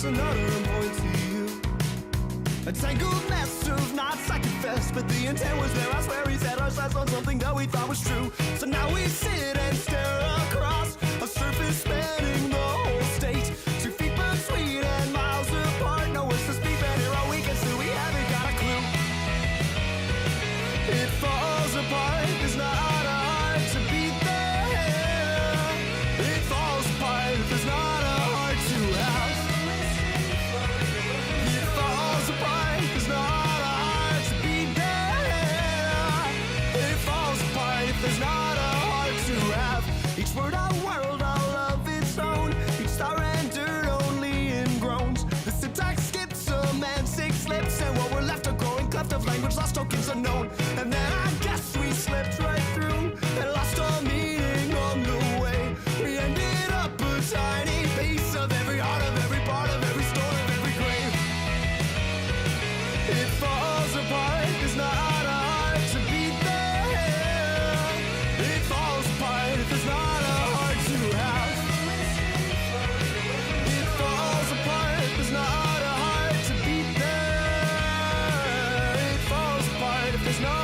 there's another and point to you. A tangled mess of knots, I confess, but the intent was there. I swear he set our sights on something that we thought was true. So now we sit and stare across a surface spanning the whole state. 2 feet between and miles apart. No worse to speak, but here all we can see, we haven't got a clue. It falls apart, there's not a heart to beat there. It falls apart, there's not a heart to have. It falls apart, there's not a heart to beat there. It falls apart if there's not a heart to have. Each word a world all of its own. Each star entered only in groans. The syntax skipped semantic slips, and what we're left are growing cleft of language, lost tokens unknown. And then I guess we slipped right through and lost our meaning on the way. We ended up a tiny piece of every heart, of every part, of every story, of every grave. It falls apart, there's not a heart to beat there. It falls apart if there's not a heart to have. It falls apart, there's not a heart to beat there. It falls apart if there's not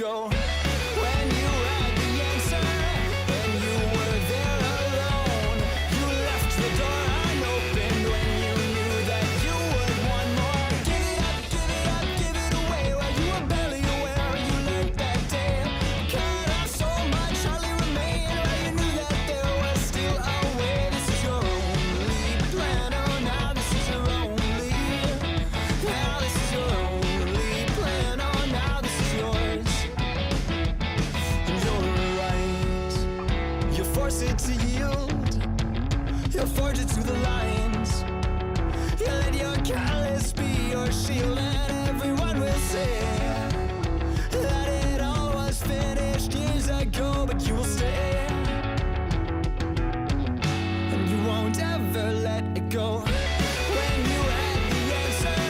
go. When you had the answer and you were there alone, you left the door unopened when you knew that you would want more. Give it up, give it away, while you were barely aware. You learned that day, cut off so much, hardly remained, while you knew that there was still a way. This is your only plan, oh now this is your only. Now this is your only plan, oh now this is yours. And you're right, you force it to yield, you forge it to the lines. You let your callous be your shield, and everyone will say that it all was finished years ago, but you will stay, and you won't ever let it go. When you had the answer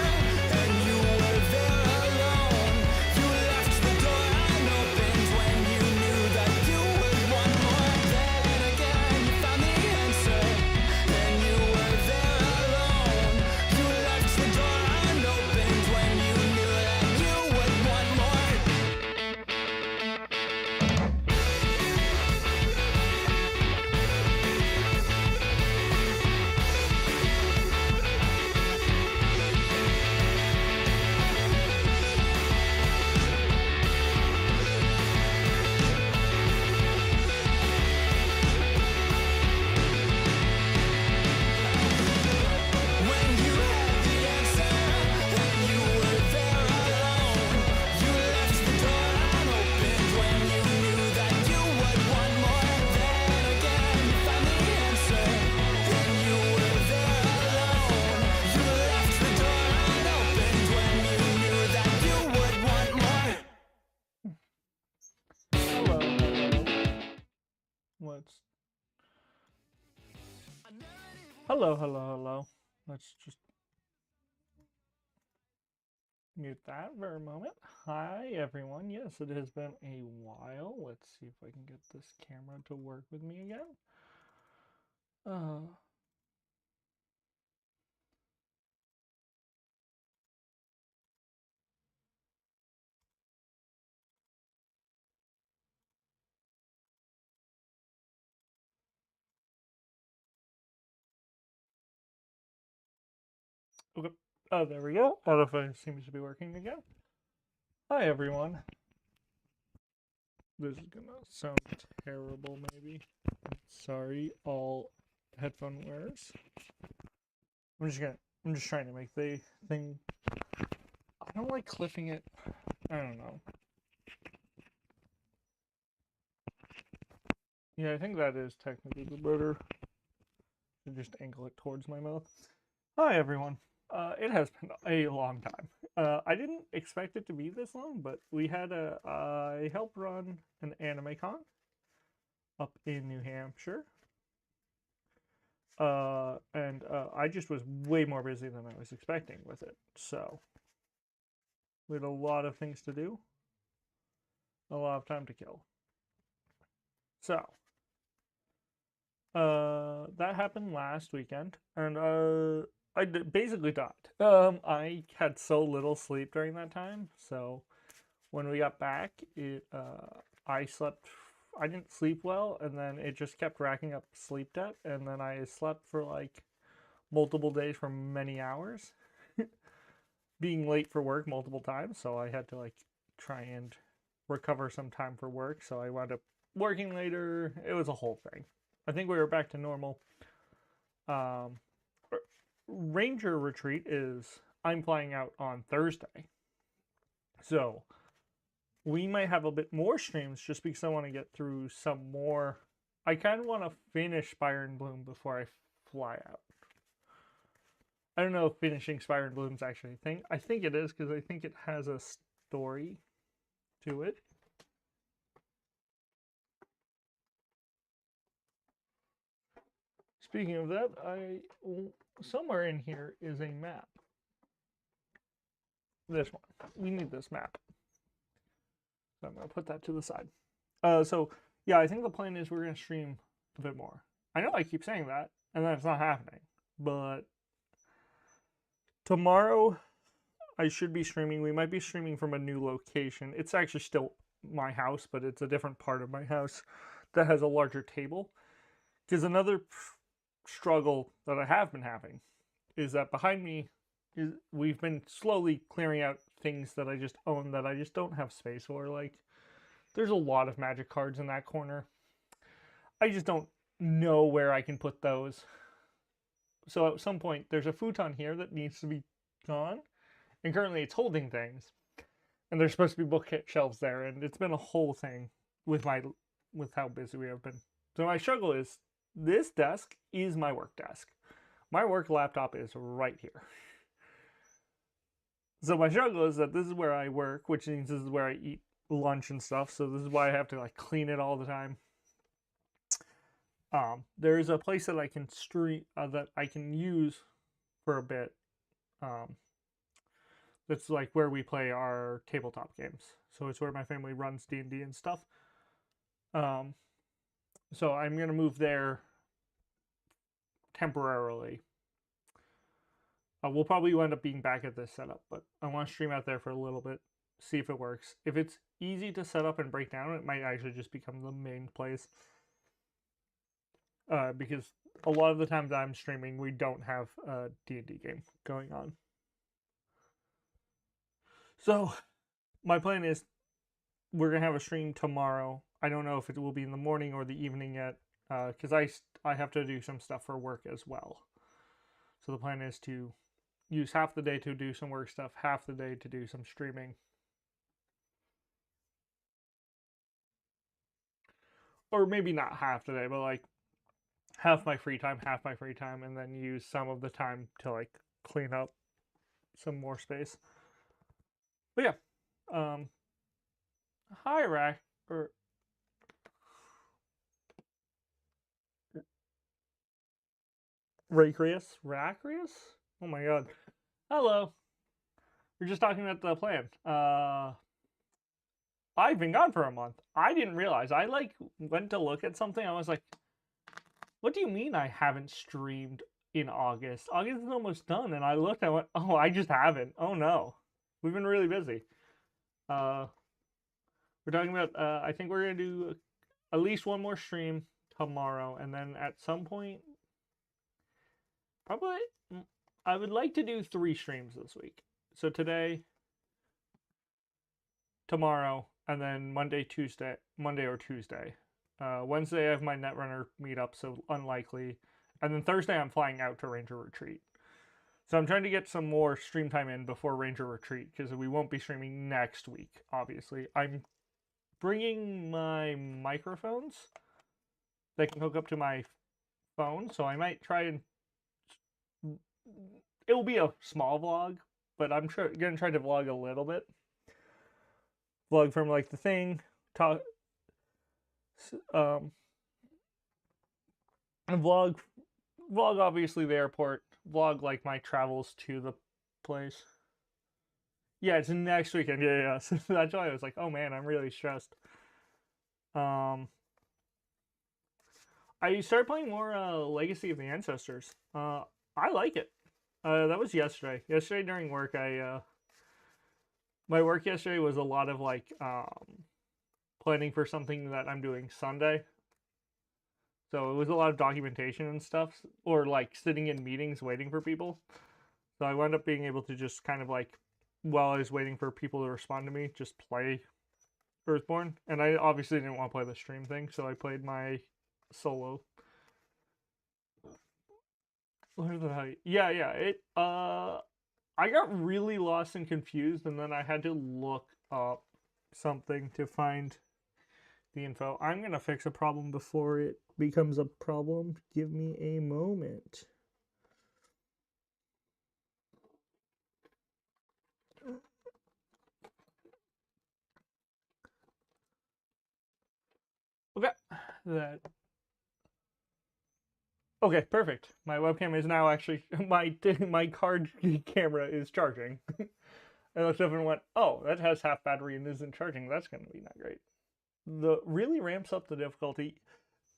and you were there alone, you left the door unopened when you knew that you would want more. Then again you found the answer and you were there alone. You left the door unopened when you knew that you would want more. When you had the answer and you were there alone, you left the door unopened when you knew that you would want more. Then again you found the answer and you were there alone. You left the door unopened when you knew that you would want more. Hello. Let's. Hello. Let's just mute that for a moment. Hi, everyone. Yes, it has been a while. Let's see if I can get this camera to work with me again. Okay. Oh, there we go. Edify seems to be working again. Hi, everyone. This is gonna sound terrible, maybe. Sorry, all headphone wearers. I'm just trying to make the thing. I don't like clipping it. I don't know. Yeah, I think that is technically the better. Just angle it towards my mouth. Hi, everyone. It has been a long time. I didn't expect it to be this long, but we had I helped run an anime con up in New Hampshire. And I just was way more busy than I was expecting with it. So we had a lot of things to do, a lot of time to kill. So that happened last weekend, and I basically died. I had so little sleep during that time, so when we got back, I didn't sleep well, and then it just kept racking up sleep debt, and then I slept for like multiple days for many hours, being late for work multiple times, so I had to like try and recover some time for work, so I wound up working later. It was a whole thing. I think we were back to normal. Ranger retreat I'm flying out on Thursday, so we might have a bit more streams just because I want to get through some more. I kind of want to finish Spire and Bloom before I fly out. I don't know if finishing Spire and Bloom is actually a thing. I think it is, because I think it has a story to it. Speaking of that, somewhere in here is a map. This one. We need this map. So I'm going to put that to the side. So, yeah, I think the plan is we're going to stream a bit more. I know I keep saying that, and then it's not happening. But tomorrow, I should be streaming. We might be streaming from a new location. It's actually still my house, but it's a different part of my house that has a larger table. Because another struggle that I have been having is that behind me is we've been slowly clearing out things that I just own that I just don't have space for. Like there's a lot of Magic cards in that corner. I just don't know where I can put those. So at some point, there's a futon here that needs to be gone, and currently it's holding things. And there's supposed to be bookshelves there, and it's been a whole thing with how busy we have been. So my struggle is this desk is my work desk. My work laptop is right here. So my struggle is that this is where I work, which means this is where I eat lunch and stuff. So this is why I have to like clean it all the time. There is a place that I can that I can use for a bit. That's like where we play our tabletop games. So it's where my family runs D&D and stuff. So I'm gonna move there temporarily. We'll probably end up being back at this setup, but I want to stream out there for a little bit, see if it works. If it's easy to set up and break down, it might actually just become the main place. Because a lot of the times I'm streaming, we don't have a D&D game going on. So, my plan is we're going to have a stream tomorrow. I don't know if it will be in the morning or the evening yet, because I have to do some stuff for work as well. So the plan is to use half the day to do some work stuff, half the day to do some streaming. Or maybe not half the day, but like half my free time, and then use some of the time to like clean up some more space. But yeah, hi Rack or Racreus? Oh my god. Hello. We're just talking about the plan. I've been gone for a month. I didn't realize. I like went to look at something. I was like, what do you mean I haven't streamed in August? August is almost done. And I looked, I went, oh, I just haven't. Oh no. We've been really busy. We're talking about, I think we're going to do at least one more stream tomorrow. And then at some point, probably, I would like to do 3 streams this week. So today, tomorrow, and then Monday or Tuesday. Wednesday, I have my Netrunner meetup, so unlikely. And then Thursday, I'm flying out to Ranger Retreat. So I'm trying to get some more stream time in before Ranger Retreat, because we won't be streaming next week, obviously. I'm bringing my microphones that can hook up to my phone, so I might try and... It will be a small vlog, but I'm going to try to vlog a little bit. Vlog from, like, the thing, vlog obviously the airport, vlog like my travels to the place. Yeah, it's next weekend. Yeah. So that's why I was like, oh man, I'm really stressed. I started playing more Legacy of the Ancestors. I like it. That was yesterday. Yesterday during work, my work yesterday was a lot of like planning for something that I'm doing Sunday. So it was a lot of documentation and stuff, or like sitting in meetings waiting for people. So I wound up being able to just kind of like, while I was waiting for people to respond to me, just play Earthborne. And I obviously didn't want to play the stream thing, so I played my solo. Yeah. I got really lost and confused, and then I had to look up something to find the info. I'm going to fix a problem before it becomes a problem. Give me a moment. Okay. Okay, perfect. My webcam is now actually... My card camera is charging. I looked up and went, oh, that has half battery and isn't charging. That's going to be not great. The really ramps up the difficulty.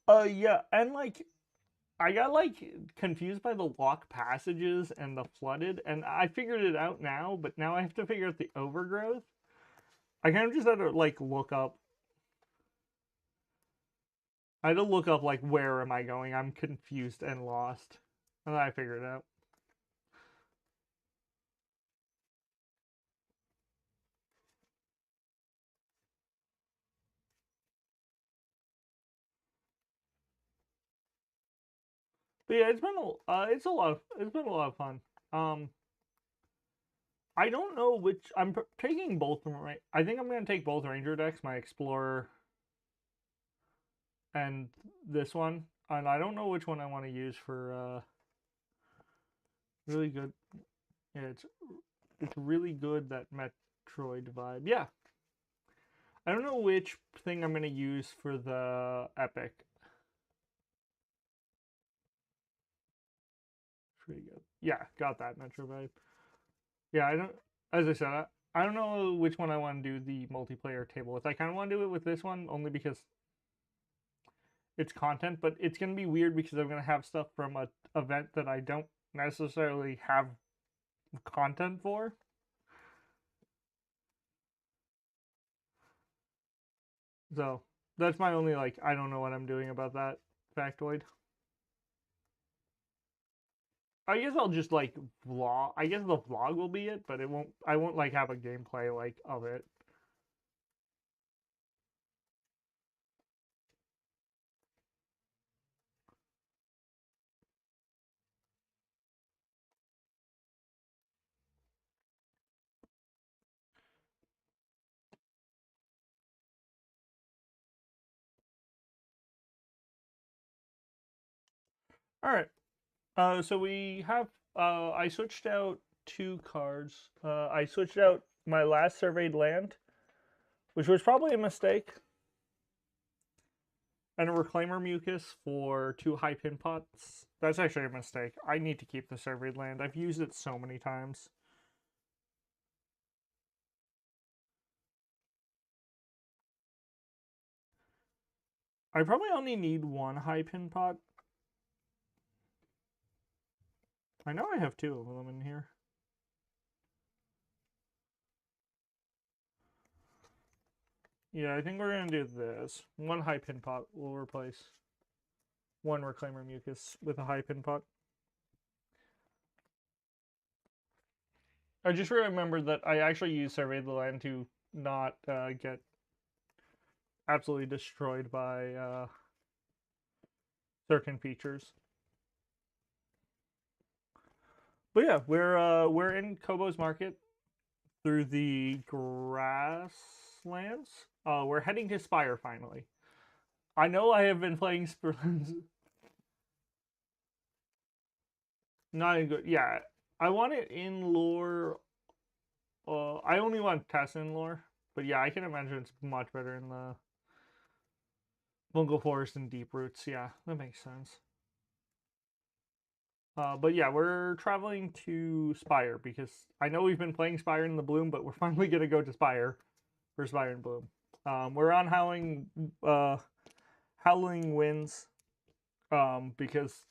Yeah, and like I got like confused by the lock passages and the flooded, and I figured it out now, but now I have to figure out the overgrowth. I kind of just had to like look up. I had to look up like where am I going? I'm confused and lost. And then I figured it out. But yeah, it's been a lot of fun. Um, I don't know which taking both. Right, I think I'm gonna take both Ranger decks, my Explorer and this one, and I don't know which one I want to use for really good. Yeah, it's really good, that Metroid vibe. Yeah, I don't know which thing I'm gonna use for the Epic. Pretty good. Yeah, got that Metro vibe. Yeah, I don't. As I said, I don't know which one I want to do the multiplayer table with. I kind of want to do it with this one only because it's content, but it's gonna be weird because I'm gonna have stuff from a event that I don't necessarily have content for. So that's my only like I don't know what I'm doing about that factoid. I guess I'll just like vlog. I guess the vlog will be it, but it won't. I won't like have a gameplay like of it. All right. So we have. I switched out two cards. I switched out my last surveyed land, which was probably a mistake, and a reclaimer mucus for two high pin pots. That's actually a mistake. I need to keep the surveyed land. I've used it so many times. I probably only need one high pin pot. I know I have two of them in here. Yeah, I think we're gonna do this. One high pin pot will replace one reclaimer mucus with a high pin pot. I just remembered that I actually used Survey the Land to not get absolutely destroyed by certain features. But yeah, we're in Kobo's Market through the grasslands. We're heading to Spire finally. I know I have been playing not good. Yeah, I want it in lore. I only want Tess in lore, but yeah, I can imagine it's much better in the Bungle Forest and Deep Roots. Yeah, that makes sense. But yeah, we're traveling to Spire because I know we've been playing Spire in the Bloom, but we're finally gonna go to Spire for Spire and Bloom. We're on Howling Winds because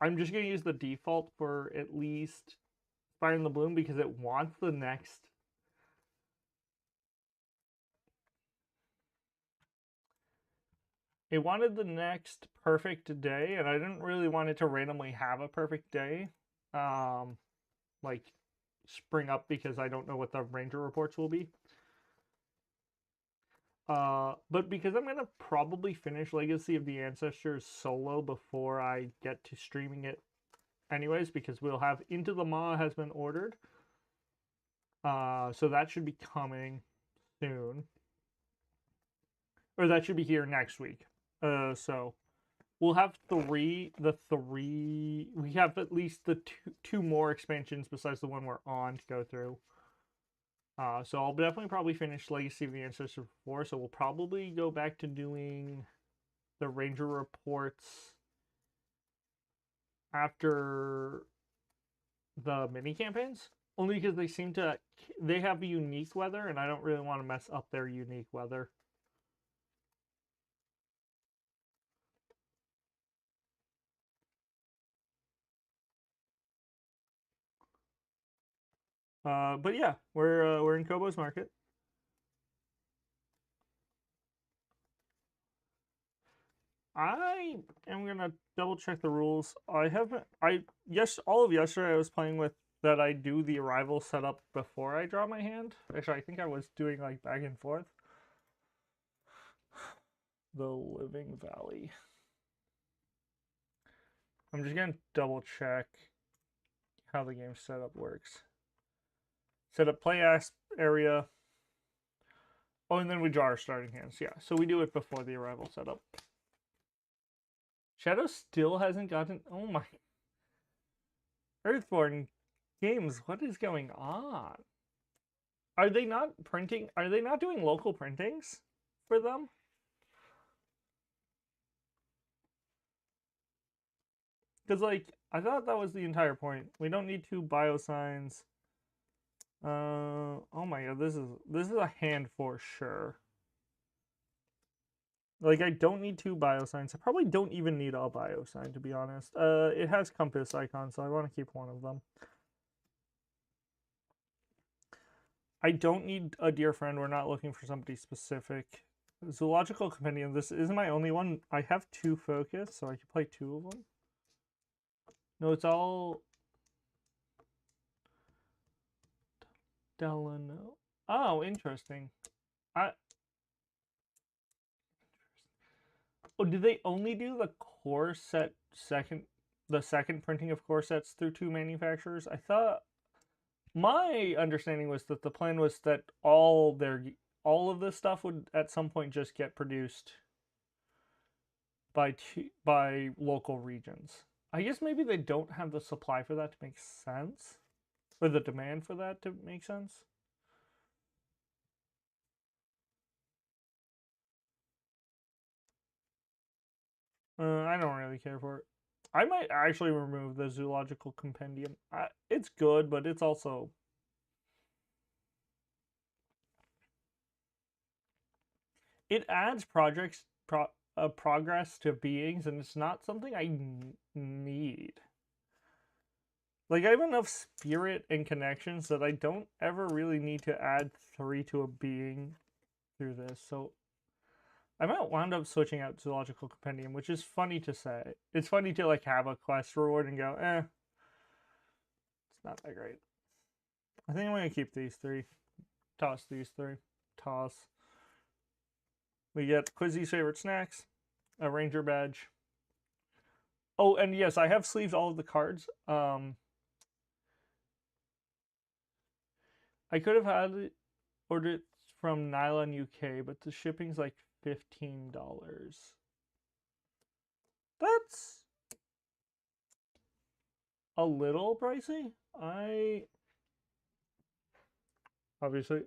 I'm just gonna use the default for at least Spire and the Bloom because it wants the next. It wanted the next perfect day, and I didn't really want it to randomly have a perfect day. Like spring up because I don't know what the ranger reports will be. But because I'm gonna probably finish Legacy of the Ancestors solo before I get to streaming it, anyways, because we'll have Into the Maw has been ordered. So that should be coming soon, or that should be here next week. So we'll have three. We have at least the two more expansions besides the one we're on to go through. So I'll definitely probably finish Legacy of the Ancestor 4, so we'll probably go back to doing the Ranger reports after the mini campaigns. Only because they have unique weather, and I don't really want to mess up their unique weather. But yeah, we're in Kobo's Market. I am gonna double check the rules. Yes, all of yesterday I was playing with that I do the arrival setup before I draw my hand. Actually, I think I was doing like back and forth. The Living Valley. I'm just gonna double check how the game setup works. Set up play area. Oh, and then we draw our starting hands. Yeah, so we do it before the arrival setup. Shadow still hasn't gotten. Oh my. Earthborne Games, what is going on? Are they not printing? Are they not doing local printings for them? Because, like, I thought that was the entire point. We don't need 2 biosigns. Oh my god, this is a hand for sure. Like, I don't need 2 biosigns. I probably don't even need a biosign, to be honest. It has compass icons, so I want to keep one of them. I don't need a dear friend. We're not looking for somebody specific. Zoological Compendium. This isn't my only one. I have 2 focus, so I can play 2 of them. No, it's all Delano. Oh, interesting. Oh, did they only do the core set the second printing of core sets through 2 manufacturers? I thought my understanding was that the plan was that all of this stuff would at some point just get produced by local regions. I guess maybe they don't have the supply for that to make sense, or the demand for that to make sense. I don't really care for it. I might actually remove the Zoological Compendium. It's good, but it's also... It adds progress to beings, and it's not something I need. Like, I have enough spirit and connections that I don't ever really need to add 3 to a being through this, so... I might wind up switching out Zoological Compendium, which is funny to say. It's funny to, like, have a quest reward and go, it's not that great. I think I'm going to keep these 3. Toss these 3. Toss. We get Quizzy's favorite snacks, a ranger badge. Oh, and yes, I have sleeved all of the cards. I could have had it ordered from Nylon UK, but the shipping's like $15. That's a little pricey. Obviously,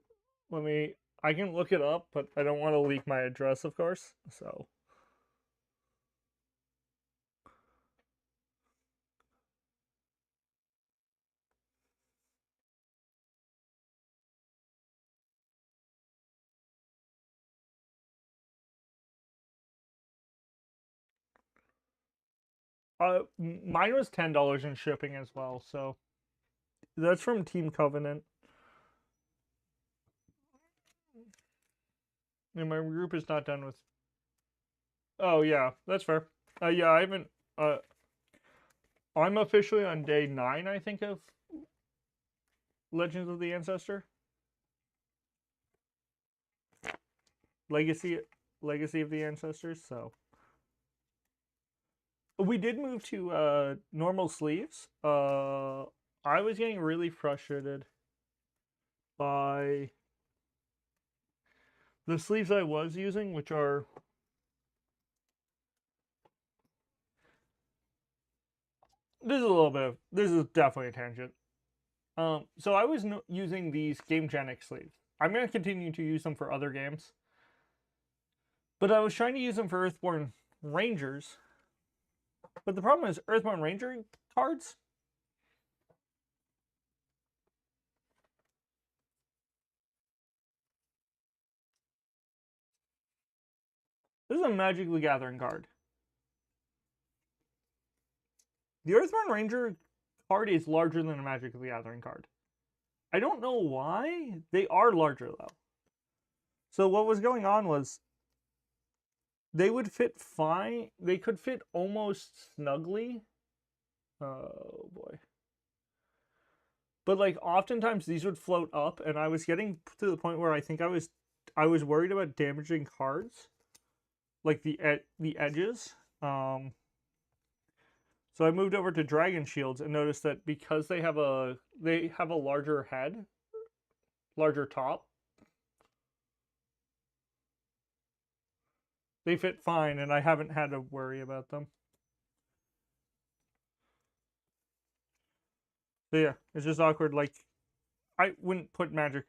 I can look it up, but I don't want to leak my address, of course, so. Mine was $10 in shipping as well, so that's from Team Covenant. And my group is not done with. Oh yeah, that's fair. Yeah, I haven't. I'm officially on day 9, I think, of Legends of the Ancestor. Legacy of the Ancestors. So we did move to normal sleeves. I was getting really frustrated by the sleeves I was using, which are this is definitely a tangent. So I was using these Gamegenic sleeves. I'm going to continue to use them for other games, but I was trying to use them for Earthborne Rangers. But the problem is Earthborne Ranger cards. This is a Magic the Gathering card. The Earthborne Ranger card is larger than a Magic the Gathering card. I don't know why. They are larger, though. So what was going on was They would fit fine. They could fit almost snugly. Oh boy. But like oftentimes these would float up, and I was getting to the point where I think I was worried about damaging cards, like the edges. So I moved over to Dragon Shields and noticed that because they have a larger head, larger top, they fit fine, and I haven't had to worry about them. So yeah, it's just awkward. Like, I wouldn't put magic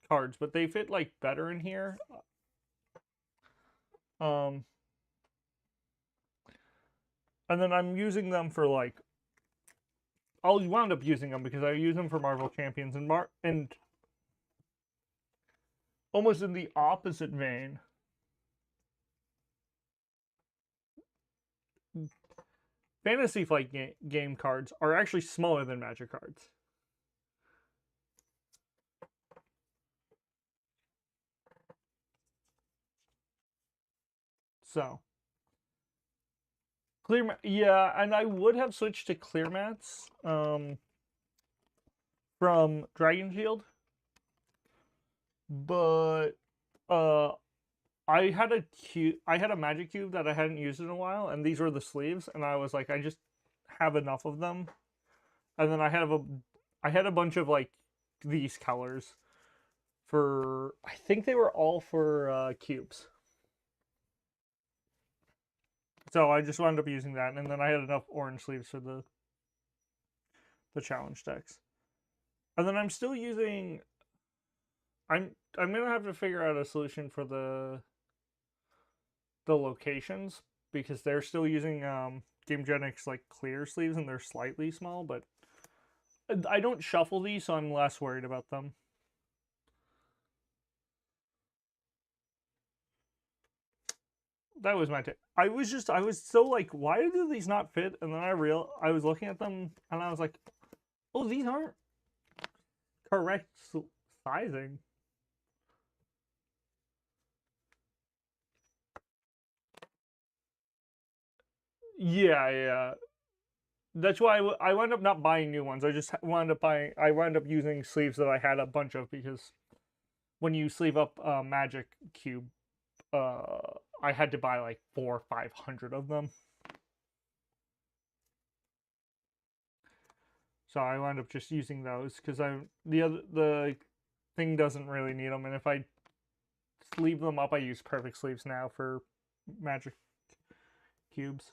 cards, but they fit like better in here. Um, and then I'm using them for like, I'll wound up using them because I use them for Marvel Champions and almost in the opposite vein. Fantasy Flight game cards are actually smaller than Magic cards. So, yeah, and I would have switched to clear mats from Dragon Shield, but I had a magic cube that I hadn't used in a while, and these were the sleeves, and I was like, I just have enough of them, and then I had a bunch of like these colors for, I think they were all for cubes. So I just wound up using that, and then I had enough orange sleeves for the challenge decks. And then I'm still using. I'm gonna have to figure out a solution for the locations because they're still using GameGenics like clear sleeves and they're slightly small, but I don't shuffle these, so I'm less worried about them. That was my take. I was so like, why do these not fit? And then I was looking at them and I was like, oh, these aren't correct sizing. Yeah. That's why I wound up not buying new ones. I just wound up using sleeves that I had a bunch of because when you sleeve up Magic Cube, I had to buy like 400 or 500 of them. So I wound up just using those because the thing doesn't really need them, and if I sleeve them up, I use perfect sleeves now for Magic Cubes.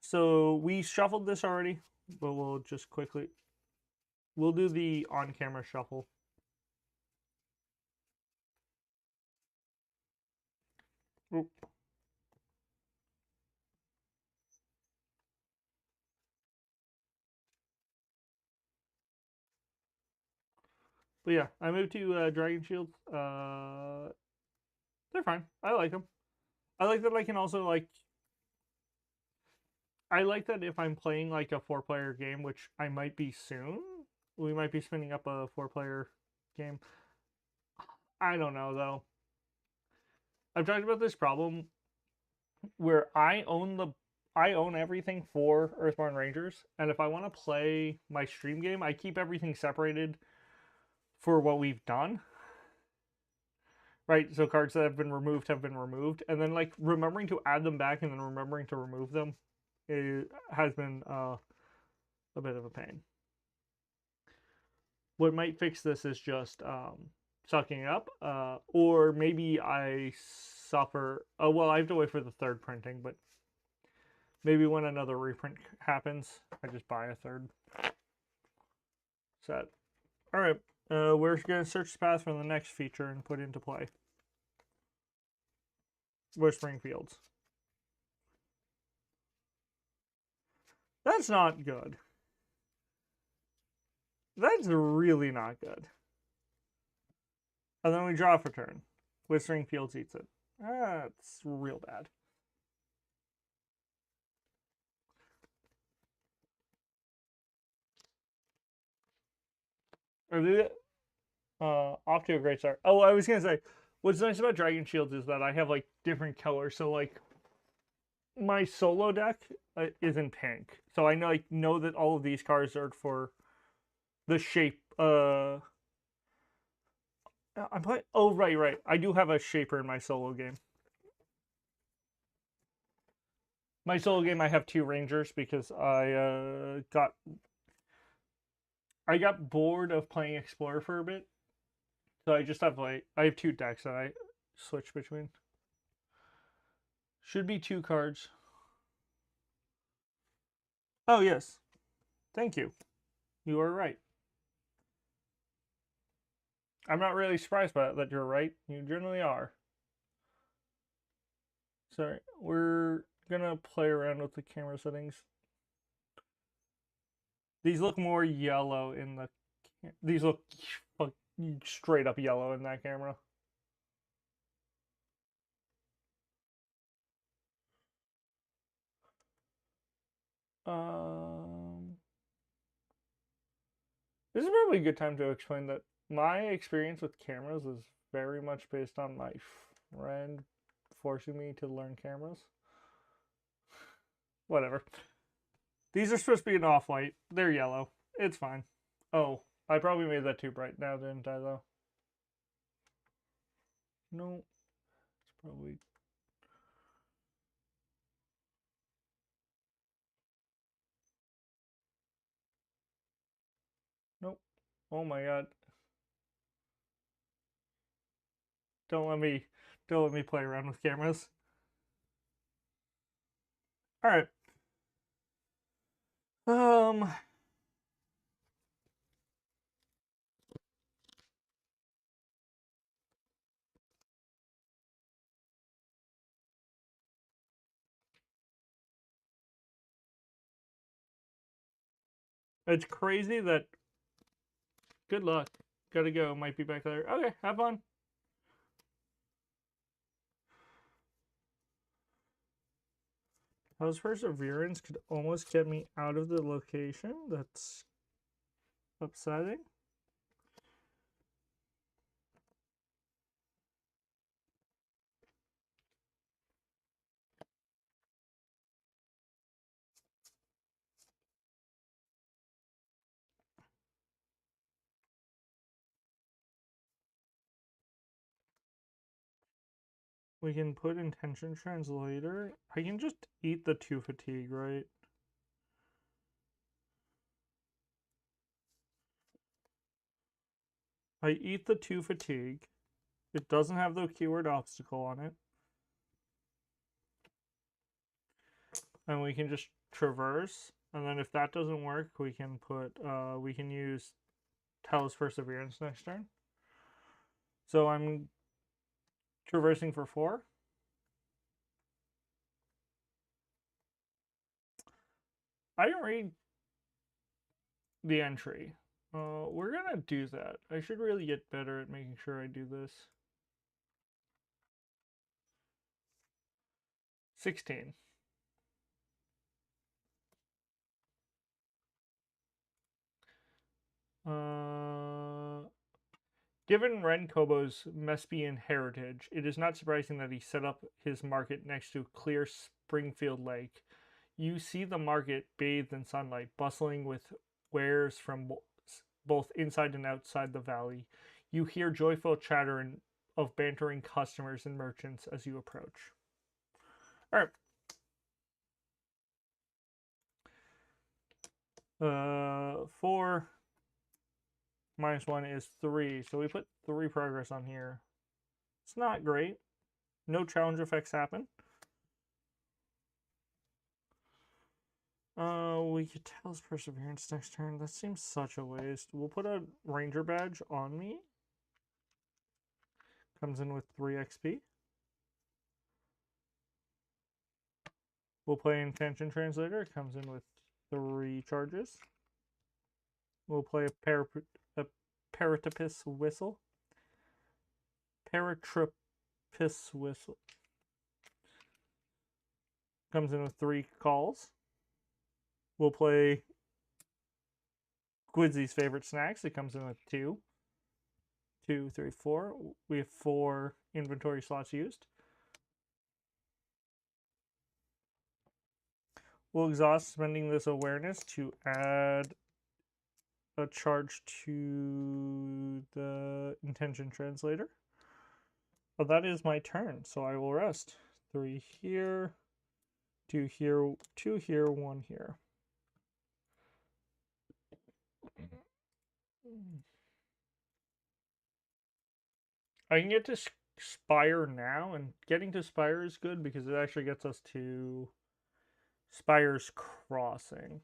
So we shuffled this already, but we'll just quickly we'll do the on-camera shuffle. Oop. But yeah, I moved to Dragon Shield. They're fine. I like them. I like that I can also like. I like that if I'm playing like a 4-player game, which I might be soon, we might be spinning up a 4-player game. I don't know though. I've talked about this problem where I own everything for Earthborne Rangers, and if I want to play my stream game, I keep everything separated for what we've done. Right, so cards that have been removed, and then like remembering to add them back and then remembering to remove them has been a bit of a pain. What might fix this is just sucking up, or maybe I suffer. Oh well, I have to wait for the third printing, but maybe when another reprint happens, I just buy a third set. All right, we're gonna search the path for the next feature and put into play. Whispering Fields. That's not good. That's really not good. And then we draw for turn. Whispering Fields eats it. That's real bad. Are they off to a great start? Oh, I was gonna say What's nice about Dragon Shields is that I have like different colors. So like my solo deck is in pink, so I know that all of these cards are for the shape. I'm playing. Oh right. I do have a shaper in my solo game. My solo game, I have 2 Rangers because I got bored of playing Explorer for a bit, so I just have I have 2 decks that I switch between. Should be 2 cards. Oh yes, thank you. You are right. I'm not really surprised by that you're right. You generally are. Sorry, we're gonna play around with the camera settings. These look more yellow in the. These look straight up yellow in that camera. Um, this is probably a good time to explain that my experience with cameras is very much based on my friend forcing me to learn cameras. Whatever. These are supposed to be an off-white. They're yellow. It's fine. Oh, I probably made that too bright now, didn't I, though? No. It's probably... Nope. Oh my god. Don't let me... Don't let me play around with cameras. Alright. It's crazy that... Good luck. Gotta go. Might be back there. Okay, have fun. How's Perseverance could almost get me out of the location? That's upsetting. We can put Intention Translator. I can just eat the 2 fatigue, right? I eat the 2 fatigue. It doesn't have the keyword obstacle on it. And we can just traverse. And then if that doesn't work, we can we can use Talos Perseverance next turn. So I'm traversing for 4. I didn't read the entry. We're gonna do that. I should really get better at making sure I do this. 16. Given Ren Kobo's Mespian heritage, it is not surprising that he set up his market next to clear Springfield Lake. You see the market bathed in sunlight, bustling with wares from both inside and outside the valley. You hear joyful chatter of bantering customers and merchants as you approach. All right. 4 minus 1 is 3. So we put 3 progress on here. It's not great. No challenge effects happen. We could tell his Perseverance next turn. That seems such a waste. We'll put a Ranger badge on me. Comes in with 3 XP. We'll play Intention Translator. It comes in with 3 charges. We'll play a Paratopus Whistle. Paratopus Whistle. Comes in with 3 calls. We'll play Gwidzy's Favorite Snacks. It comes in with 2. 2, 3, 4. We have 4 inventory slots used. We'll exhaust spending this awareness to add a charge to the intention translator. Well, that is my turn, so I will rest. 3 here, 2 here, 2 here, 1 here. I can get to Spire now, and getting to Spire is good because it actually gets us to Spire's Crossing.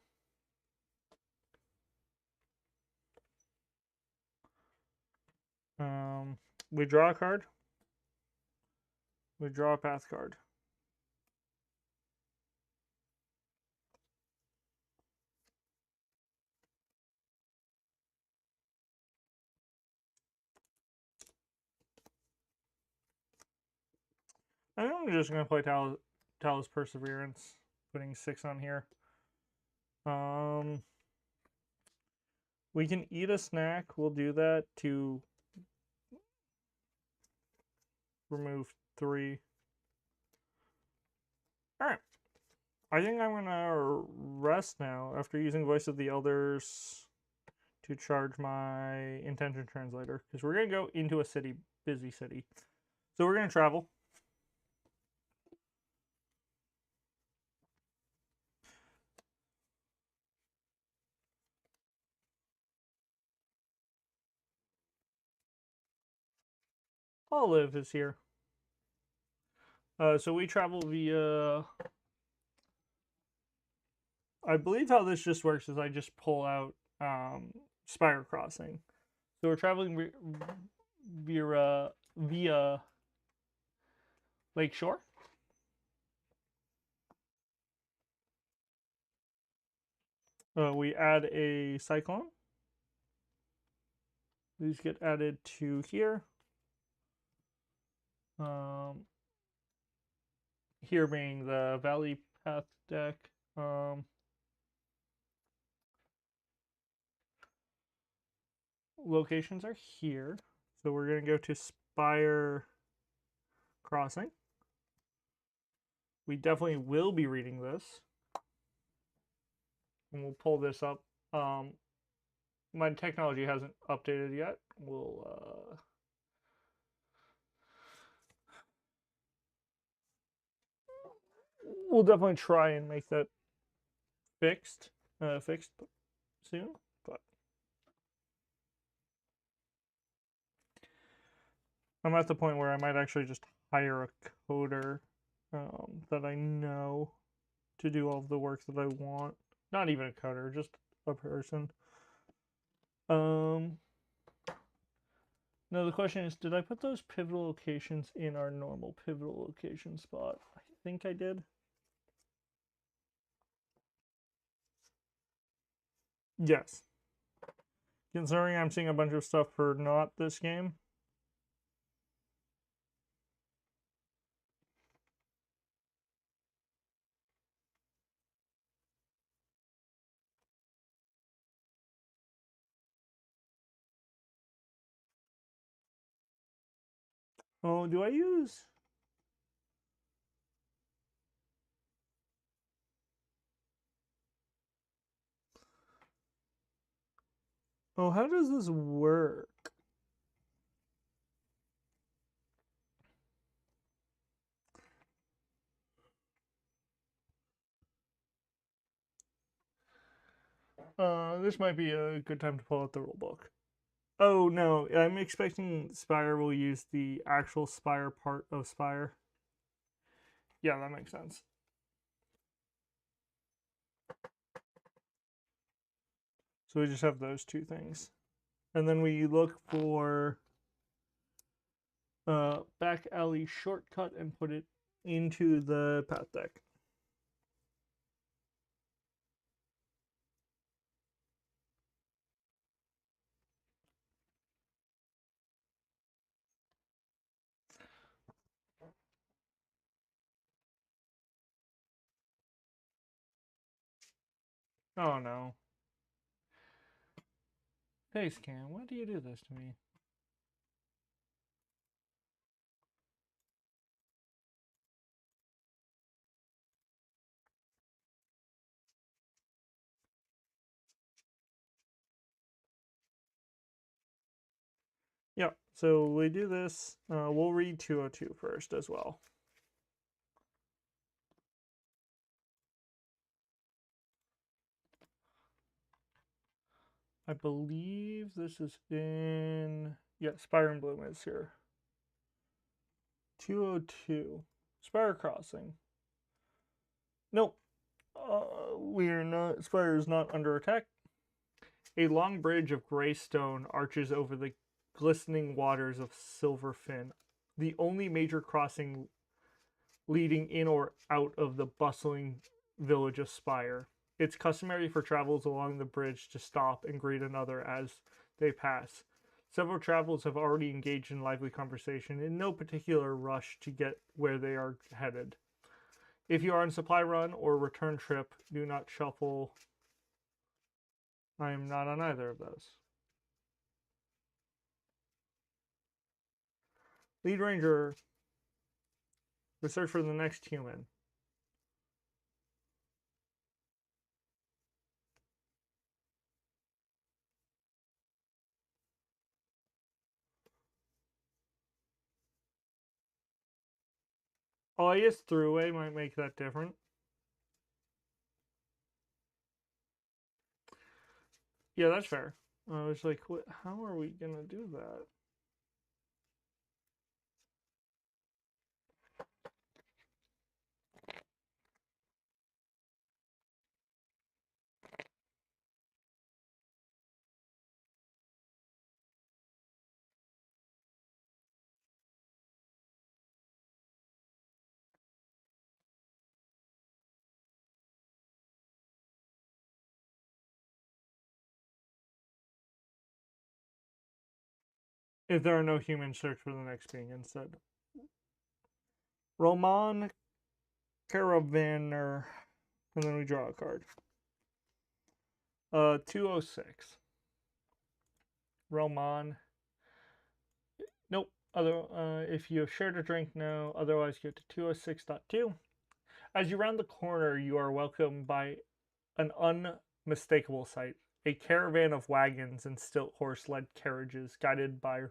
We draw a card. We draw a path card. I think I'm just going to play Talos Perseverance, putting 6 on here. We can eat a snack. We'll do that to remove 3. Alright. I think I'm going to rest now after using Voice of the Elders to charge my intention translator, because we're going to go into a city, busy city. So we're going to travel. Olive is here. So we travel via... I believe how this just works is I just pull out Spire Crossing. So we're traveling via Lakeshore. We add a Cyclone. These get added to here. Here being the Valley Path deck. Locations are here. So we're going to go to Spire Crossing. We definitely will be reading this. And we'll pull this up. My technology hasn't updated yet. We'll definitely try and make that fixed soon. But I'm at the point where I might actually just hire a coder that I know to do all of the work that I want. Not even a coder, just a person. Now the question is, did I put those pivotal locations in our normal pivotal location spot? I think I did. Yes. Considering I'm seeing a bunch of stuff for not this game. Oh, do I use... Oh, how does this work? This might be a good time to pull out the rulebook. Oh, no, I'm expecting Spire will use the actual Spire part of Spire. Yeah, that makes sense. So we just have those 2 things. And then we look for back alley shortcut and put it into the path deck. Oh no. Hey Scam, why do you do this to me? Yeah, so we do this. We'll read 202 first as well. I believe this is in... Yeah, Spire and Bloom is here. 202. Spire Crossing. Nope. We're not... Spire is not under attack. A long bridge of gray stone arches over the glistening waters of Silver Fin, the only major crossing leading in or out of the bustling village of Spire. It's customary for travelers along the bridge to stop and greet another as they pass. Several travelers have already engaged in lively conversation, in no particular rush to get where they are headed. If you are on supply run or return trip, do not shuffle. I am not on either of those. Lead Ranger, research for the next human. Oh, I guess Throughway might make that different. Yeah, that's fair. I was like, what, how are we going to do that? If there are no humans, search for the next being instead. Roman Caravaner. And then we draw a card. 206. Roman. Nope. If you have shared a drink, no. Otherwise, go to 206.2. As you round the corner, you are welcomed by an unmistakable sight. A caravan of wagons and stilt horse-led carriages guided by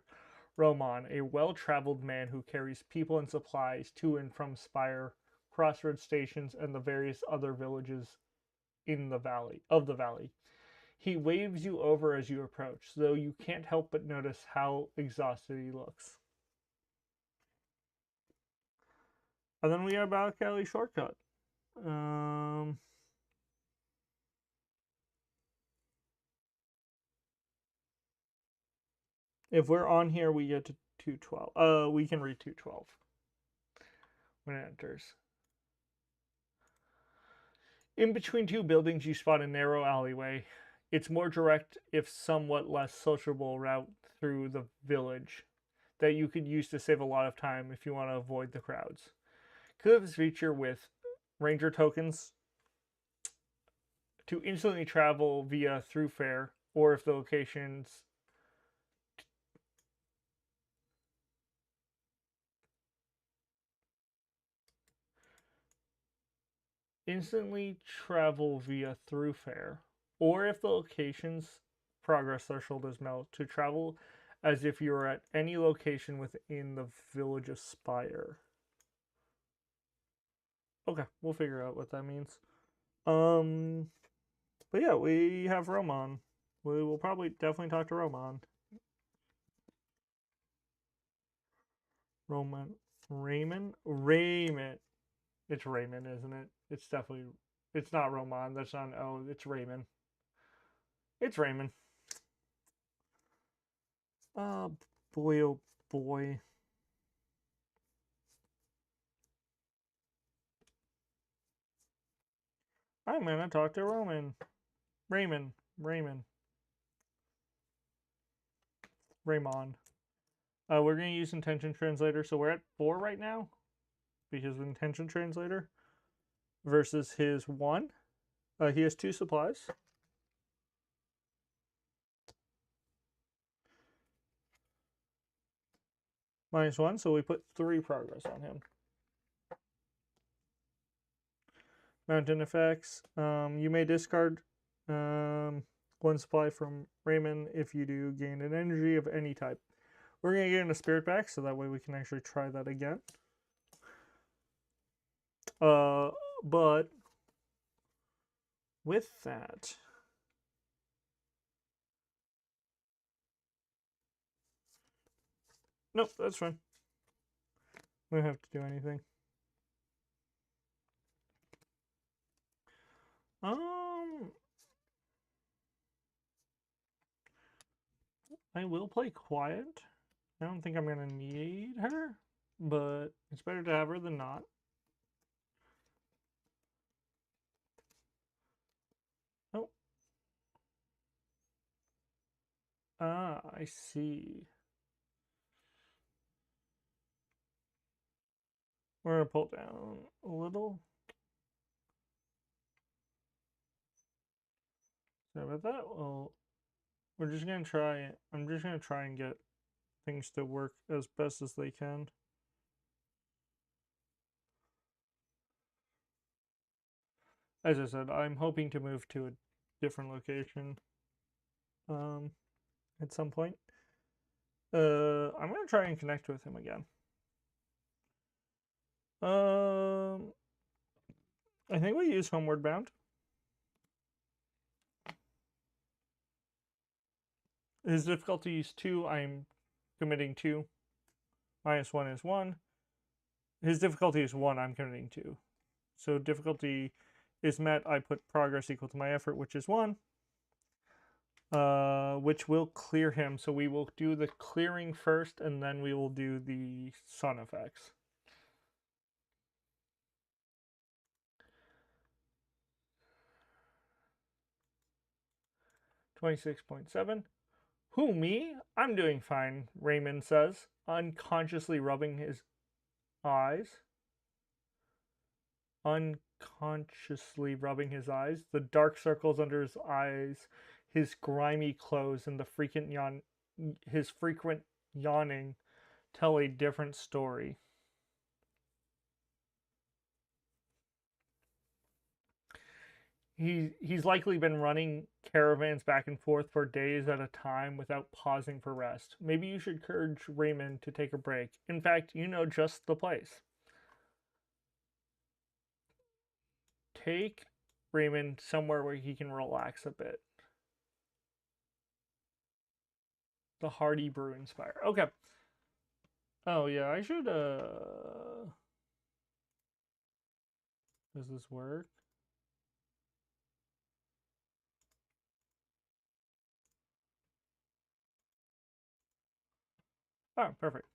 Roman, a well-traveled man who carries people and supplies to and from Spire, crossroads stations, and the various other villages in the valley. He waves you over as you approach, though you can't help but notice how exhausted he looks. And then we have Battle Cali shortcut. If we're on here, we get to 212. We can read 212 when it enters. In between two buildings, you spot a narrow alleyway. It's more direct, if somewhat less sociable, route through the village that you could use to save a lot of time if you want to avoid the crowds. Could this feature with ranger tokens to instantly travel via Throughfare, or if the locations instantly travel via Throughfare, or if the location's progress threshold is met, to travel as if you were at any location within the village of Spire. Okay, we'll figure out what that means. But yeah, we have Roman. We will probably definitely talk to Roman. Raymond. It's Raymond, isn't it? It's definitely. It's not Roman. That's not an O. It's Raymond. It's Raymond. Oh boy, oh boy. I'm gonna talk to Roman. Raymond. Raymond. We're gonna use intention translator, so we're at 4 right now because of intention translator versus his 1. He has 2 supplies. -1, so we put 3 progress on him. Mountain effects. You may discard 1 supply from Raymond. If you do, gain an energy of any type. We're going to get into Spirit back, so that way we can actually try that again. But with that, nope, that's fine. We don't have to do anything. I will play quiet. I don't think I'm gonna need her, but it's better to have her than not. Oh. Ah, I see. We're gonna pull down a little. Sorry about that. Well, we're just gonna try. I'm just gonna try and get things to work as best as they can. As I said, I'm hoping to move to a different location at some point. I'm gonna try and connect with him again. I think we use Homeward Bound. His difficulty is 2. I'm committing 2. -1 is 1. His difficulty is 1. I'm committing 2. So difficulty is met. I put progress equal to my effort, which is 1. Which will clear him. So we will do the clearing first, and then we will do the sun effects. $26.7. Who, me? I'm doing fine, Raymond says, unconsciously rubbing his eyes. Unconsciously rubbing his eyes. The dark circles under his eyes, his grimy clothes, and his frequent yawning tell a different story. He's likely been running caravans back and forth for days at a time without pausing for rest. Maybe you should encourage Raymond to take a break. In fact, you know just the place. Take Raymond somewhere where he can relax a bit. The Hardy Brew in Spire. Okay. Oh yeah, I should does this work? Oh, perfect.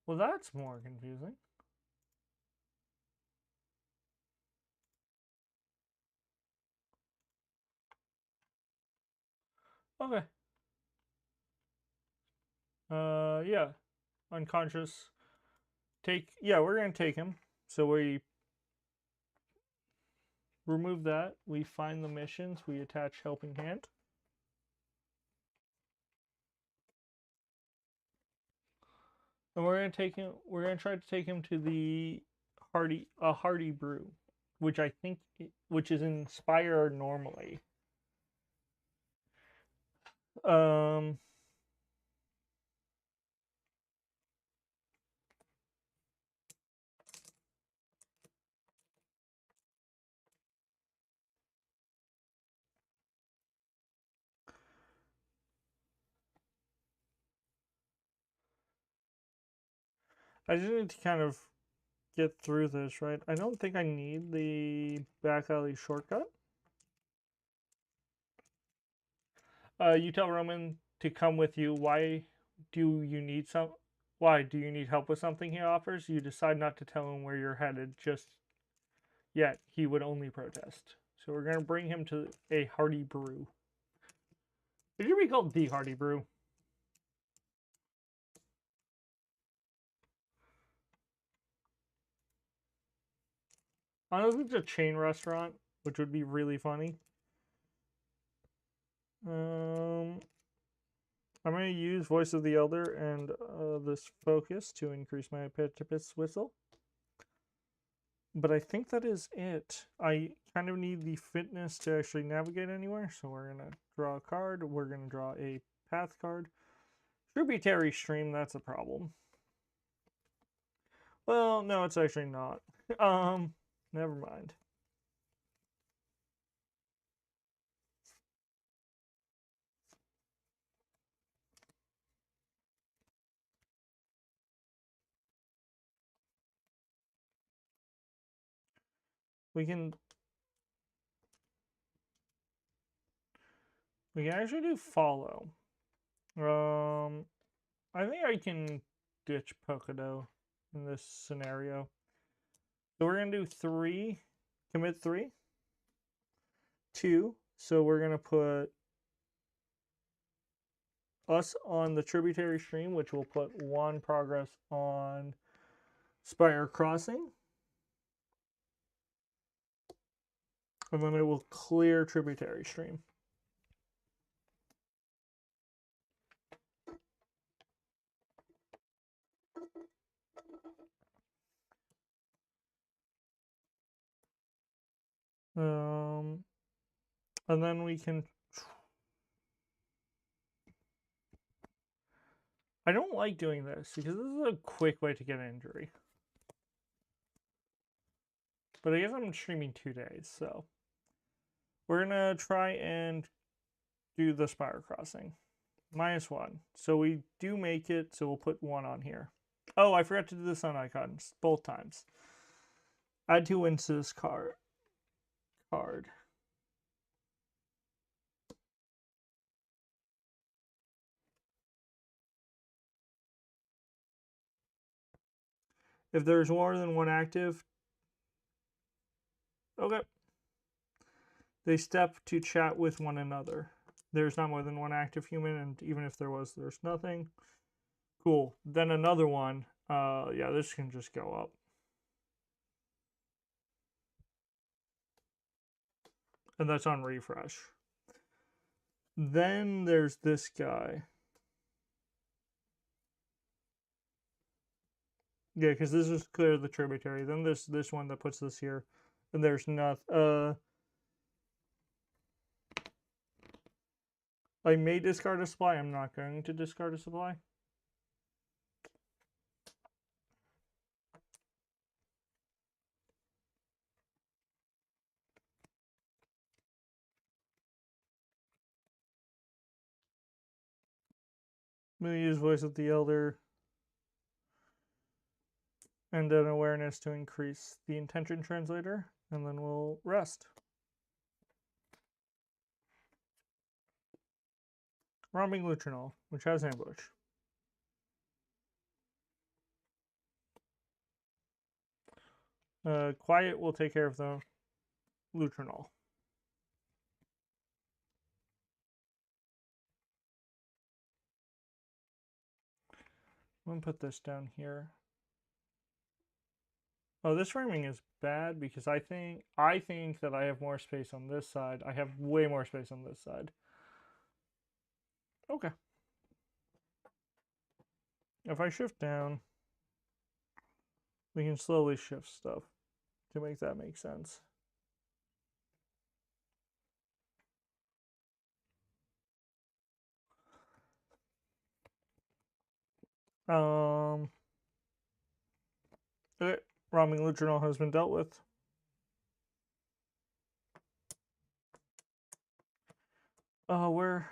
Well, that's more confusing. Okay. Yeah. Unconscious. Yeah, we're gonna take him. So we remove that. We find the missions. We attach helping hand. And we're gonna take him. We're gonna try to take him to the Hardy Brew, which I think, which is in Spire normally. I just need to kind of get through this, right? I don't think I need the back alley shortcut. You tell Roman to come with you. Why do you need help with something he offers? You decide not to tell him where you're headed just yet. He would only protest. So we're gonna bring him to a Hardy Brew. It should be called the Hardy Brew. I don't think it's a chain restaurant, which would be really funny. I'm going to use Voice of the Elder and this focus to increase my Petipus whistle. But I think that is it. I kind of need the fitness to actually navigate anywhere, so we're going to draw a card. We're going to draw a path card. Tributary stream, that's a problem. Well, no, it's actually not. Never mind. We can actually do follow. I think I can ditch Pokedo in this scenario. So we're gonna do 3, commit 3, 2. So we're gonna put us on the tributary stream, which will put 1 progress on Spire Crossing. And then it will clear tributary stream. And then we can. I don't like doing this because this is a quick way to get an injury. But I guess I'm streaming 2 days, so we're gonna try and do the Spire Crossing. -1. So we do make it, so we'll put 1 on here. Oh, I forgot to do the sun icons both times. Add 2 wins to this card. If there's more than 1 active, okay. They step to chat with one another. There's not more than 1 active human, and even if there was, there's nothing. Cool. Then another one. Yeah, this can just go up. And that's on refresh. Then there's this guy. Yeah, because this is clear the tributary. Then there's this one that puts this here. And there's nothing. I may discard a supply. I'm not going to discard a supply. I'm going to use Voice of the Elder and an awareness to increase the intention translator, and then we'll rest. Romping Lutrinol, which has ambush. Quiet will take care of the Lutrinol. I'm going to put this down here. Oh, this framing is bad because I think that I have more space on this side. I have way more space on this side. Okay. If I shift down, we can slowly shift stuff to make that make sense. Okay, Romping Lutrinol has been dealt with. Oh,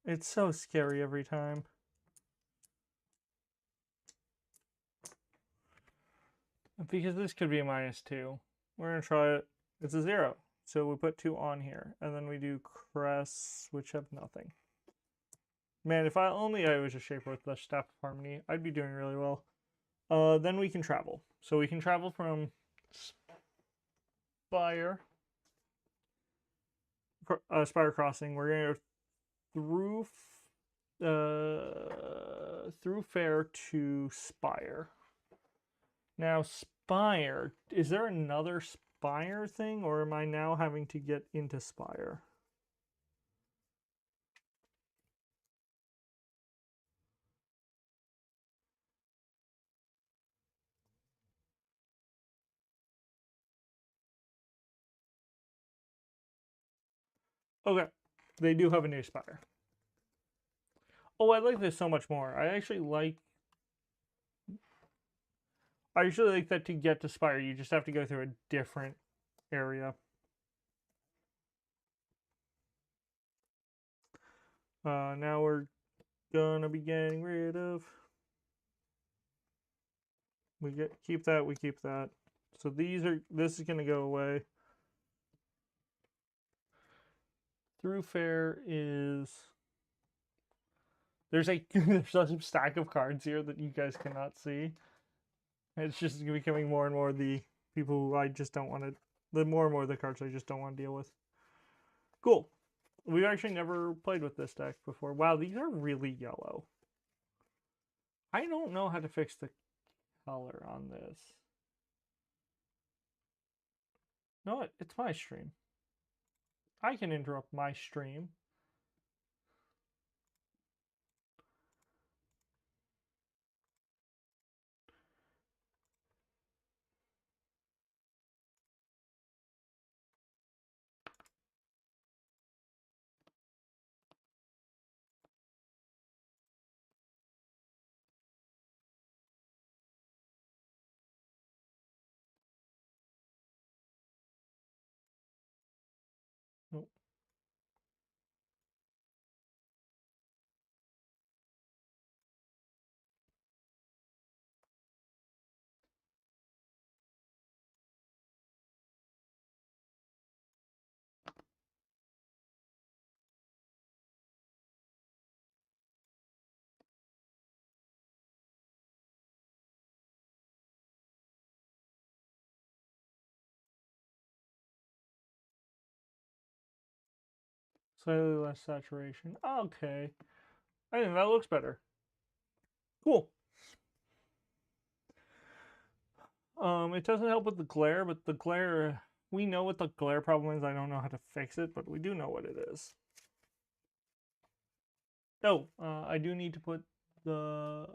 it's so scary every time. Because this could be a -2. We're going to try it. It's a 0. So we put 2 on here. And then we do crests, which have nothing. Man, if I was a shaper with the Staff of Harmony, I'd be doing really well. Then we can travel. So we can travel from Spire Crossing. We're going to go through Fair to Spire. Now, Spire, is there another Spire thing, or am I now having to get into Spire? Okay. They do have a new Spire. Oh, I like this so much more. I actually like that to get to Spire, you just have to go through a different area. Now we're gonna be getting rid of. Keep that. We keep that. So this is gonna go away. Through fair is there's a stack of cards here that you guys cannot see. It's just becoming more and more the people who I just don't want to. The more and more the cards I just don't want to deal with. Cool. We've actually never played with this deck before. Wow, these are really yellow. I don't know how to fix the color on this. No, it's my stream. I can interrupt my stream. Nope. Slightly less saturation. Okay. I think that looks better. Cool. It doesn't help with the glare, but the glare, we know what the glare problem is. I don't know how to fix it, but we do know what it is. Oh, I do need to put the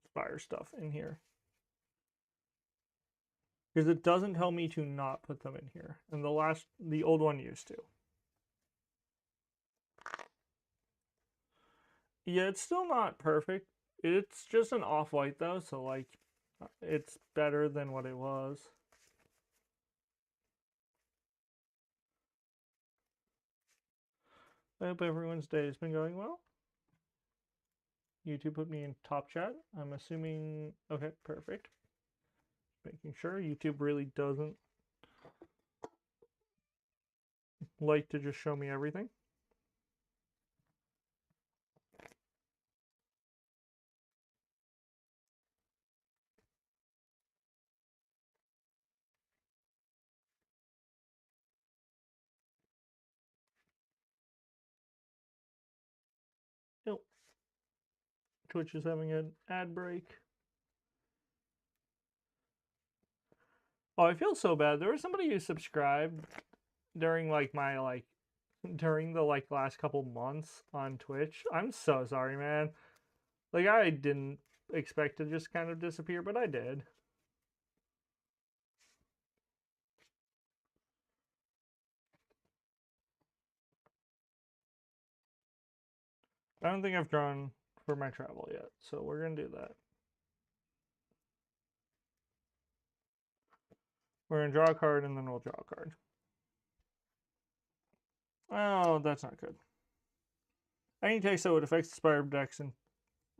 Spire stuff in here. Because it doesn't tell me to not put them in here. And the old one used to. Yeah, it's still not perfect. It's just an off-white though, so like, it's better than what it was. I hope everyone's day has been going well. YouTube put me in top chat. I'm assuming, okay, perfect. Making sure YouTube really doesn't like to just show me everything. Nope. Twitch is having an ad break. Oh, I feel so bad. There was somebody who subscribed during during the last couple months on Twitch. I'm so sorry, man. Like, I didn't expect to just kind of disappear, but I did. I don't think I've drawn for my travel yet, so we're gonna do that. We're gonna draw a card and then we'll draw a card. Oh, that's not good. Any text that would affect the Spire decks and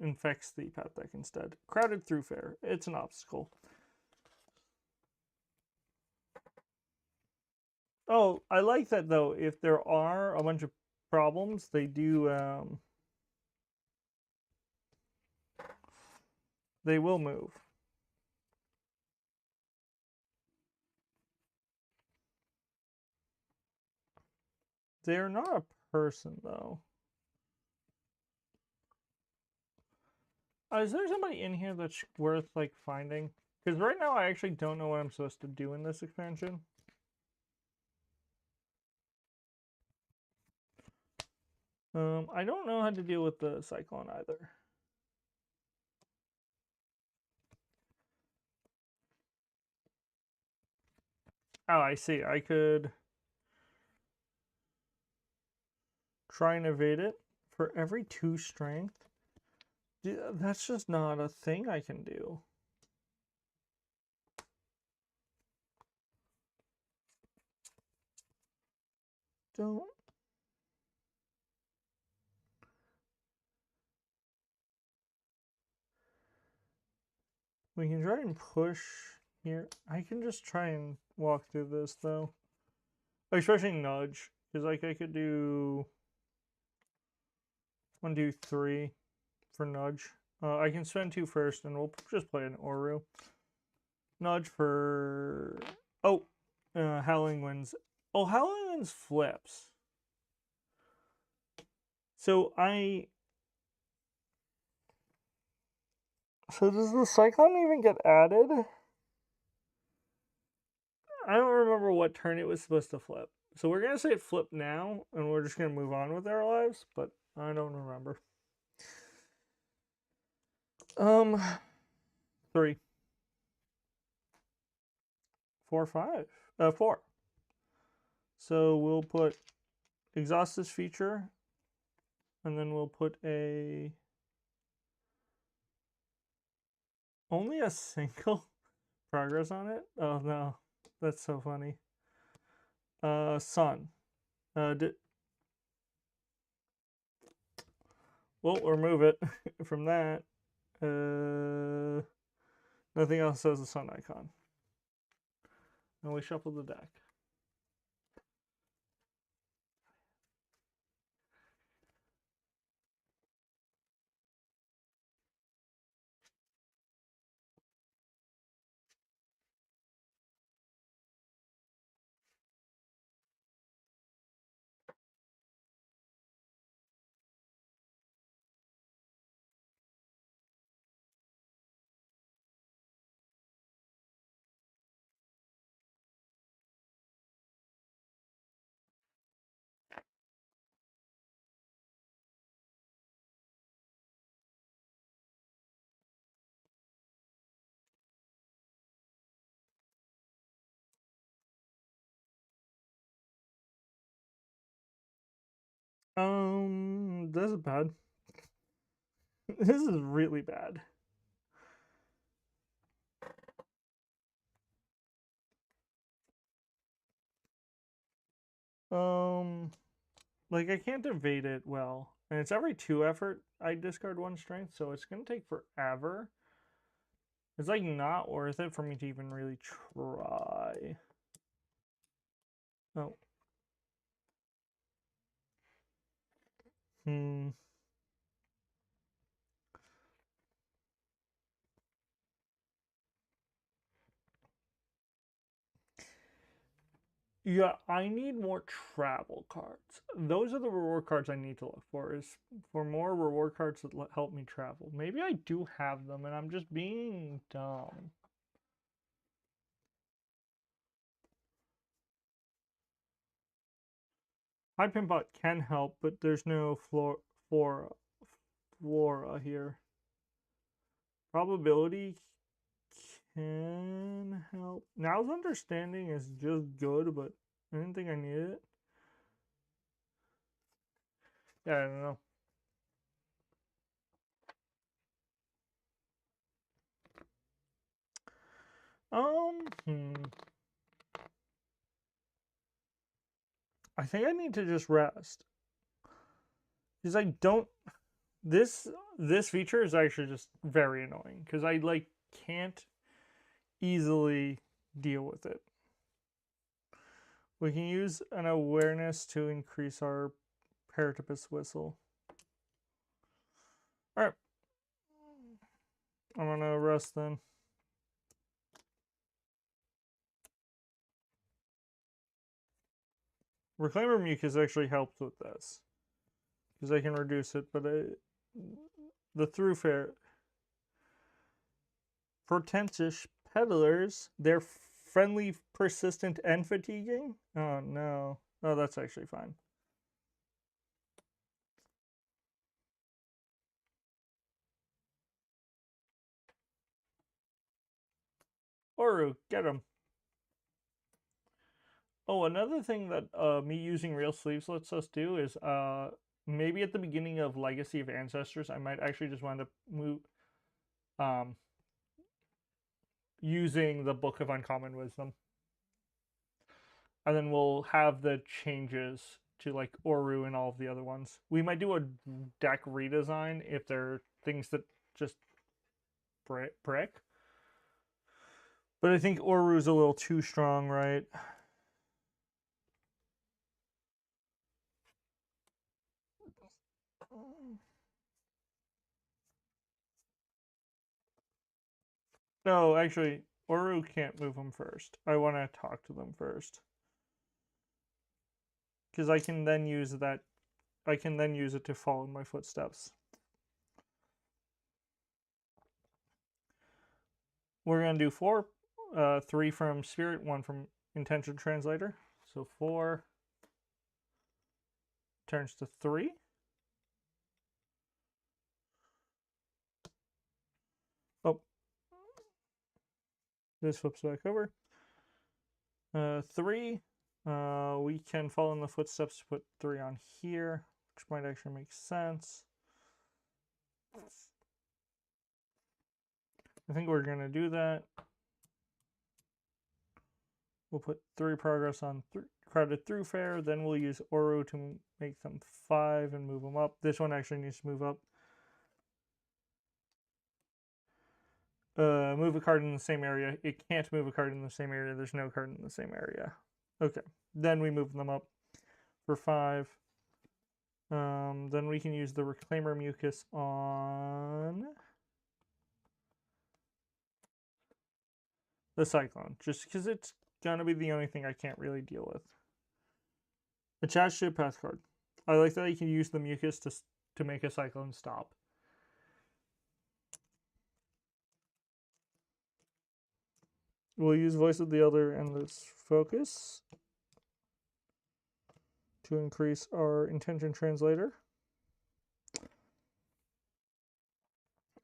infects the path deck instead. Crowded through fair. It's an obstacle. Oh, I like that though. If there are a bunch of problems, they do they will move. They're not a person though. Is there somebody in here that's worth like finding? Because right now I actually don't know what I'm supposed to do in this expansion. I don't know how to deal with the cyclone either. Oh, I see. I could try and evade it for every 2 strength. That's just not a thing I can do. Don't. We can try and push here. I can just try and walk through this though. Especially nudge. Because like I could do 1, 2, 3 for nudge. I can spend 2 first and we'll just play an Oru. Nudge for Howling Winds. Oh, Howling Winds flips. So does the Cyclone even get added? I don't remember what turn it was supposed to flip. So we're going to say it flipped now, and we're just going to move on with our lives, but I don't remember. 3, 4, 5. 4. So we'll put exhaust this feature, and then we'll put only a single progress on it? Oh no, that's so funny. Sun. We'll remove it from that. Nothing else has a sun icon. And we shuffle the deck. This is bad. This is really bad. Like I can't evade it well. And it's every 2 effort I discard 1 strength, so it's gonna take forever. It's like not worth it for me to even really try. Oh. Yeah, I need more travel cards. Those are the reward cards I need to look for, is for more reward cards that help me travel. Maybe I do have them and I'm just being dumb. High Pimpot can help, but there's no flora here. Probability can help. Now's Understanding is just good, but I didn't think I needed it. Yeah, I don't know. I think I need to just rest. Because I don't... This feature is actually just very annoying. Because I, like, can't easily deal with it. We can use an awareness to increase our Paratopus Whistle. Alright. I'm gonna rest then. Reclaimer Mucus actually helps with this. Because I can reduce it, but the Throughfare... Portentious Peddlers, they're friendly, persistent, and fatiguing? Oh no. Oh, that's actually fine. Oru, get him. Oh, another thing that me using real sleeves lets us do is maybe at the beginning of Legacy of Ancestors, I might actually just wind up using the Book of Uncommon Wisdom. And then we'll have the changes to like Oru and all of the other ones. We might do a deck redesign if there are things that just brick. But I think Oru's a little too strong, right? No, actually, Oru can't move them first. I want to talk to them first. Because I can then use that. I can then use it to follow my footsteps. We're going to do 4, 3 from Spirit, 1 from Intention Translator. So 4 turns to 3. Oh. This flips back over. 3. We can follow in the footsteps to put 3 on here, which might actually make sense. I think we're going to do that. We'll put 3 progress on Crowded Thoroughfare. Then we'll use Oru to make them 5 and move them up. This one actually needs to move up. Move a card in the same area. It can't move a card in the same area. There's no card in the same area. Okay. Then we move them up for 5. Then we can use the Reclaimer Mucus on the Cyclone, just because it's gonna be the only thing I can't really deal with. Attached to a path card. I like that I can use the Mucus to make a Cyclone stop. We'll use Voice of the Elder and this Focus to increase our Intention Translator.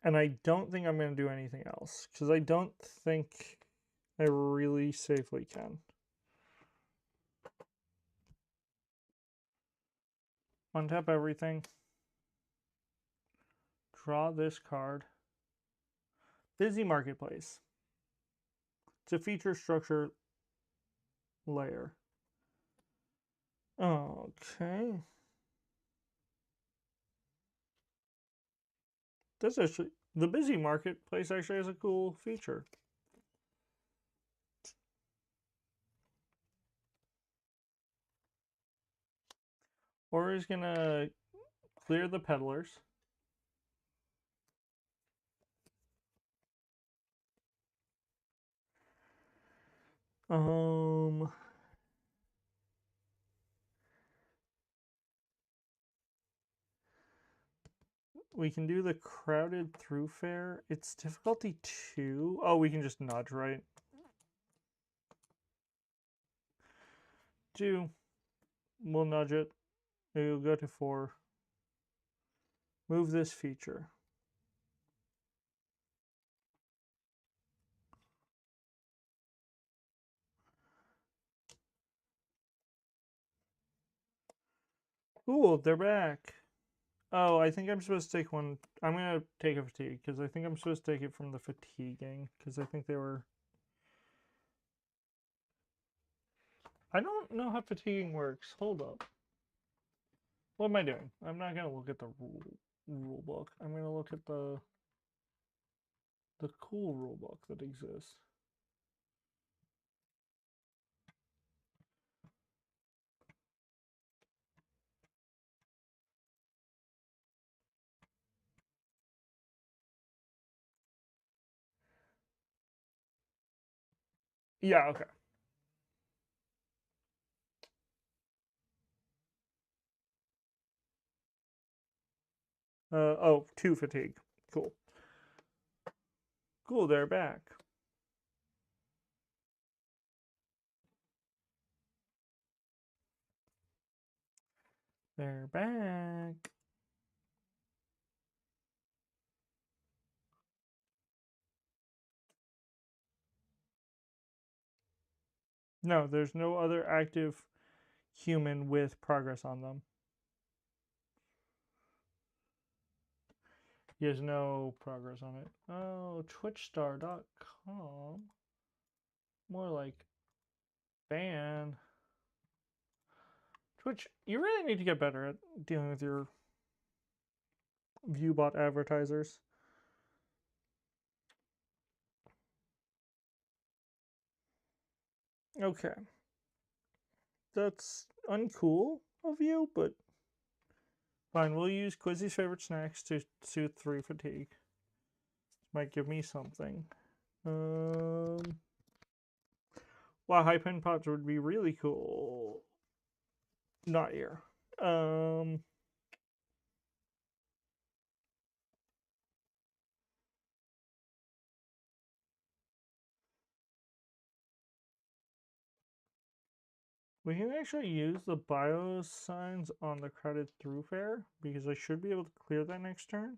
And I don't think I'm going to do anything else, because I don't think I really safely can. Untap everything. Draw this card. Busy Marketplace. It's a feature structure layer. Okay. That's actually, the Busy Marketplace actually has a cool feature. Or is gonna clear the peddlers. We can do the Crowded Thoroughfare. It's difficulty 2. Oh, we can just nudge, right? 2. We'll nudge it. It'll go to 4. Move this feature. Cool, they're back. Oh, I think I'm supposed to take one. I'm going to take a fatigue, because I think I'm supposed to take it from the fatiguing, because I think they were... I don't know how fatiguing works. Hold up. What am I doing? I'm not going to look at the rule book. I'm going to look at the cool rule book that exists. Yeah, okay. Oh, 2 fatigue. Cool. Cool, they're back. They're back. No, there's no other active human with progress on them. He has no progress on it. Oh, twitchstar.com. More like ban. Twitch, you really need to get better at dealing with your viewbot advertisers. Okay. That's uncool of you, but fine. We'll use Quizzy's favorite snacks to soothe 3 fatigue. Might give me something. Wow, high pin pots would be really cool. Not here. We can actually use the bio signs on the crowded thoroughfare because I should be able to clear that next turn.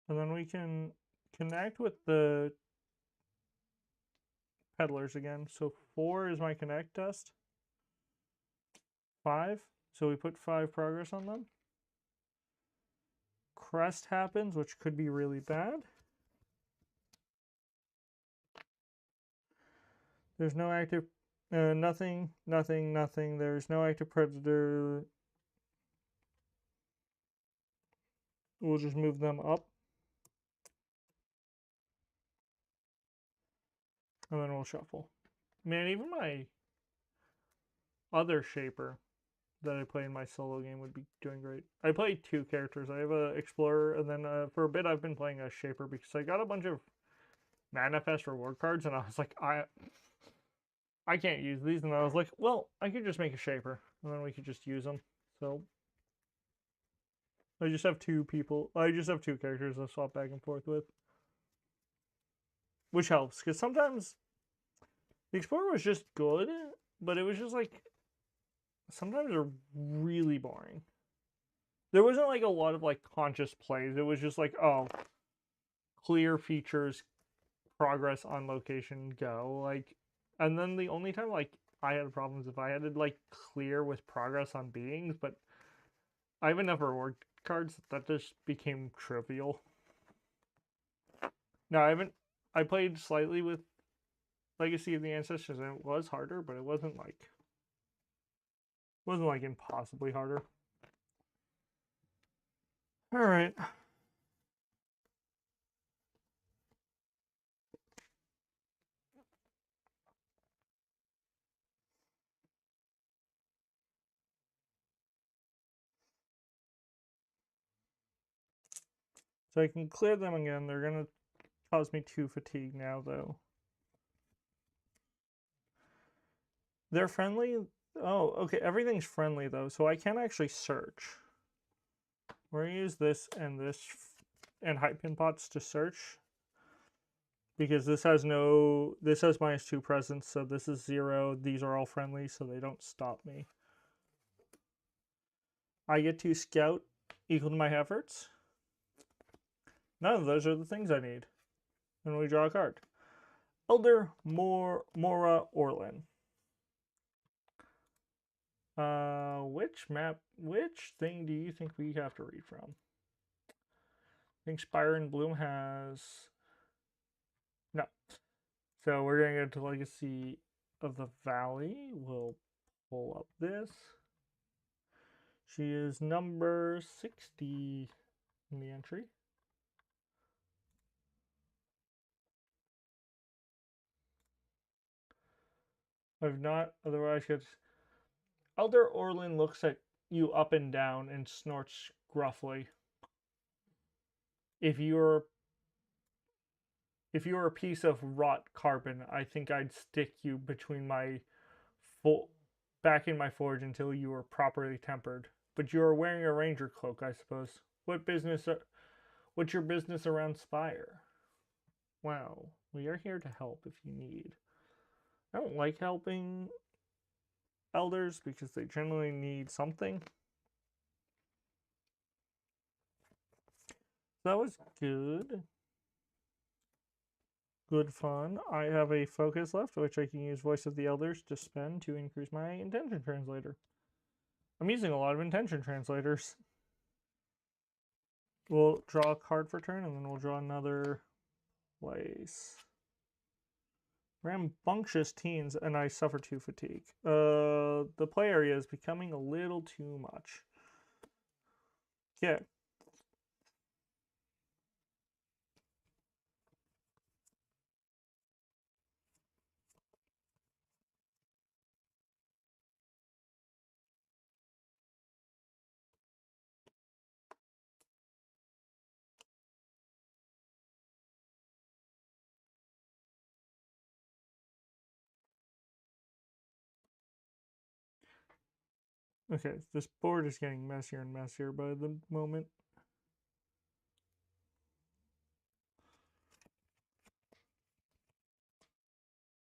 And then we can connect with the peddlers again. So 4 is my connect test. 5. So we put 5 progress on them. Crest happens, which could be really bad. There's no active, nothing. There's no active predator. We'll just move them up. And then we'll shuffle. Man, even my other shaper that I play in my solo game would be doing great. I play 2 characters. I have a explorer, and then for a bit I've been playing a shaper because I got a bunch of manifest reward cards, and I was like, I can't use these, and I was like, well, I could just make a shaper, and then we could just use them. So I just have 2 people. I just have 2 characters to swap back and forth with, which helps because sometimes the explorer was just good, but it was just like sometimes they're really boring. There wasn't like a lot of like conscious plays. It was just like, oh, clear features, progress on location, go. Like, and then the only time like I had problems if I had to like clear with progress on beings, but I have enough reward cards that just became trivial. No, I played slightly with Legacy of the Ancestors, and it was harder, but it wasn't like impossibly harder. All right. So I can clear them again. They're going to cause me 2 fatigue now, though. They're friendly? Oh, okay. Everything's friendly, though, so I can actually search. We're going to use this and hype pin pots to search. Because this has -2 presence, so this is 0. These are all friendly, so they don't stop me. I get to scout equal to my efforts. None of those are the things I need. And we draw a card. Elder Mora Orlin. Which thing do you think we have to read from? I think Spire and Bloom has... No. So we're going to go to Legacy of the Valley. We'll pull up this. She is number 60 in the entry. I've not otherwise gets... Elder Orlin looks at you up and down and snorts gruffly. If you're a piece of wrought carbon, I think I'd stick you between back in my forge until you were properly tempered. But you're wearing a ranger cloak, I suppose. What's your business around Spire? Wow, we are here to help if you need. I don't like helping elders because they generally need something. That was good. Good fun. I have a focus left, which I can use Voice of the Elders to spend to increase my intention translator. I'm using a lot of intention translators. We'll draw a card for turn, and then we'll draw another place. Rambunctious teens, and I suffer 2 fatigue. The play area is becoming a little too much. Okay. Okay, this board is getting messier and messier by the moment.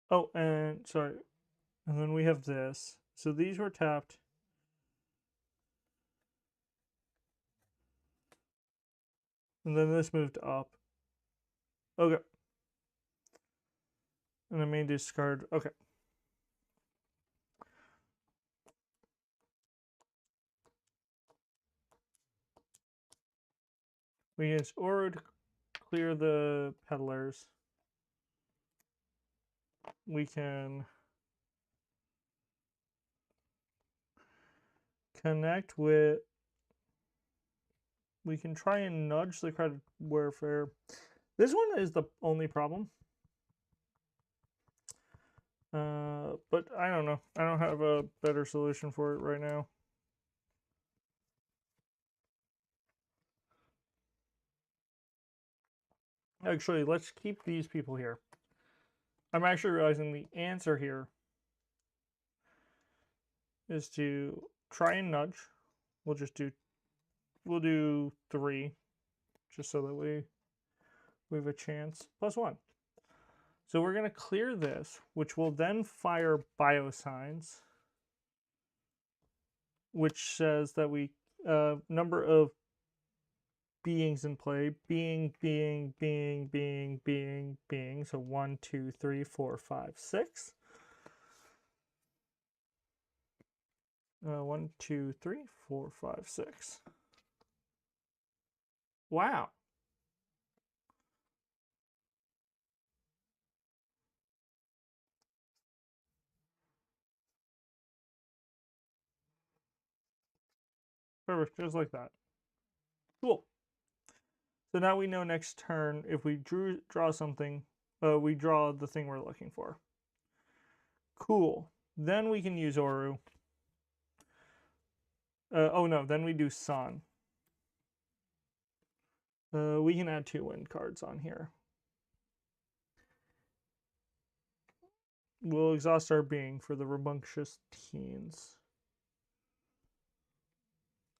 Oh, and sorry. And then we have this. So these were tapped. And then this moved up. Okay. And I may discard. Okay. We use Aura to clear the peddlers. We can connect with. We can try and nudge the credit warfare. This one is the only problem. But I don't know. I don't have a better solution for it right now. Actually, let's keep these people here. I'm actually realizing the answer here is to try and nudge. We'll do 3, just so that we have a chance. +1. So we're going to clear this, which will then fire Biosigns, which says that we number of beings in play, being. So 1, 2, 3, 4, 5, 6. 1, 2, 3, 4, 5, 6. Wow. Perfect, just like that. Cool. So now we know next turn if we draw something, we draw the thing we're looking for. Cool. Then we can use Oru. Oh no, then we do Sun. We can add 2 wind cards on here. We'll exhaust our being for the rambunctious teens.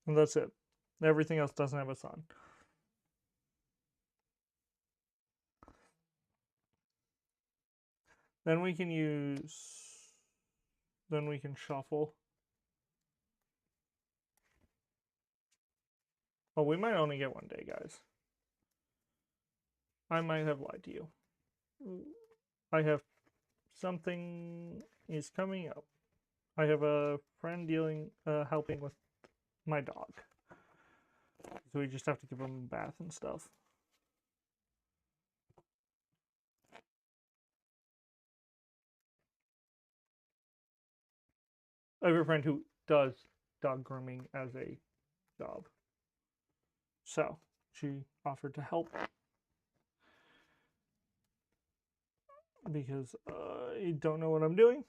And that's it. Everything else doesn't have a sun. Then we can shuffle. Oh, we might only get 1 day, guys. I might have lied to you. I have something is coming up. I have a friend helping with my dog. So we just have to give him a bath and stuff. I have a friend who does dog grooming as a job. So she offered to help because I don't know what I'm doing.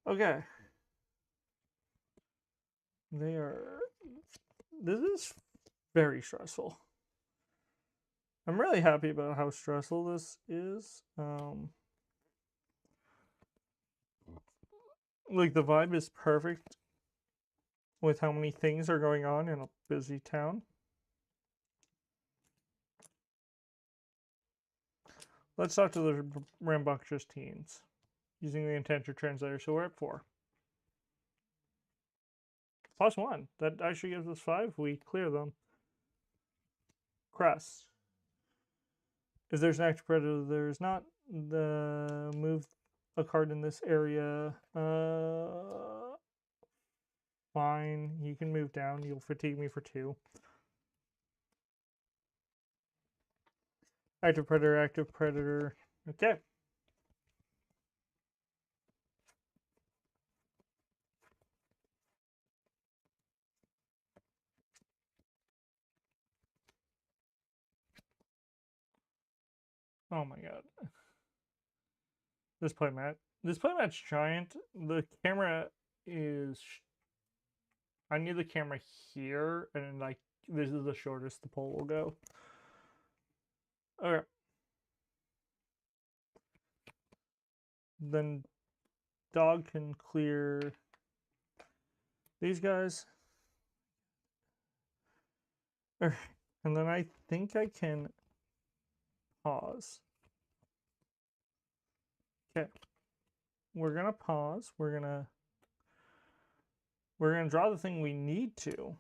Okay. This is very stressful. I'm really happy about how stressful this is. Like the vibe is perfect with how many things are going on in a busy town. Let's talk to the rambunctious teens using the intention translator. So we're at 4. +1. That actually gives us 5. We clear them. Crest. If there's an active predator, there's not. Move a card in this area. fine. You can move down. You'll fatigue me for 2. Active predator, active predator. Okay. Oh my god. This playmat's giant. The camera is... I need the camera here, and like this is the shortest the pole will go. Okay. Then dog can clear these guys. And then I think I can pause. Okay. We're gonna pause. We're gonna draw the thing we need to.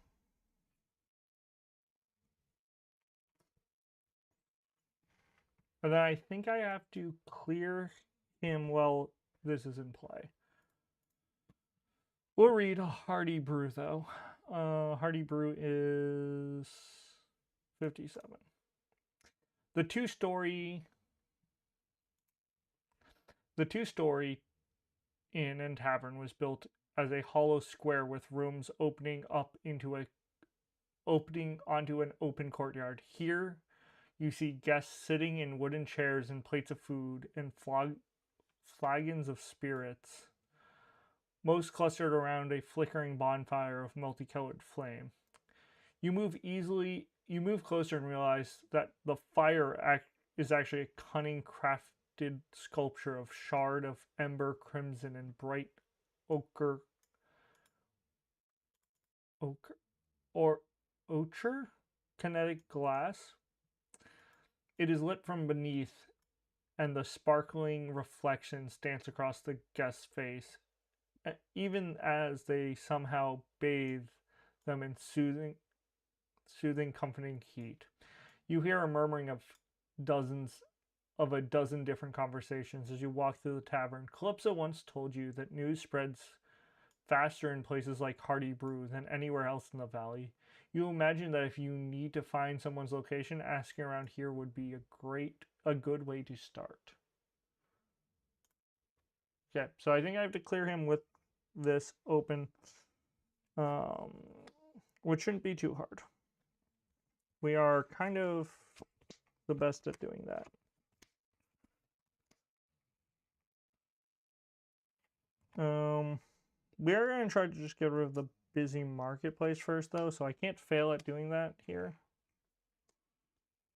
And then I think I have to clear him while this is in play. We'll read Hardy Brew, though. Hardy Brew is 57. The two-story inn and tavern was built as a hollow square with rooms opening onto an open courtyard. Here, you see guests sitting in wooden chairs and plates of food and flagons of spirits, most clustered around a flickering bonfire of multicolored flame. You move closer and realize that the fire is actually a cunning crafted sculpture of shard of ember, crimson, and bright ochre kinetic glass. It is lit from beneath, and the sparkling reflections dance across the guest's face, even as they somehow bathe them in soothing, comforting heat. You hear a murmuring of a dozen different conversations as you walk through the tavern. Calypso once told you that news spreads faster in places like Hardy Brew than anywhere else in the valley. You imagine that if you need to find someone's location, asking around here would be a good way to start. Okay, so I think I have to clear him with this open, which shouldn't be too hard. We are kind of the best at doing that. We are going to try to just get rid of the busy marketplace first, though, so I can't fail at doing that here.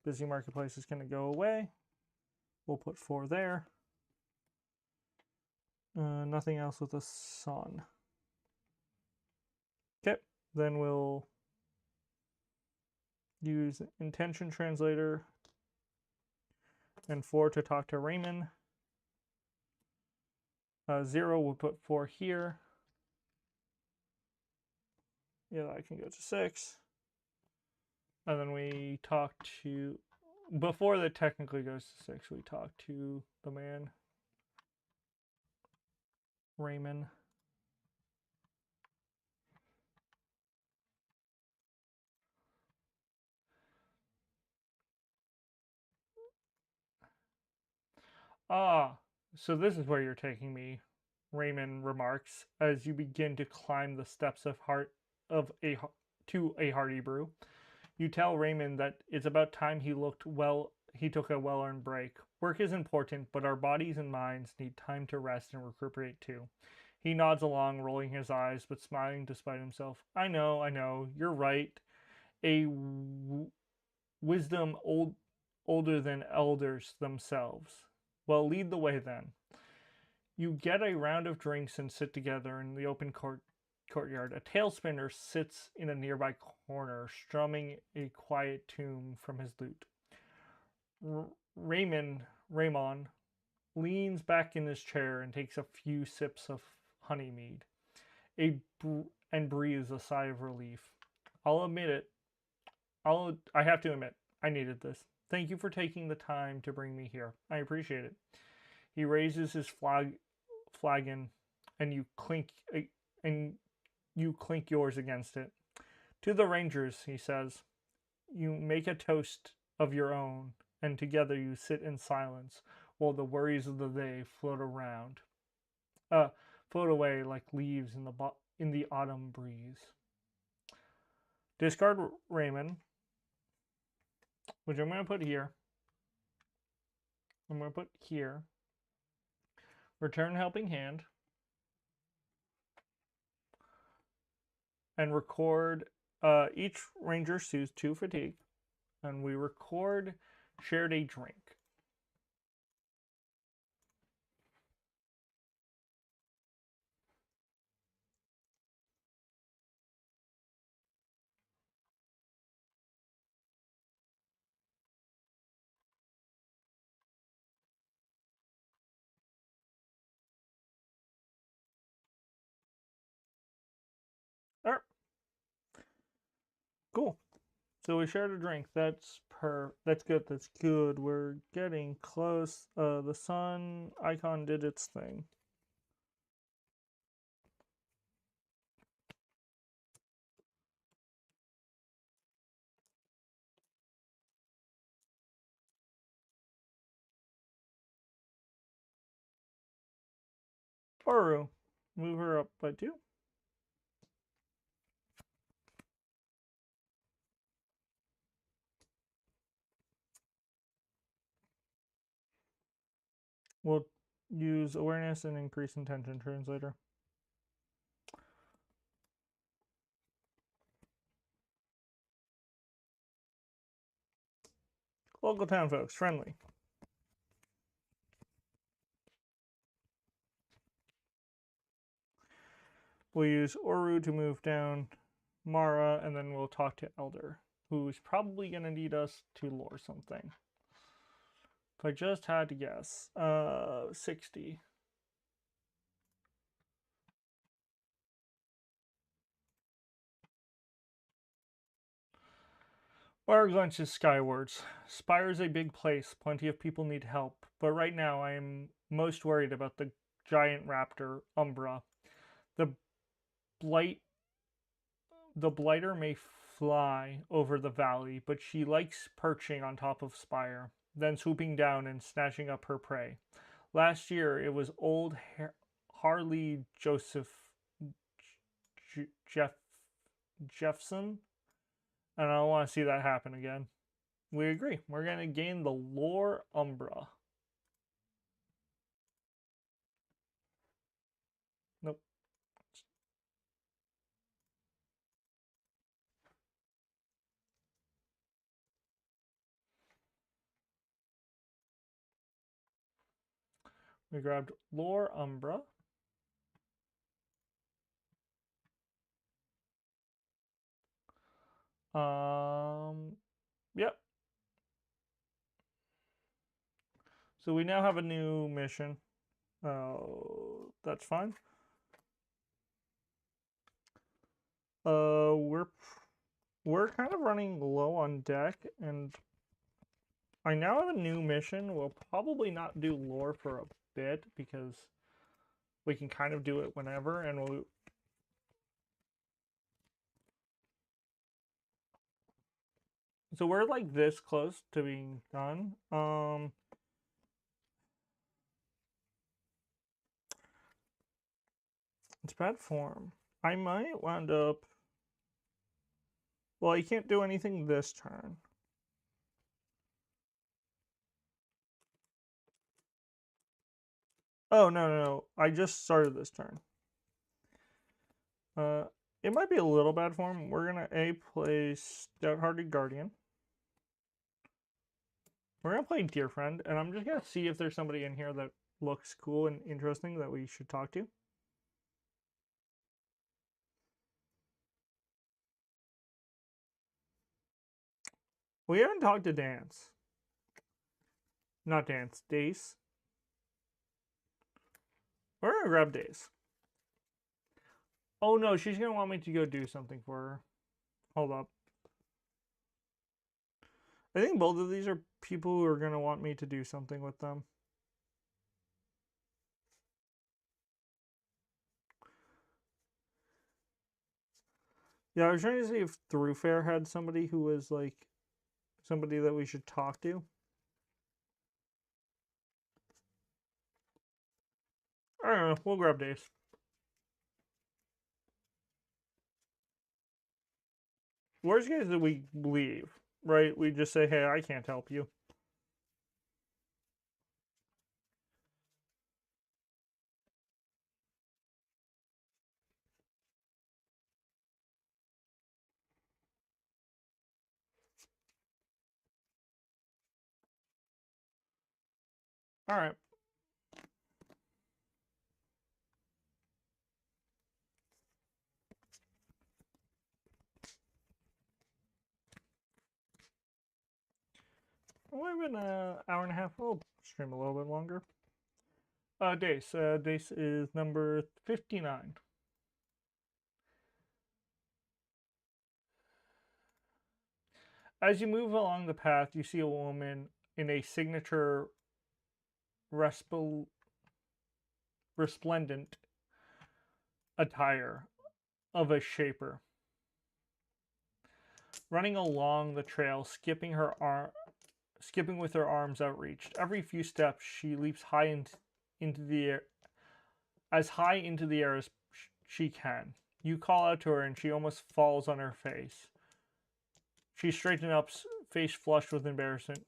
Busy marketplace is going to go away. We'll put 4 there. Nothing else with the sun. Okay, then we'll use intention translator and 4 to talk to Raymond. 0, we'll put 4 here. Yeah, I can go to 6. And then we talk to, before that technically goes to 6, we talk to the man, Raymond. So this is where you're taking me, Raymond remarks, as you begin to climb the steps to a Hardy Brew. You tell Raymond that it's about time he took a well-earned break. Work is important, but our bodies and minds need time to rest and recuperate too. He nods along, rolling his eyes, but smiling despite himself. I know, you're right. Wisdom older than elders themselves. Well, lead the way then. You get a round of drinks and sit together in the open courtyard. A tail spinner sits in a nearby corner, strumming a quiet tune from his lute. Raymond leans back in his chair and takes a few sips of honey mead, and breathes a sigh of relief. I have to admit, I needed this. Thank you for taking the time to bring me here. I appreciate it. He raises his flagon, and you clink you clink yours against it. To the Rangers, he says, you make a toast of your own, and together you sit in silence while the worries of the day float around. Float away like leaves in the autumn breeze. Discard Raymond, which I'm going to put here. I'm going to put here. Return Helping Hand. And record. Each ranger soothes 2 fatigue. And we record Shared a Drink. All right. Cool. So we shared a drink. That's good. That's good. We're getting close. The sun icon did its thing. Oru, move her up by 2. We'll use awareness and increase intention translator. Local town folks, friendly. We'll use Oru to move down Mara, and then we'll talk to Elder, who's probably going to need us to lore something. If I just had to guess, 60. Our lunch is skywards. Spire's a big place. Plenty of people need help. But right now, I am most worried about the giant raptor, Umbra. The blighter may fly over the valley, but she likes perching on top of Spire, then swooping down and snatching up her prey. Last year, it was old Harley Jeffson, and I don't want to see that happen again. We agree. We're going to gain the lore Umbra. Nope. We grabbed lore Umbra. Yep. So we now have a new mission. That's fine. We're kind of running low on deck, and I now have a new mission. We'll probably not do lore for a bit because we can kind of do it whenever, and we'll. So we're like this close to being done. It's bad form. I might wind up. Well, I can't do anything this turn. Oh, no. I just started this turn. It might be a little bad form. We're going to play Stout-Hearted Guardian. We're going to play Dear Friend, and I'm just going to see if there's somebody in here that looks cool and interesting that we should talk to. We haven't talked to Dance. Not Dance, Dace. We're going to grab Dace. Oh no, she's going to want me to go do something for her. Hold up. I think both of these are people who are going to want me to do something with them. Yeah, I was trying to see if Throughfare had somebody who was like somebody that we should talk to. I don't know. We'll grab Dace. Worst case that we leave, right? We just say, hey, I can't help you. All right. We've been an hour and a half. We'll stream a little bit longer. Dace. Dace is number 59. As you move along the path, you see a woman in a signature resplendent attire of a shaper. Running along the trail, skipping with her arms outreached. Every few steps, she leaps high into the air, as high into the air as she can. You call out to her, and she almost falls on her face. She straightens up, face flushed with embarrassment.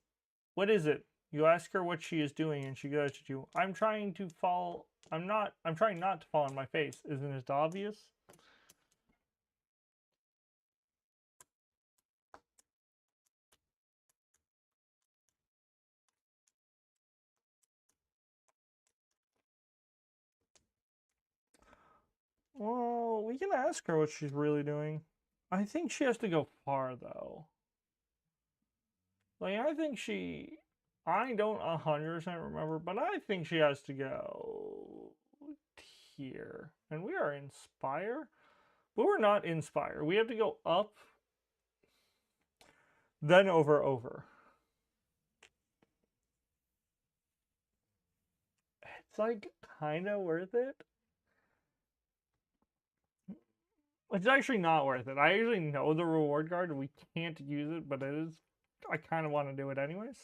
What is it? You ask her what she is doing, and she goes at you. I'm trying not to fall on my face. Isn't it obvious? Well, we can ask her what she's really doing. I think she has to go far, though. Like, I don't 100% remember, but I think she has to go here. And we are in Spire? But we're not in Spire. We have to go up, then over. It's like kind of worth it. It's actually not worth it. I usually know the reward card and we can't use it, but it is. I kind of want to do it anyways.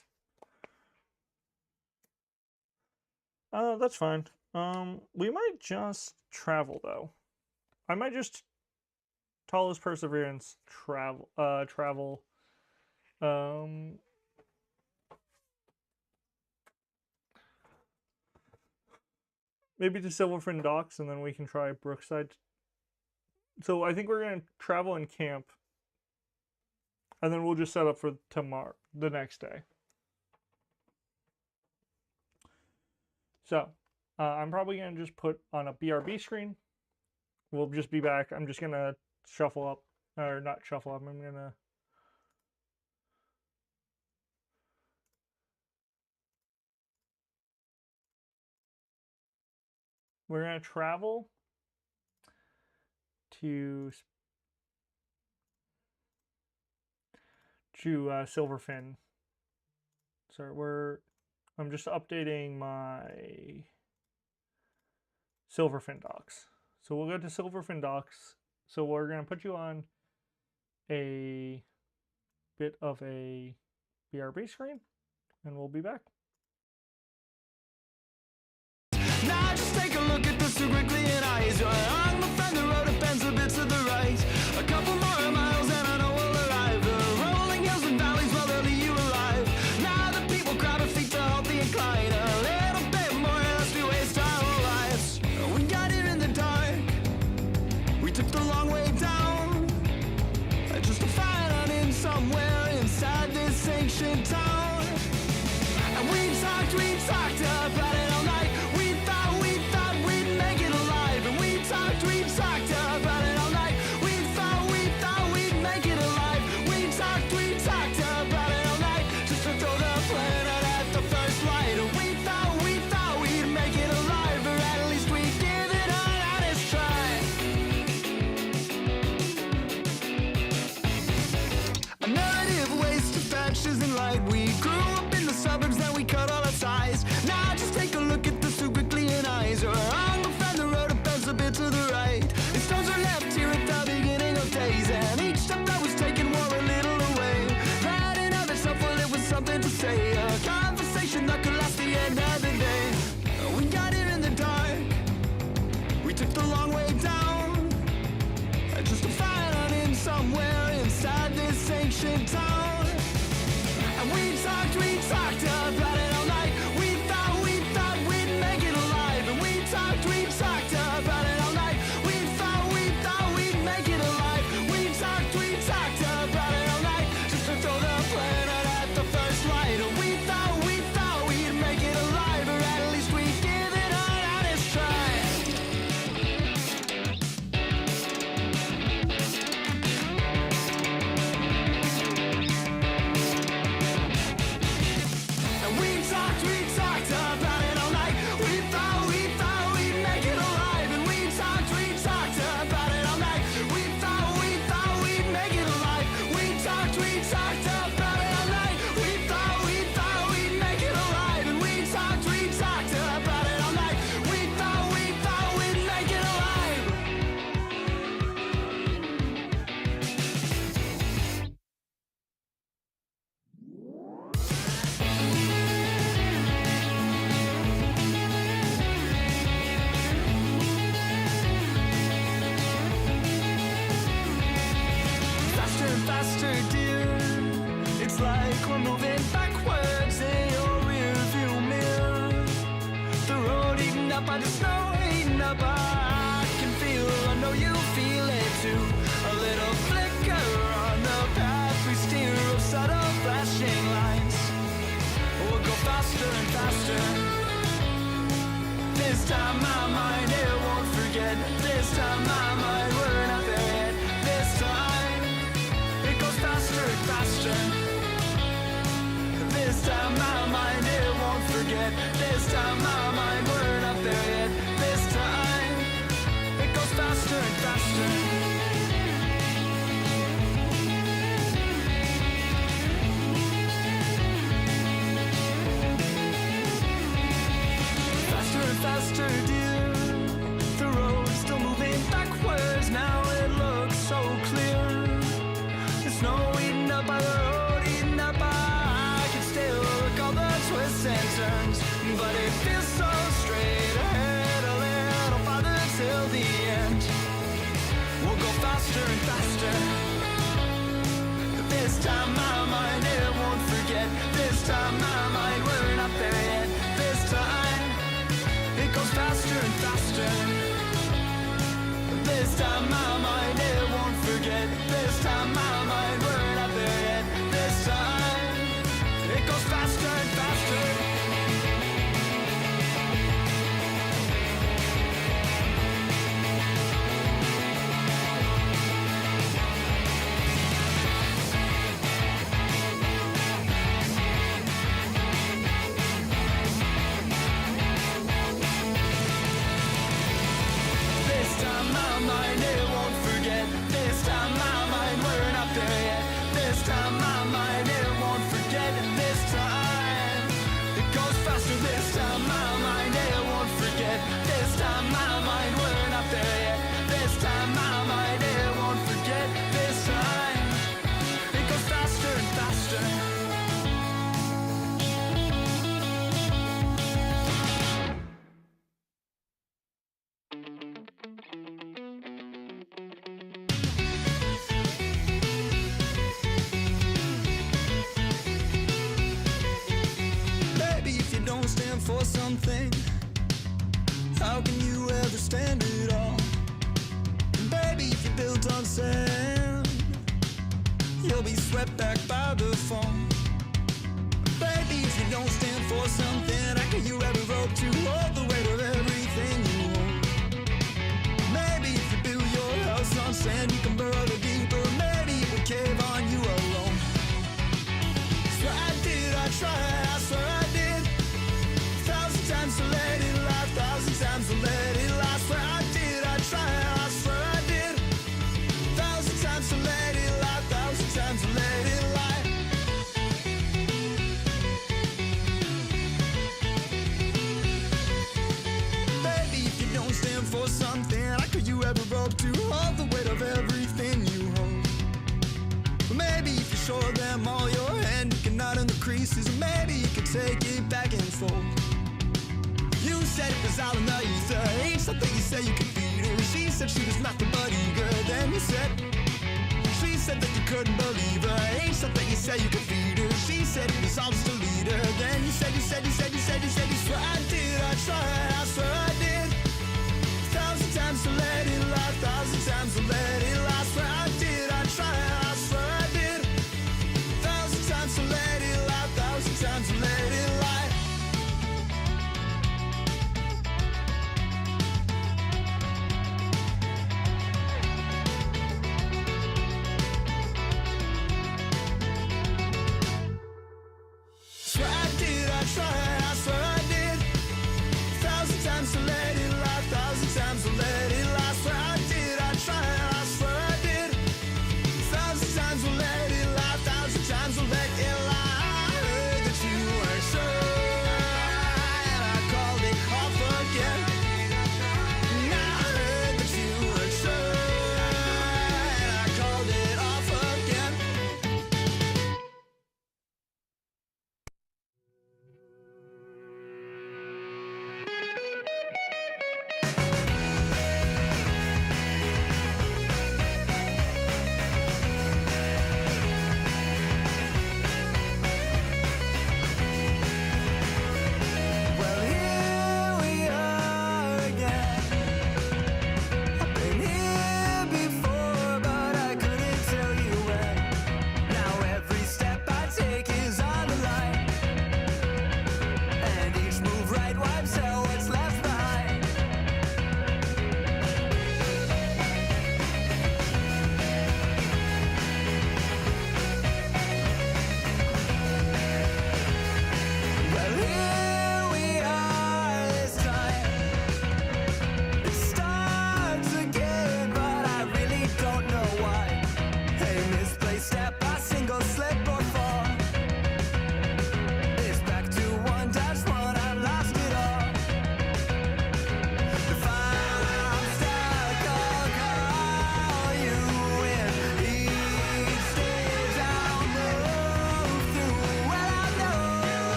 That's fine. We might just travel though. I might just tallest perseverance travel. Maybe to Silverfin Docks, and then we can try Brookside. So I think we're gonna travel and camp, and then we'll just set up for tomorrow, the next day. So I'm probably gonna just put on a BRB screen. We'll just be back. I'm just gonna shuffle up, or not shuffle up. We're gonna travel to Silverfin. So I'm just updating my Silverfin Docks. So we'll go to Silverfin Docks. So we're gonna put you on a bit of a BRB screen, and we'll be back. Now just take a look at this too quickly and eyes. I'm a friend, the road bends a bit to the right. A couple more miles and I know we'll arrive. The rolling hills and valleys, well, they'll leave you alive. Now the people crowd our feet to halt the incline. A little bit more lest we waste our whole lives. We got here in the dark. We took the long way down. Just to find out in somewhere inside this ancient town. And we talked about it all night. We thought we'd make it alive. And we talked about it all night. We thought we'd make it alive. We talked about it all night. Just to throw the planet at the first light. And we thought we'd make it alive. Or at least we'd give it an honest try. A narrative waste of patches and light. We grew up in the suburbs, then we cut all our ties. Now faster, dear. It's like we're moving backwards in your rearview mirror. The road eaten up by the snow, eaten up. I can feel, I know you feel it too. A little flicker on the path we steer of subtle flashing lights. We'll go faster and faster. This time my mind, it won't forget. This time my mind, we're not there yet. This time, it goes faster and faster. This time my mind, it won't forget. This time my mind, we're not there yet. This time, it goes faster and faster. Faster, dear. The road's still moving backwards. Now it looks so clear. The snow eaten up by the road, eaten up by. I can still recall the twists and turns, but it feels so straight ahead. A little farther till the end. We'll go faster and faster. This time my mind, it won't forget. This time my mind, we're not there yet. This time it goes faster and faster. This time my mind, it won't forget. This time my mind, we're not there yet. This time it goes faster and faster. For something, how can you ever stand it all? And baby, if you're built on sand, you'll be swept back by the fall. Baby, if you don't stand for something, how can you ever hope to hold the weight of everything you own? Maybe if you build your house on sand, you can burrow deeper. Maybe it will cave on you alone. So I did, I tried, I swear I did. Times to let it lie, 1,000 times to let it lie. Swear I did, I tried, I swear I did. 1,000 times to let it lie, 1,000 times to let it lie. Baby, if you don't stand for something, how could you ever hope to hold the weight of everything you hold? Maybe if you show them all your hand, you can iron the creases. Maybe you can take it back and fold. You said it was all in the ether. Ain't something you said you could beat her. She said she was nothing but eager. Then you said, she said that you couldn't believe her. Ain't something you said you could beat her. She said it was all just a leader. Then you said, you swear I did, I tried, I swear I did. 1,000 times to let it lie, 1,000 times to let it lie. Swear I did, I tried, I swear I did. 1,000 times to let it lie, 1,000 times to let it lie. Times to let it lie, 1,000 times to let it lie. Swear I did, I tried, I swear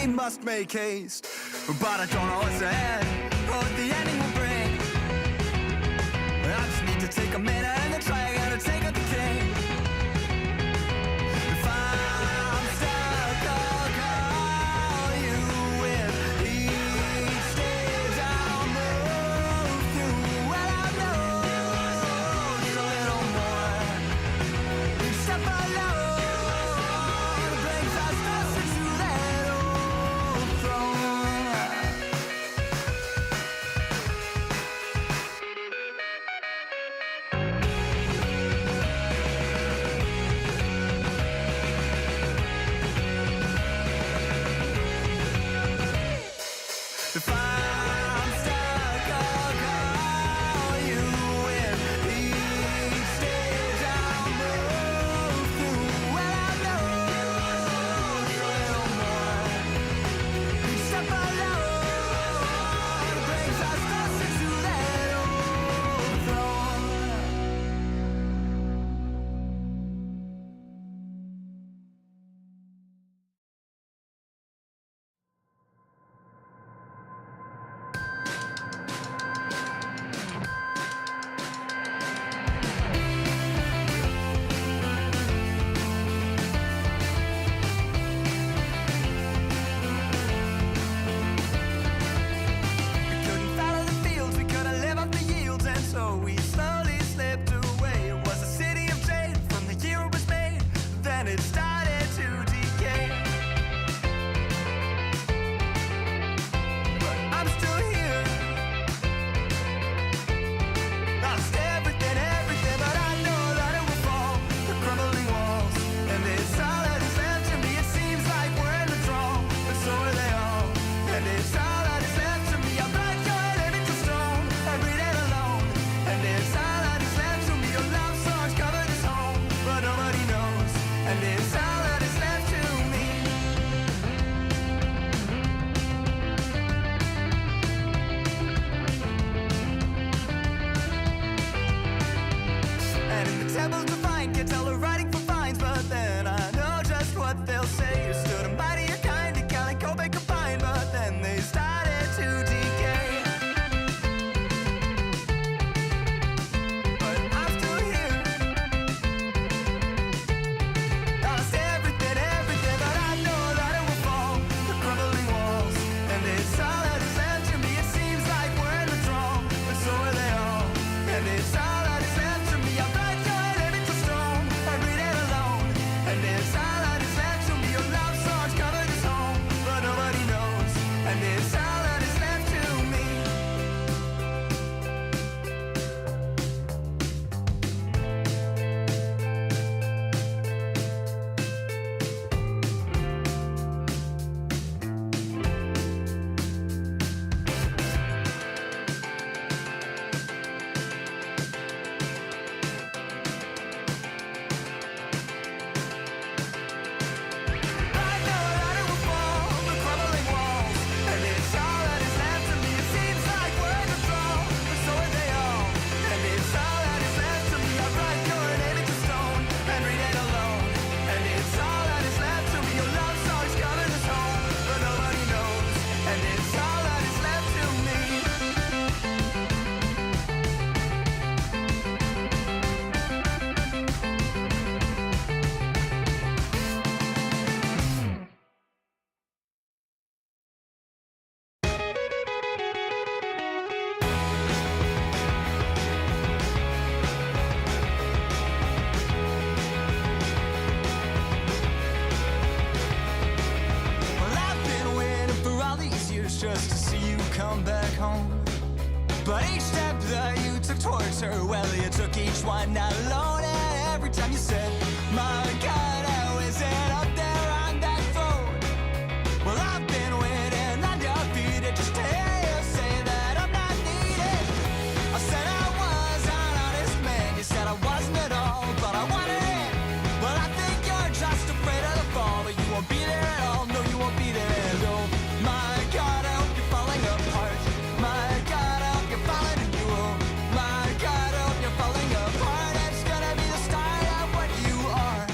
we must make haste. But I don't know what's ahead, or what the ending will bring. I just need to take a minute and then try again to take up the king. If I'm stuck, I'll call you with each stage I'll move through. Well, I know just a little more. Each step alone brings us closer to that old throne. If I'm stuck, I'll call you with each stage I'll move through. Well, I know just a little more. Each step alone brings us closer to that old throne. We couldn't follow the fields, we couldn't live off the yields, and so we slowly slipped away. It was a city of jade from the year it was made, then it started to decay. But I'm still here. Lost everything, but I know that it will fall. The crumbling walls, and it's all that is left to me. It seems like we're in withdrawal, but so are they all. And it's all that is left to me. I'm like your living to stone, I read it alone. And it's all that is left to me. Your love songs cover this home, but nobody knows. And it's all that is left to me. And in the temples divine, can't tell the writing for fines, but then I know just what they'll say. You stood a mightier kind, to Cal and Kobe combined, but then they started to decay. But I'm still here. Lost everything, but I know that it will fall. The crumbling walls, and it's all that is left to me. It seems like we're in withdrawal, but so are they all. And it's all that is left to me. I'm like your living to stone, I read it alone. And it's all that is left to me. Your love songs cover this home, but nobody knows. And it's all that is left to me. I know that it will fall, the crumbling walls, and it's all that is left to me. It seems like we're in withdrawal, but so are they all. And it's all that is left to me. I write your name into stone and read it alone. And it's all that is left to me. Your love songs cover this home, but nobody knows. And it's all that is left to me. Well, I've been waiting for all these years just to see you come back home. But each step that you took towards her, well, you took each one not alone. And every time you said, my God, how is it up there on that phone? Well, I've been waiting undefeated just to hear you say that I'm not needed. I said I was an honest man, you said I wasn't at all, but I wanted it. Well, I think you're just afraid of the fall, but you won't be there at all, no, you won't be there at all. My God, I hope you're falling apart. My God, I hope you're falling in you. My God, I hope you're falling apart. It's gonna be the start of what you are.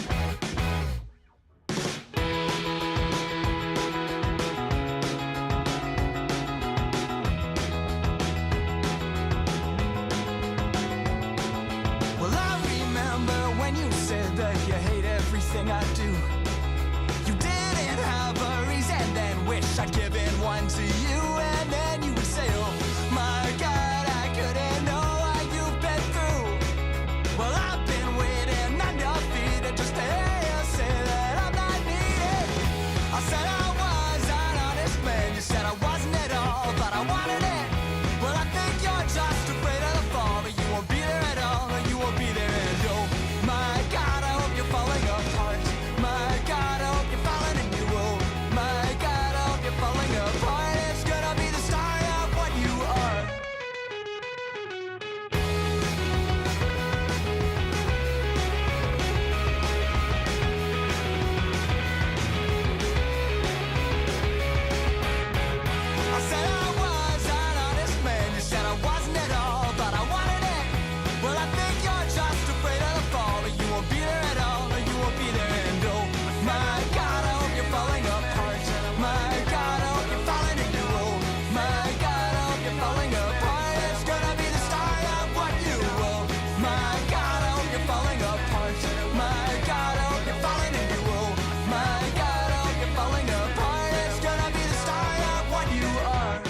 wish I'd given one to you, and then you would say, oh my God, I couldn't know what you've been through. Well, I've been waiting on your feet just to hear you say that I'm not needed. I said I was an honest man, you said I wasn't at all, but I wanted it. Well, I think you're just afraid of the fall, or you won't be there at all, or you won't be there. And oh my God, I hope you're falling apart. My God, I hope you're falling and you will. My God, I hope you're falling apart. It's gonna be the start of what you are. I said I was an honest man, you said I wasn't at all, but I wanted it. Well, I think you're just afraid of the fall, or you won't be there at all, or you won't be there. And oh my God, I hope you're falling apart. My God, I hope you're falling and you will. My God, I hope you're falling apart. It's gonna be the start of what you will. My God, I hope you're falling apart. My God, I hope you're falling and you will. My God, I hope you're falling apart. It's gonna be the start of what you are.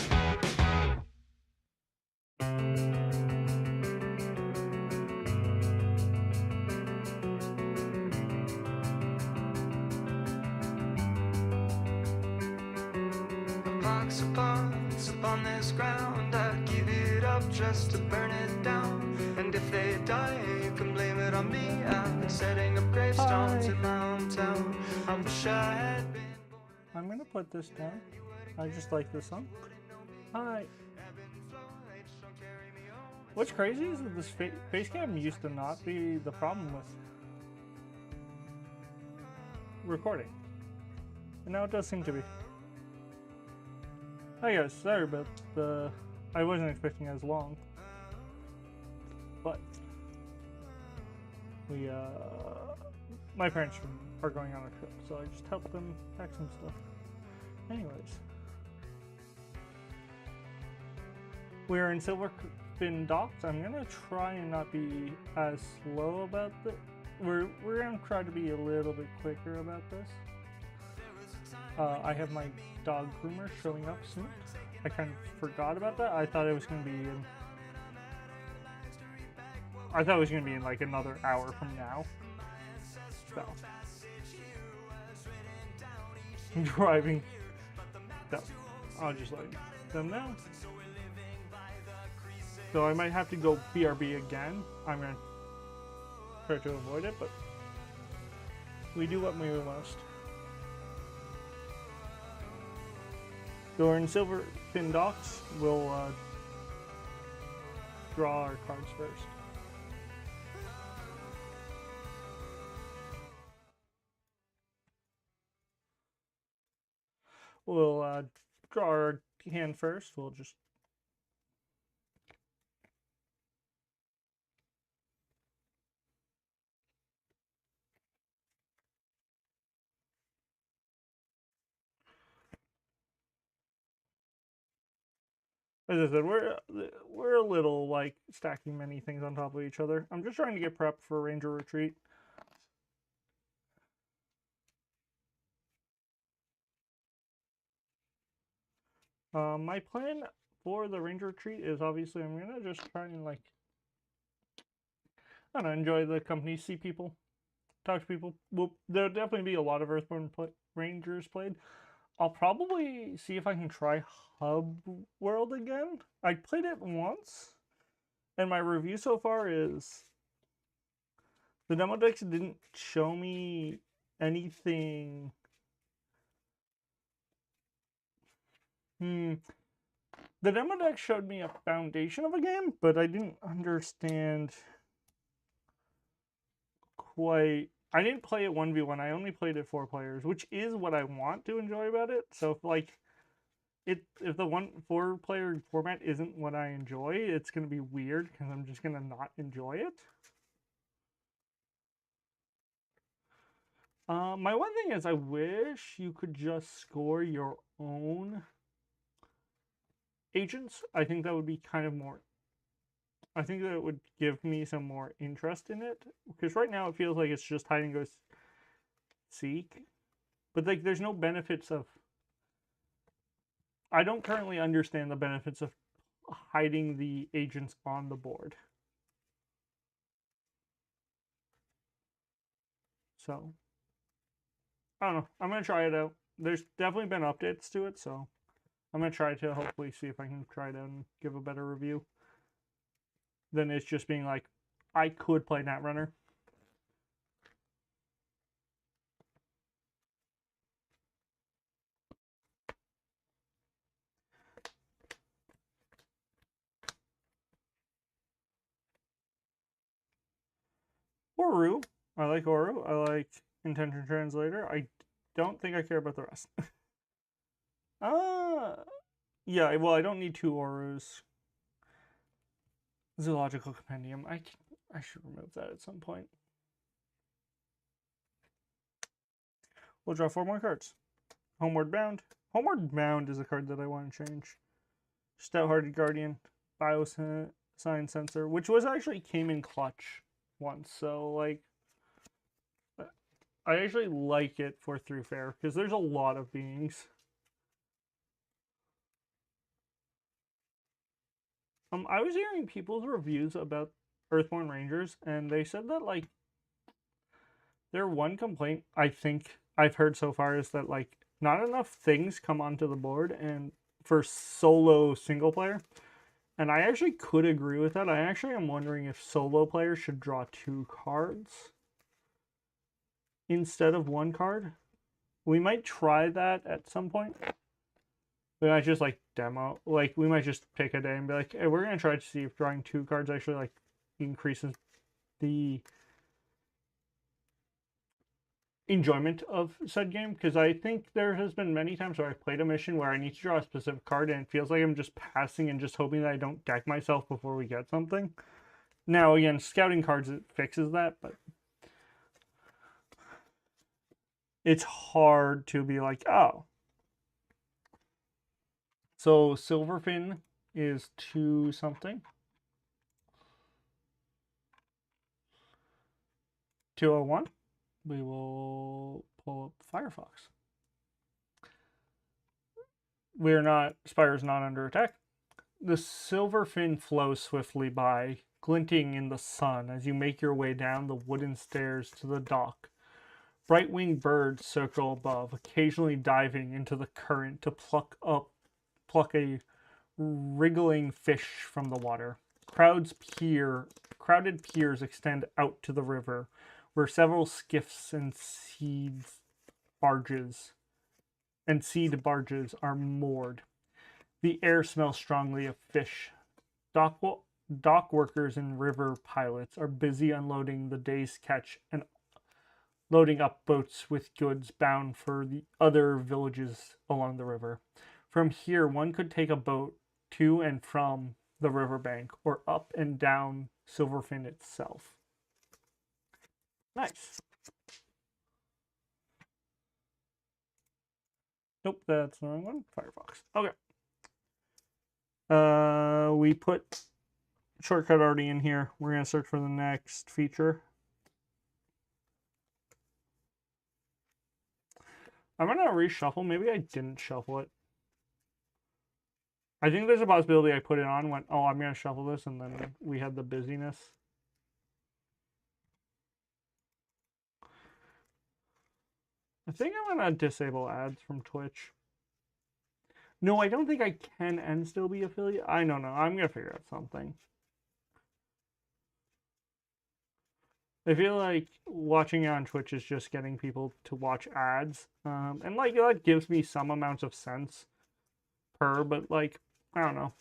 Box of bombs upon this ground, I'd give it up just to burn it down. And if they die, you can blame it on me. I've been setting up gravestones in my hometown. I wish I had been born. I'm gonna put this down. I just like this song. Hi. What's crazy is that this face cam used to not be the problem with recording, and now it does seem to be. Hi guys, sorry about the. I wasn't expecting as long, but we my parents are going on a trip, so I just helped them pack some stuff. Anyways, we're in Silverfin Docks. I'm gonna try and not be as slow about this. We're gonna try to be a little bit quicker about this. I have my dog groomer showing up soon. I kind of forgot about that. I thought it was gonna be in. I thought it was gonna be in like another hour from now. So I'm driving. So I'll just let them know. So I might have to go BRB again. I'm gonna try to avoid it, but we do what we must. So we're in Silverfin Docks. We'll draw our cards first. We'll draw our hand first. We'll just as I said, we're a little like stacking many things on top of each other. I'm just trying to get prepped for Ranger Retreat. My plan for the Ranger Retreat is obviously I'm gonna just try and like I don't know, enjoy the company, see people, talk to people. Well, there'll definitely be a lot of Earthborne Rangers played. I'll probably see if I can try Hub World again. I played it once, and my review so far is the demo decks didn't show me anything. The demo deck showed me a foundation of a game, but I didn't understand quite. I didn't play it 1v1. I only played it 4 players, which is what I want to enjoy about it. So if like if the 4-player format isn't what I enjoy, it's gonna be weird because I'm just gonna not enjoy it. My one thing is I wish you could just score your own agents. I think that would be kind of more. I think that it would give me some more interest in it, because right now it feels like it's just hide and go seek, but like there's no benefits of I don't currently understand the benefits of hiding the agents on the board. So, I don't know. I'm going to try it out. There's definitely been updates to it, so I'm going to try to hopefully see if I can try to give a better review than it's just being like, I could play Netrunner. Oru. I like Oru. I like Intention Translator. I don't think I care about the rest. Yeah, well, I don't need 2 Orus. Zoological Compendium. I should remove that at some point. We'll draw 4 more cards. Homeward Bound. Homeward Bound is a card that I want to change. Stout-Hearted Guardian. Biosign Sensor, which was actually came in clutch once. So, like, I actually like it for Through Fair because there's a lot of beings. I was hearing people's reviews about Earthborne Rangers, and they said that, like, their one complaint I think I've heard so far is that, like, not enough things come onto the board and for solo single player. And I actually could agree with that. I actually am wondering if solo players should draw 2 cards instead of 1 card. We might try that at some point. We might just like demo, like we might just pick a day and be like, hey, we're gonna try to see if drawing 2 cards actually like increases the enjoyment of said game, because I think there has been many times where I've played a mission where I need to draw a specific card and it feels like I'm just passing and just hoping that I don't deck myself before we get something. Now again, scouting cards, it fixes that, but it's hard to be like, oh. So Silverfin is 2 something. 201. We will pull up Firefox. Spire is not under attack. The Silverfin flows swiftly by, glinting in the sun as you make your way down the wooden stairs to the dock. Bright-winged birds circle above, occasionally diving into the current to pluck a wriggling fish from the water. Crowded piers extend out to the river, where several skiffs and seed barges are moored. The air smells strongly of fish. Dock workers and river pilots are busy unloading the day's catch and loading up boats with goods bound for the other villages along the river. From here, one could take a boat to and from the riverbank or up and down Silverfin itself. Nice. Nope, that's the wrong one. Firefox. Okay. We put shortcut already in here. We're going to search for the next feature. I'm going to reshuffle. Maybe I didn't shuffle it. I think there's a possibility I put it on, went, oh, I'm going to shuffle this, and then we had the busyness. I think I'm going to disable ads from Twitch. No, I don't think I can and still be affiliate. I don't know. I'm going to figure out something. I feel like watching on Twitch is just getting people to watch ads. And, like, that gives me some amounts of sense but, like, I don't know.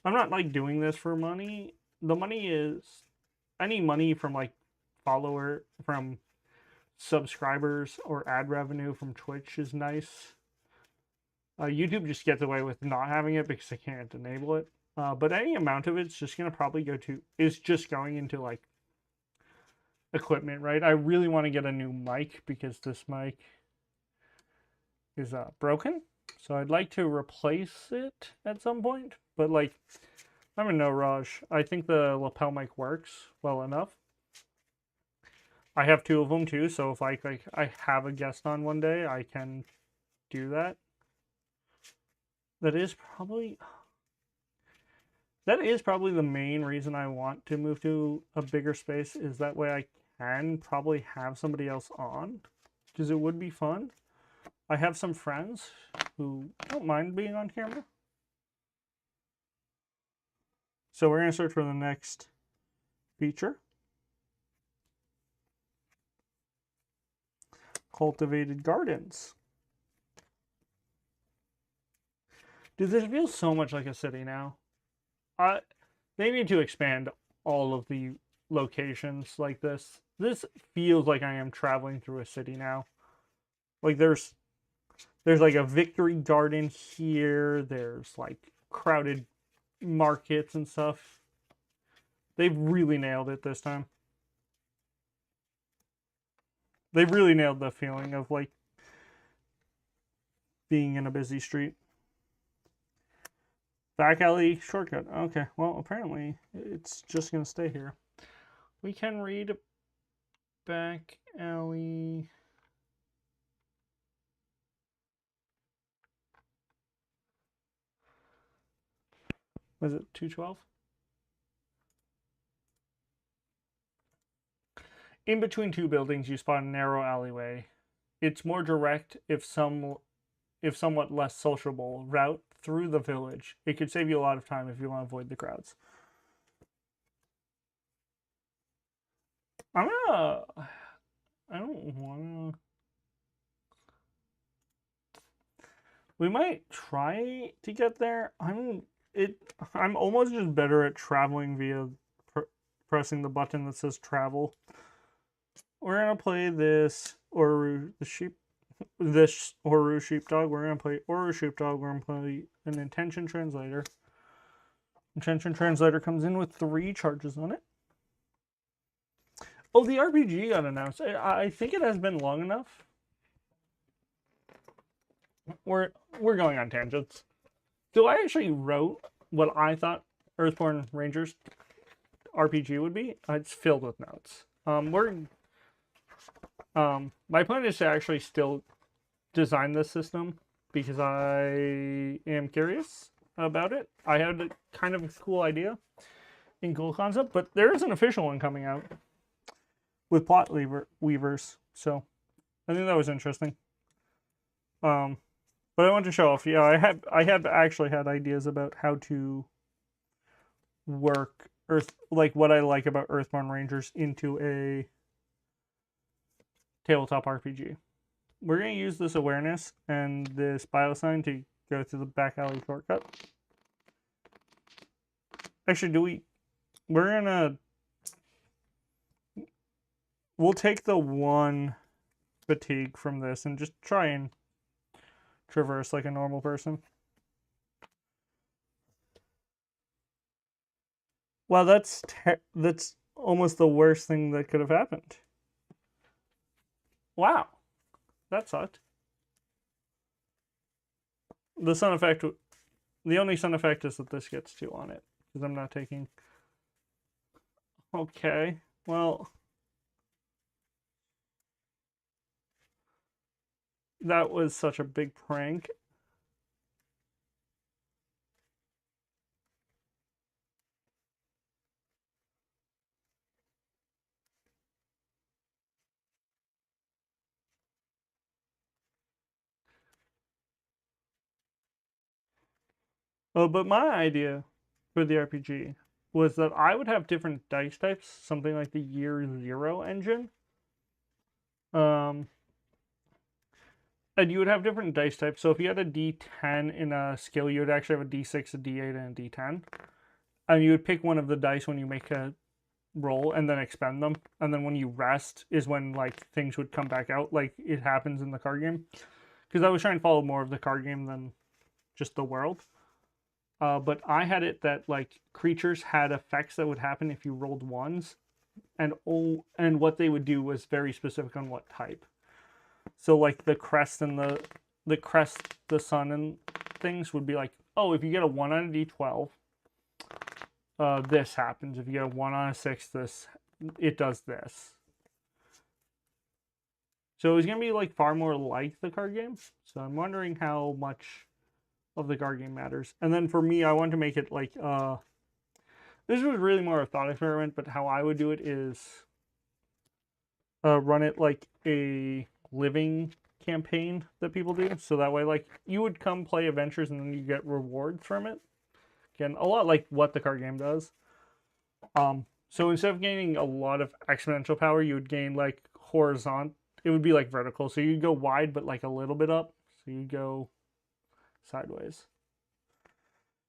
I'm not, like, doing this for money. The money is... Any money from, like, from subscribers or ad revenue from Twitch is nice. YouTube just gets away with not having it because I can't enable it. But any amount of it's just going to probably is just going into, like, equipment, right? I really want to get a new mic because this mic is broken. So I'd like to replace it at some point. But, like, I'm in no rush. I think the lapel mic works well enough. I have 2 of them too, so if I have a guest on one day, I can do that. That is probably the main reason I want to move to a bigger space, is that way I can probably have somebody else on, because it would be fun. I have some friends who don't mind being on camera. So we're going to search for the next feature. Cultivated gardens. Dude, this feels so much like a city now. They need to expand all of the locations like this. This feels like I am traveling through a city now. Like there's like a victory garden here. There's like crowded markets and stuff. They've really nailed it this time. They've really nailed the feeling of like being in a busy street. Back alley shortcut. Okay, well, apparently it's just going to stay here. We can read back alley. Was it 212? In between two buildings, you spot a narrow alleyway. It's more direct, if somewhat less sociable, route through the village. It could save you a lot of time if you want to avoid the crowds. I don't wanna. We might try to get there. I'm almost just better at traveling via pressing the button that says travel. We're gonna play this Oru sheepdog. We're gonna play Oru sheepdog. We're gonna play an intention translator. Intention translator comes in with 3 charges on it. Oh, the RPG got announced. I think it has been long enough. We're going on tangents. So I actually wrote what I thought Earthborne Rangers RPG would be. It's filled with notes. My plan is to actually still design this system because I am curious about it. I had a kind of a cool idea and cool concept, but there is an official one coming out with plot weavers. So I think that was interesting. But I want to show off. Yeah, I had actually had ideas about how to work what I like about Earthborne Rangers into a tabletop RPG. We're going to use this awareness and this biosign to go through the back alley shortcut. Actually, we'll take the 1 fatigue from this and just try and traverse like a normal person. Wow, that's almost the worst thing that could have happened. Wow, that sucked. The only sun effect is that this gets 2 on it, because I'm not taking... Okay, well... That was such a big prank. Oh, but my idea for the RPG was that I would have different dice types, something like the Year Zero engine. And you would have different dice types. So if you had a D10 in a skill, you would actually have a D6, a D8, and a D10. And you would pick one of the dice when you make a roll and then expend them. And then when you rest is when like things would come back out, like it happens in the card game. Because I was trying to follow more of the card game than just the world. But I had it that like creatures had effects that would happen if you rolled 1s, and what they would do was very specific on what type. So like the crest and the crest, the sun and things would be like, oh, if you get a 1 on a D12, this happens. If you get a 1 on a 6, it does this. So it was gonna be like far more like the card game. So I'm wondering how much of the card game matters. And then for me, I want to make it like this was really more a thought experiment, but how I would do it is run it like a living campaign that people do. So that way, like, you would come play adventures and then you get rewards from it. Again, a lot like what the card game does. So instead of gaining a lot of exponential power, you would gain like horizontal. It would be like vertical. So you'd go wide, but like a little bit up. So you go sideways.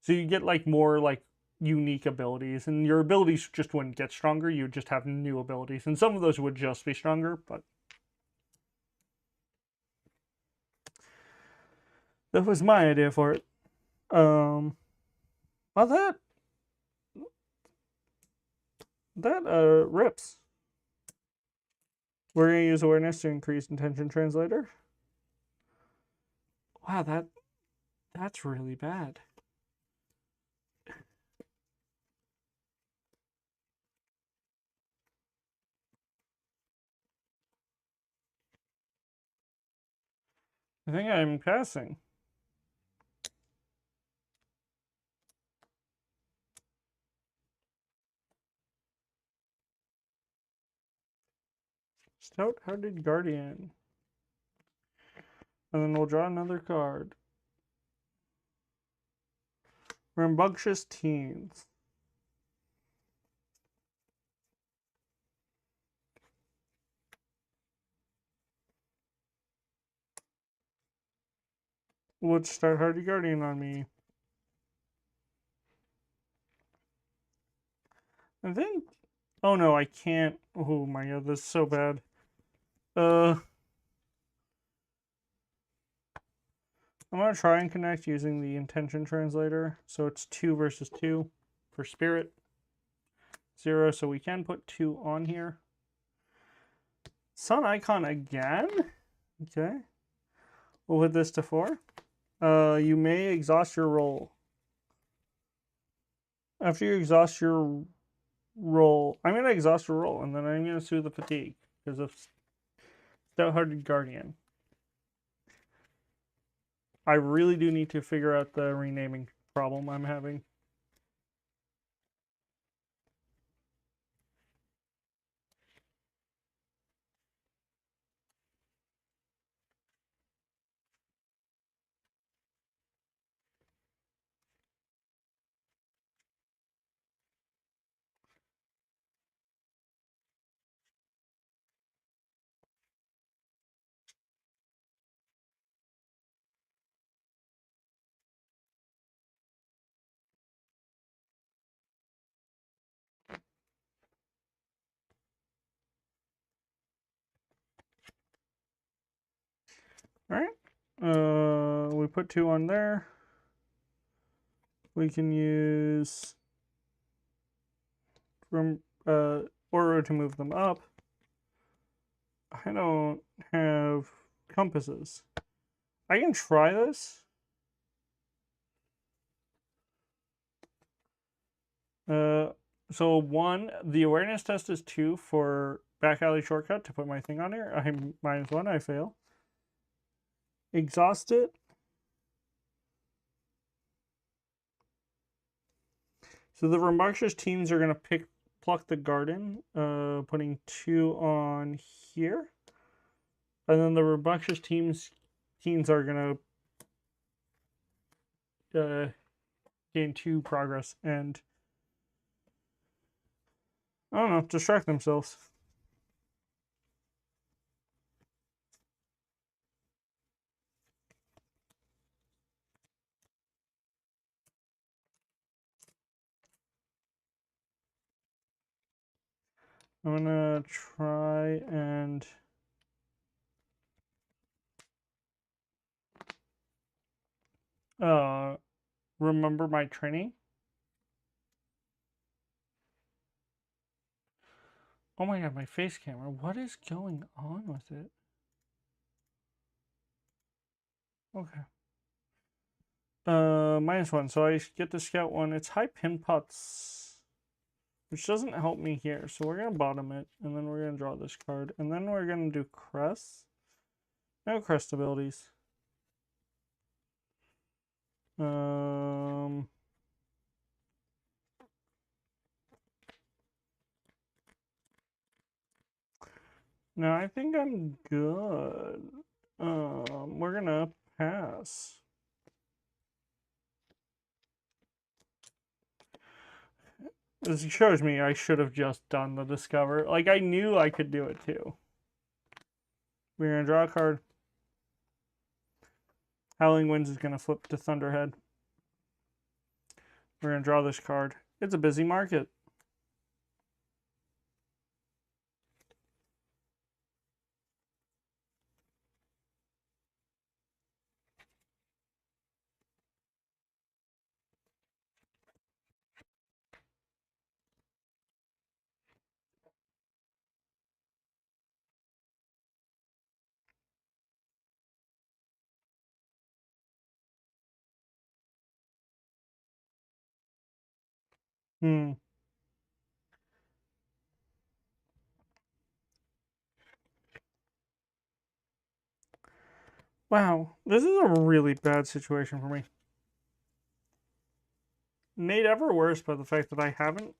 So you get like more like unique abilities, and your abilities just wouldn't get stronger. You would just have new abilities, and some of those would just be stronger, but that was my idea for it. Well, that rips. We're gonna use awareness to increase intention translator. Wow, that's really bad. I think I'm passing. Stout-hearted guardian. And then we'll draw another card. Rambunctious teens. Would stout-hearted guardian on me. I think. Oh no, I can't. Oh my god, this is so bad. I'm gonna try and connect using the intention translator. So it's 2 versus 2 for spirit. 0, so we can put 2 on here. Sun icon again? Okay. We'll put this to 4. You may exhaust your roll. After you exhaust your roll, I'm going to exhaust your roll, and then I'm going to soothe the fatigue because of Stout-Hearted Guardian. I really do need to figure out the renaming problem I'm having. Alright. We put 2 on there. We can use order to move them up. I don't have compasses. I can try this. So 1, the awareness test is 2 for back alley shortcut to put my thing on here. I'm -1, I fail. Exhaust it. So the rambunctious teams are going to pluck the garden, putting 2 on here. And then the rambunctious teens are going to gain 2 progress and, I don't know, distract themselves. I'm gonna try and remember my training. Oh my god, my face camera. What is going on with it? Okay. -1. So I get to scout 1. It's high pin pots, which doesn't help me here. So we're going to bottom it, and then we're going to draw this card. And then we're going to do crests. No crest abilities. No, I think I'm good. We're gonna pass. This shows me I should have just done the discover. Like, I knew I could do it too. We're gonna draw a card. Howling Winds is gonna flip to Thunderhead. We're gonna draw this card. It's a busy market. Wow, this is a really bad situation for me. Made ever worse by the fact that I haven't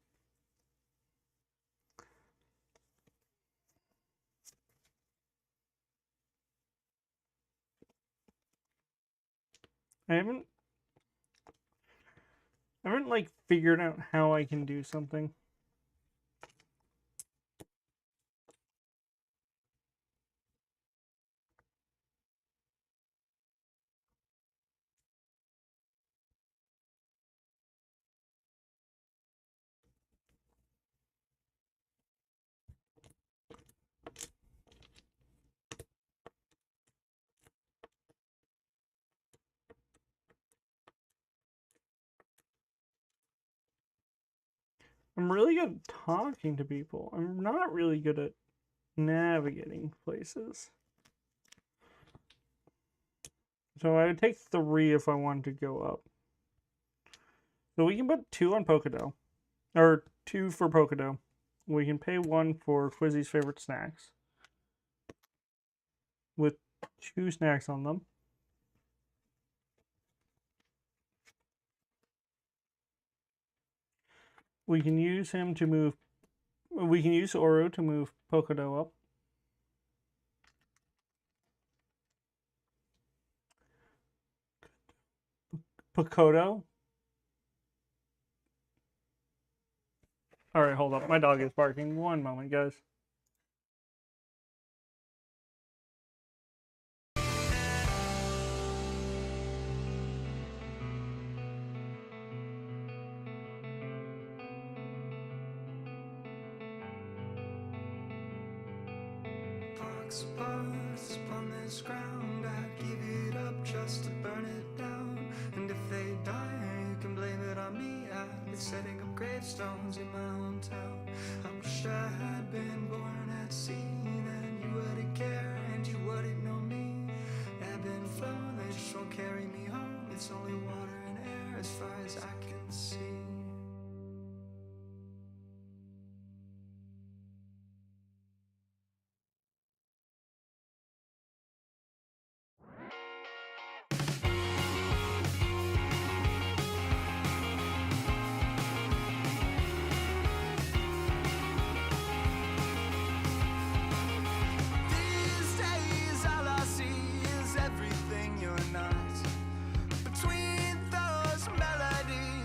like figured out how I can do something. I'm really good at talking to people. I'm not really good at navigating places. So I would take 3 if I wanted to go up. So we can put 2 on Pocodo. Or 2 for Pocodo. We can pay 1 for Quizzy's favorite snacks. With 2 snacks on them. We can use him to move. We can use Oro to move Pocodo up. Pocodo. Alright, hold up. My dog is barking. One moment, guys. Sparks upon this ground, I'd give it up just to burn it down. And if they die, you can blame it on me. I'd be setting up gravestones in my hometown. I wish I had been born at sea, then you wouldn't care and you wouldn't know me. Ebb and flow, they just won't carry me home. It's only water and air as far as I can see. Between those melodies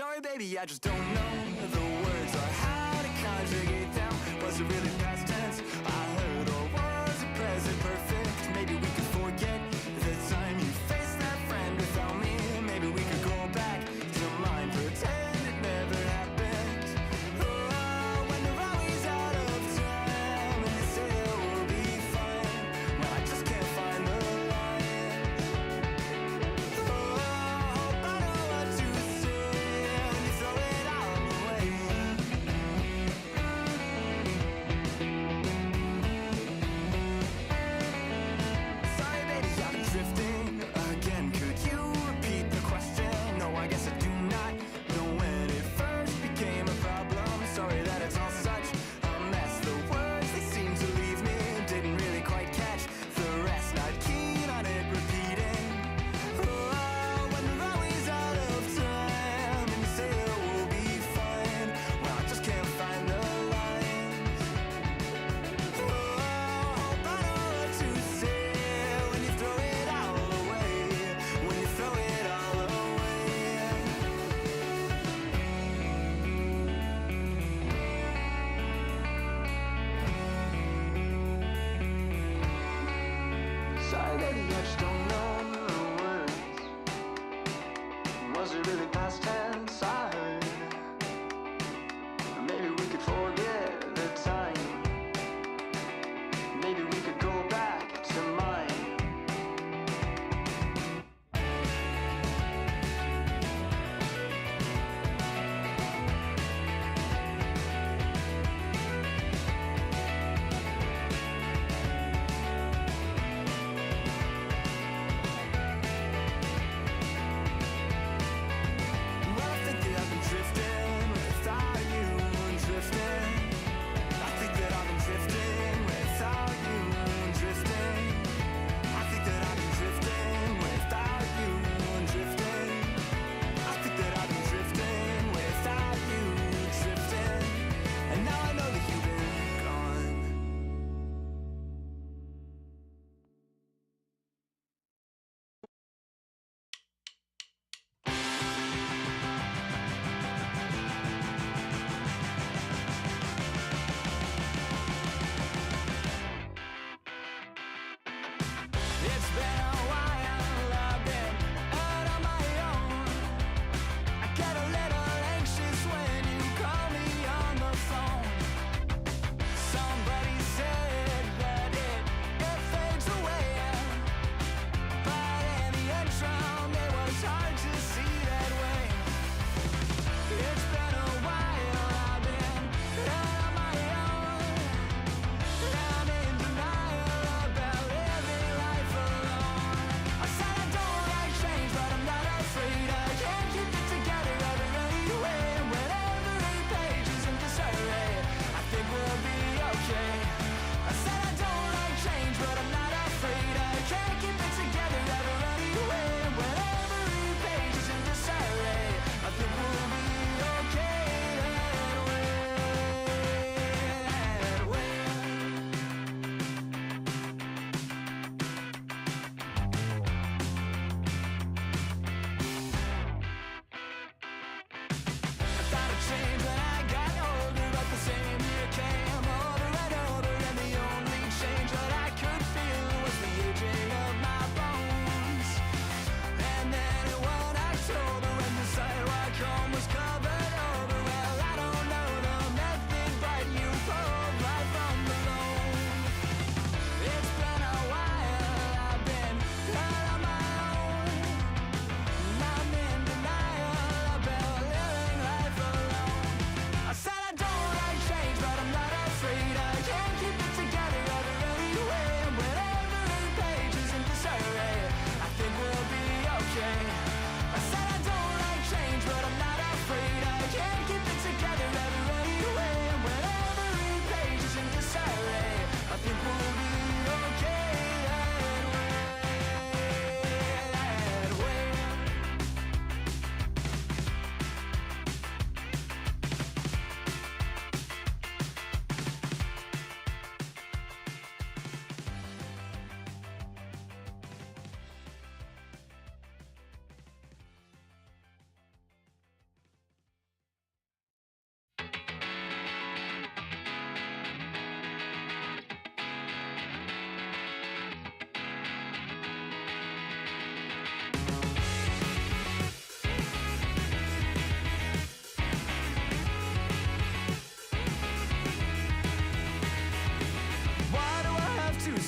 Sorry, baby, I just don't know the words or how to conjugate them. Was it really past tense I heard, or was it present perfect? Maybe we could forget the time you faced that friend without me. Maybe we could go back to mine, pretend it never happened. Oh, when we're always out of time, and you say it will be fine. Well, I just can't find the lines. Oh, hope I know what to say when you throw it all away. Sorry, baby, I've been drifting again. Could you repeat the question? No, I guess I do not know when it first became a problem. Sorry that it's all such a mess. The words, they seem to leave me. Didn't really quite catch the rest. Not keen on it repeating. Oh, when we're always out of time, and you say it will be fine. Well, I just can't find the lines. Oh, hope I know what to say when you throw it all away. When you throw it all away. Sorry, baby, I just don't know the words. Was it really past tense I heard? Maybe we could forget the time. Maybe we could go back to mine.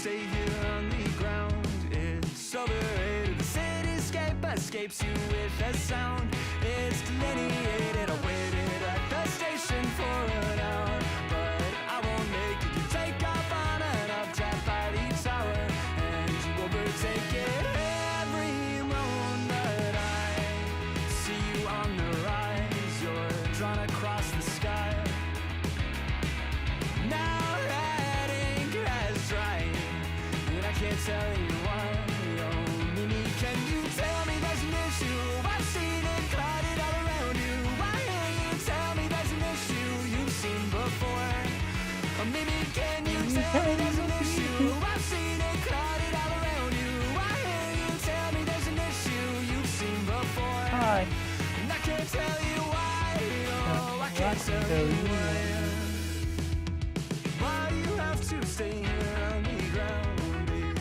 stay here on the ground. It's overrated. The cityscape escapes you with a sound. It's delineated. I waited at the station for an hour, but I won't make it. You take off on an updraft by the tower, and you overtake it. Every moment I see you on the rise, you're drawn across the sky. Now that ink has dried, and I can't tell you why. Oh, Mimi, can you tell me there's an issue? I've seen it clouded all around you. Why can't you tell me there's an issue you've seen before? Oh, Mimi, can you tell me there's an issue? I've seen it clouded all around you. Why can't you tell me there's an issue you've seen before? Hi. And I can't tell you why. Oh, I can't tell you why. Why you have to stay here on the ground?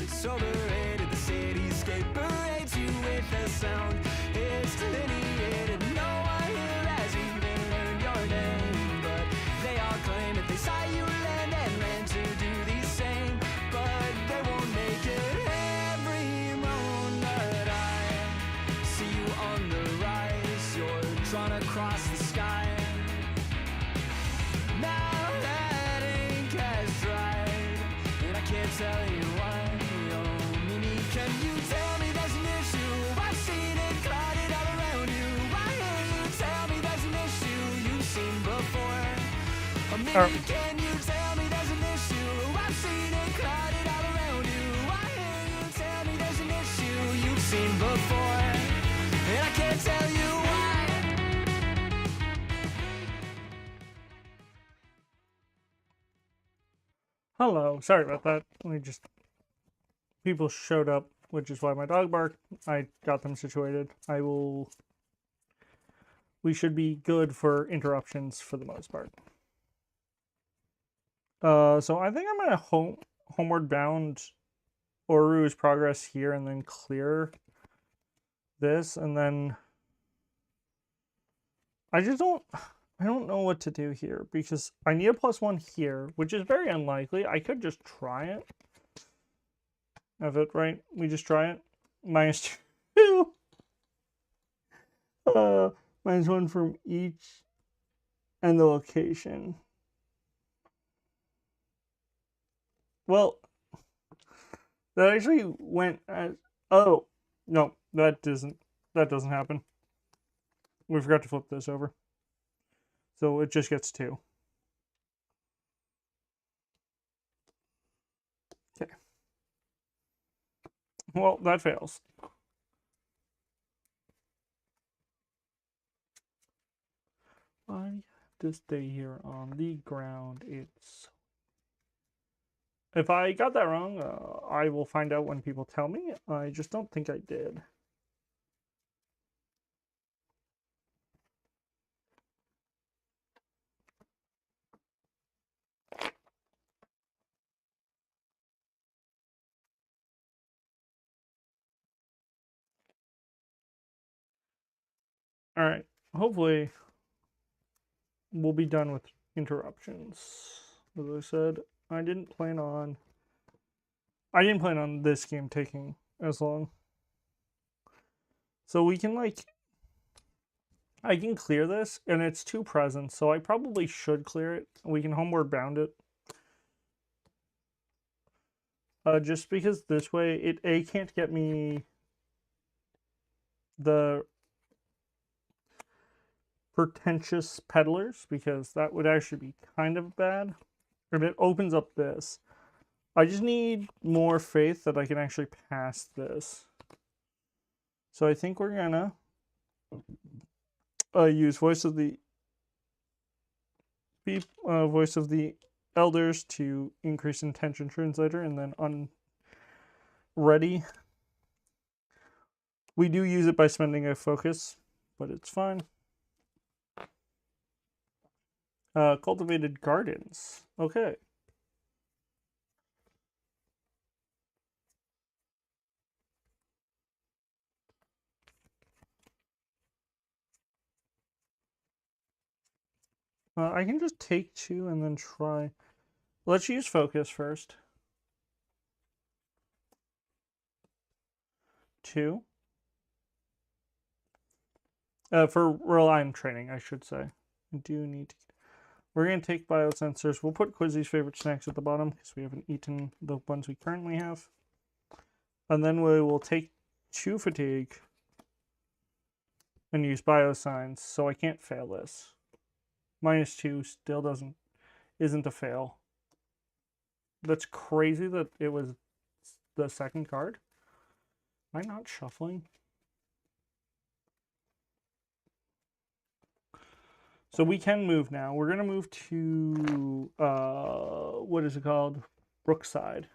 It's overrated. The cityscape parades you with a sound. It's delineated. No one here has even learned your name, but they all claim that they saw you land and land to do the same, but they won't make it. Every moment I see you on the rise, you're drawn across the sky. Now that ink has dried, and I can't tell you why. Oh, Mimi, can you tell me there's an issue? I've seen it clouded all around you. Why can't you tell me there's an issue you've seen before? Oh, Mimi, can you tell me there's an issue? I've seen it clouded all around you. Why can't you tell me there's an issue you've seen before? And I can't tell you why. Hello. Sorry about that. People showed up, which is why my dog barked. I got them situated. We should be good for interruptions for the most part. So I think I'm gonna homeward bound Oru's progress here and then clear this, and then I don't know what to do here because I need a +1 here, which is very unlikely. I could just try it. Have it right. We just try it. -2. -1 from each and the location. Well, that actually went as... Oh, no, that doesn't happen. We forgot to flip this over. So it just gets 2. Okay. Well, that fails. I have to stay here on the ground. If I got that wrong, I will find out when people tell me. I just don't think I did. All right. Hopefully, we'll be done with interruptions. As I said, I didn't plan on this game taking as long. So we can I can clear this, and it's 2 presents, so I probably should clear it. We can homeward bound it. Just because this way, it can't get me the pretentious peddlers, because that would actually be kind of bad. And it opens up this. I just need more faith that I can actually pass this. So I think we're gonna use Voice of the Elders to increase Intention Translator, and then Ready. We do use it by spending a focus, but it's fine. Cultivated Gardens. Okay. I can just take 2 and then try. Let's use focus first. 2. For Reliant training, I should say. I do need to. We're going to take biosensors. We'll put Quizzy's favorite snacks at the bottom because we haven't eaten the ones we currently have. And then we will take 2 fatigue and use biosigns, so I can't fail this. -2 still isn't a fail. That's crazy that it was the second card. Am I not shuffling? So we can move now. We're going to move to, what is it called? Brookside.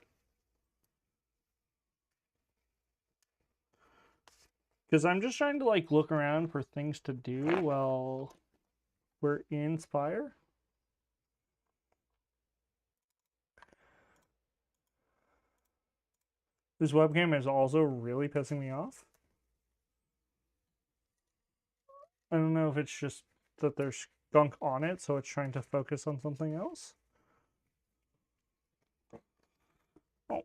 Because I'm just trying to, like, look around for things to do while we're in Spire. This webcam is also really pissing me off. I don't know if it's just that there's skunk on it, so it's trying to focus on something else. Oh.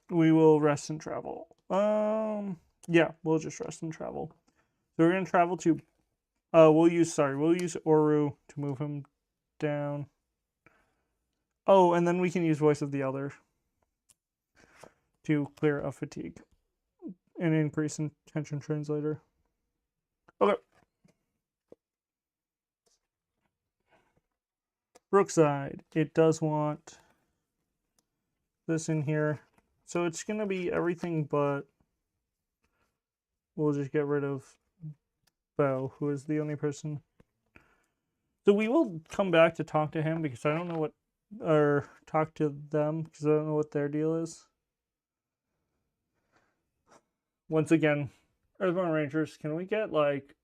We will rest and travel. Yeah, we'll just rest and travel. So we're gonna travel to. We'll use Oru to move him down. Oh, and then we can use Voice of the Elder to clear a fatigue and increase intention translator. Okay. Brookside. It does want this in here. So it's going to be everything but we'll just get rid of Bo, who is the only person. So we will come back to talk to him because I don't know what, or talk to them because I don't know what their deal is. Once again, Earthborne Rangers, can we get like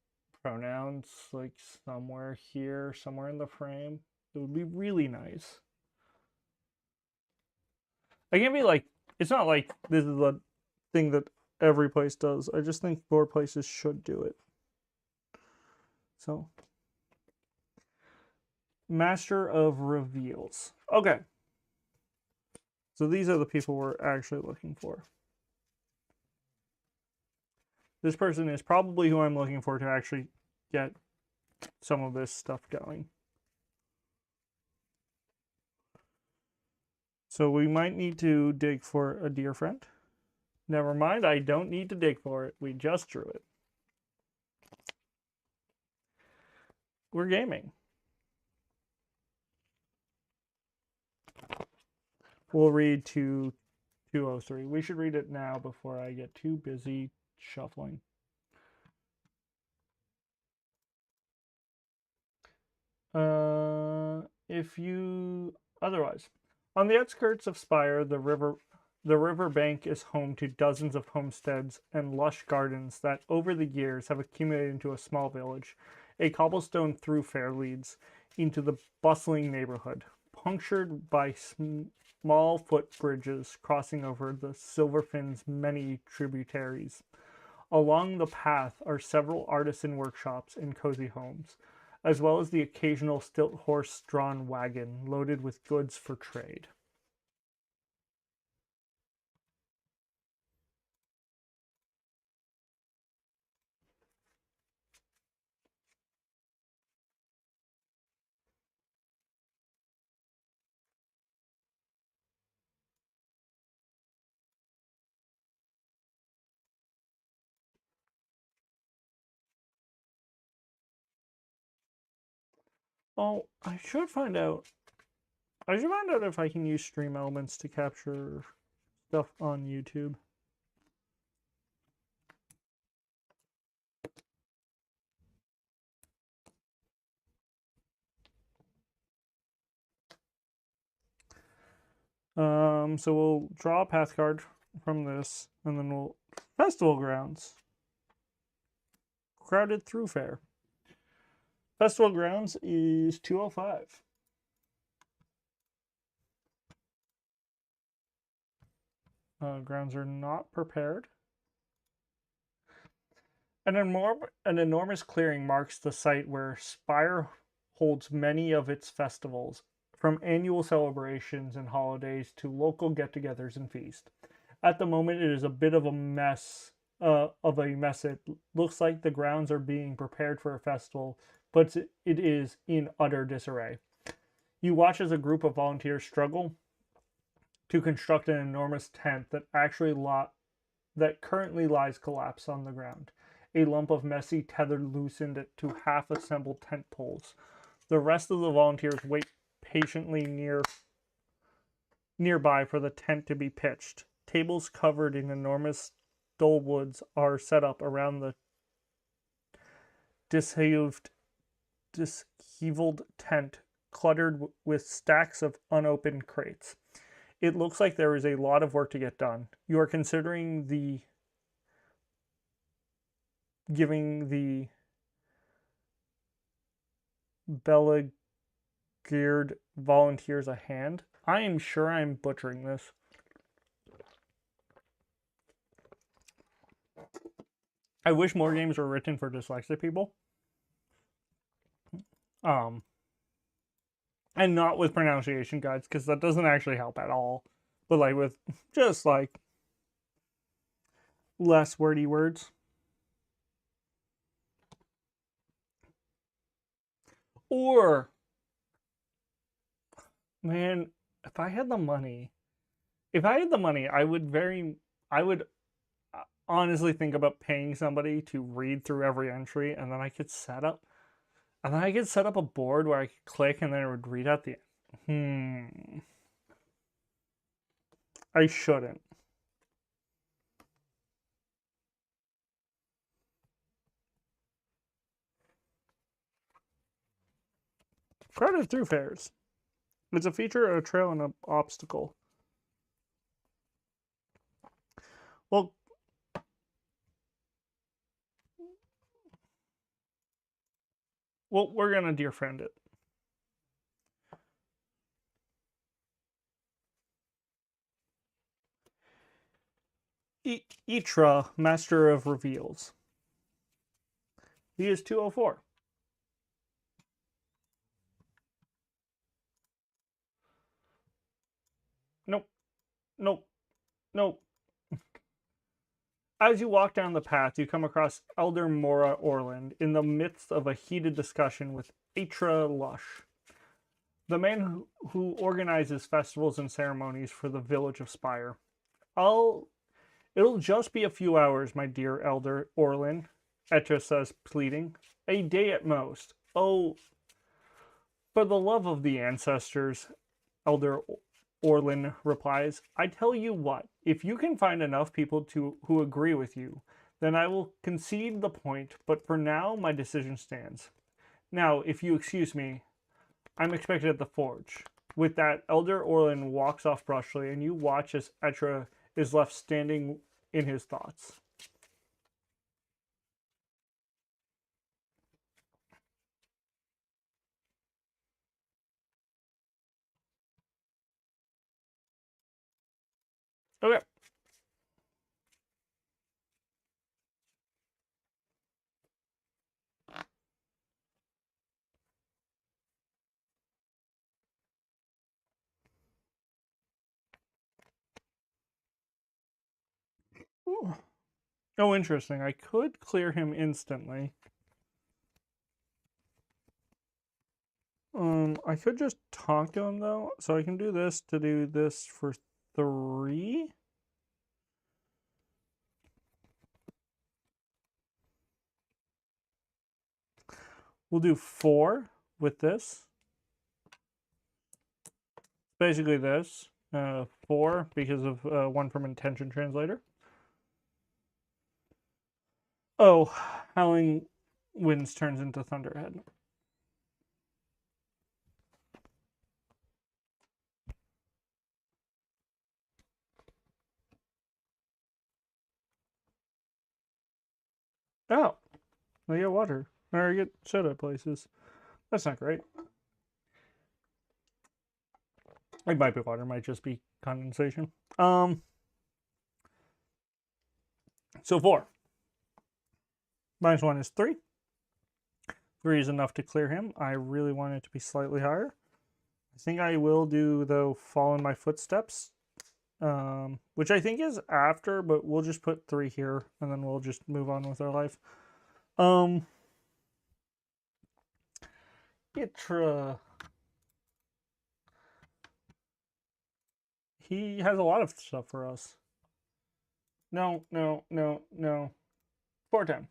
pronouns like somewhere here, somewhere in the frame? It would be really nice. I can't be like, it's not like this is a thing that every place does. I just think more places should do it. So, Master of Reveals. Okay. So these are the people we're actually looking for. This person is probably who I'm looking for to actually get some of this stuff going. So we might need to dig for a dear friend. Never mind, I don't need to dig for it. We just drew it. We're gaming. We'll read to 203. We should read it now before I get too busy shuffling. If you otherwise, on the outskirts of Spire, the river bank is home to dozens of homesteads and lush gardens that, over the years, have accumulated into a small village. A cobblestone thoroughfare leads into the bustling neighborhood, punctured by small footbridges crossing over the Silverfin's many tributaries. Along the path are several artisan workshops and cozy homes, as well as the occasional stilt horse-drawn wagon loaded with goods for trade. Oh, I should find out if I can use stream elements to capture stuff on YouTube. So we'll draw a path card from this, and then we'll Festival Grounds. Crowded Thoroughfare. Festival Grounds is 205. Grounds are not prepared. An enormous clearing marks the site where Spire holds many of its festivals, from annual celebrations and holidays to local get-togethers and feasts. At the moment, it is a bit of a mess. It looks like the grounds are being prepared for a festival, but it is in utter disarray. You watch as a group of volunteers struggle to construct an enormous tent that currently lies collapsed on the ground, a lump of messy tethered loosened to half-assembled tent poles. The rest of the volunteers wait patiently nearby for the tent to be pitched. Tables covered in enormous dolewoods are set up around the disheveled tent, cluttered with stacks of unopened crates. It looks like there is a lot of work to get done. You are considering giving the Belageared volunteers a hand. I am sure I'm butchering this. I wish more games were written for dyslexic people. And not with pronunciation guides, because that doesn't actually help at all. But like with just like less wordy words. Or, man, if I had the money, I would honestly think about paying somebody to read through every entry, and then I could set up a board where I could click and then it would read out the I shouldn't. Crowded through fairs. It's a feature, a trail, and an obstacle. Well, we're gonna dear friend it. Itra, Master of Reveals. He is 204. Nope. Nope. Nope. As you walk down the path, you come across Elder Mora Orland in the midst of a heated discussion with Atra Lush, the man who organizes festivals and ceremonies for the village of Spire. It'll just be a few hours, my dear Elder Orland, Atra says, pleading. A day at most. Oh, for the love of the ancestors, Elder Orlin replies, I tell you what, if you can find enough people who agree with you, then I will concede the point, but for now, my decision stands. Now, if you excuse me, I'm expected at the forge. With that, Elder Orlin walks off brusquely, and you watch as Etra is left standing in his thoughts. Okay. Ooh. Oh, interesting. I could clear him instantly. I could just talk to him though, so I can do this to do this for 3. We'll do 4 with this. Basically this. 4 because of 1 from Intention Translator. Oh, Howling Winds turns into Thunderhead. Oh, I get water. Or I get soda places. That's not great. It might be water, might just be condensation. So 4. -1 is 3. 3 is enough to clear him. I really want it to be slightly higher. I think I will do, though, Fall in My Footsteps, which I think is after, but we'll just put 3 here, and then we'll just move on with our life. Itra. He has a lot of stuff for us. No. 410.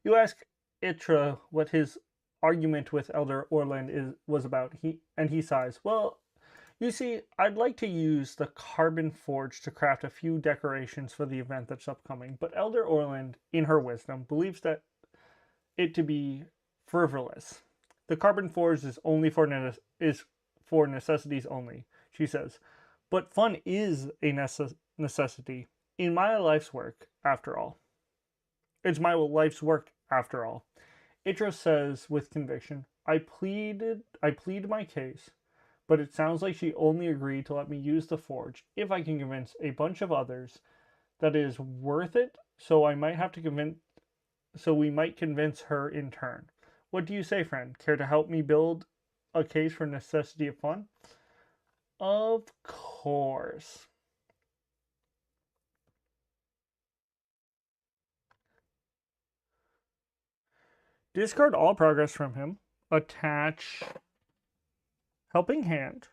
You ask Itra what his argument with Elder Orland was about. He sighs. Well, you see, I'd like to use the carbon forge to craft a few decorations for the event that's upcoming, but Elder Orland, in her wisdom, believes that it to be frivolous. The carbon forge is only for necessities only, she says. But fun is a necessity in my life's work, after all. It's my life's work, after all. Itra says with conviction, I plead my case, but it sounds like she only agreed to let me use the forge if I can convince a bunch of others that it is worth it, so we might convince her in turn. What do you say, friend? Care to help me build a case for necessity of fun? Of course. Discard all progress from him. Attach Helping Hand.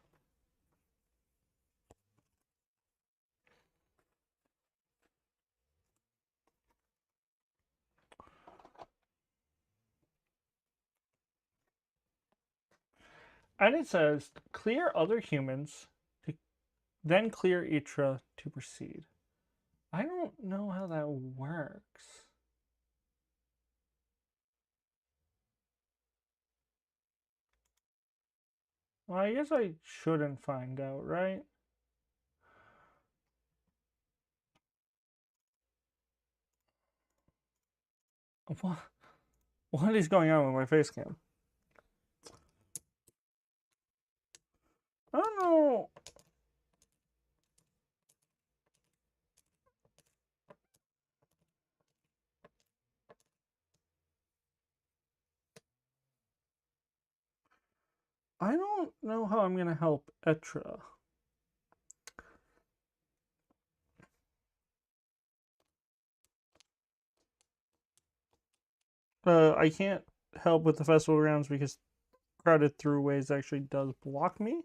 And it says, clear other humans, then clear Itra to proceed. I don't know how that works. Well, I guess I shouldn't find out, right? What is going on with my face cam? I don't know. I don't know how I'm going to help Etra. I can't help with the festival grounds because crowded throughways actually does block me.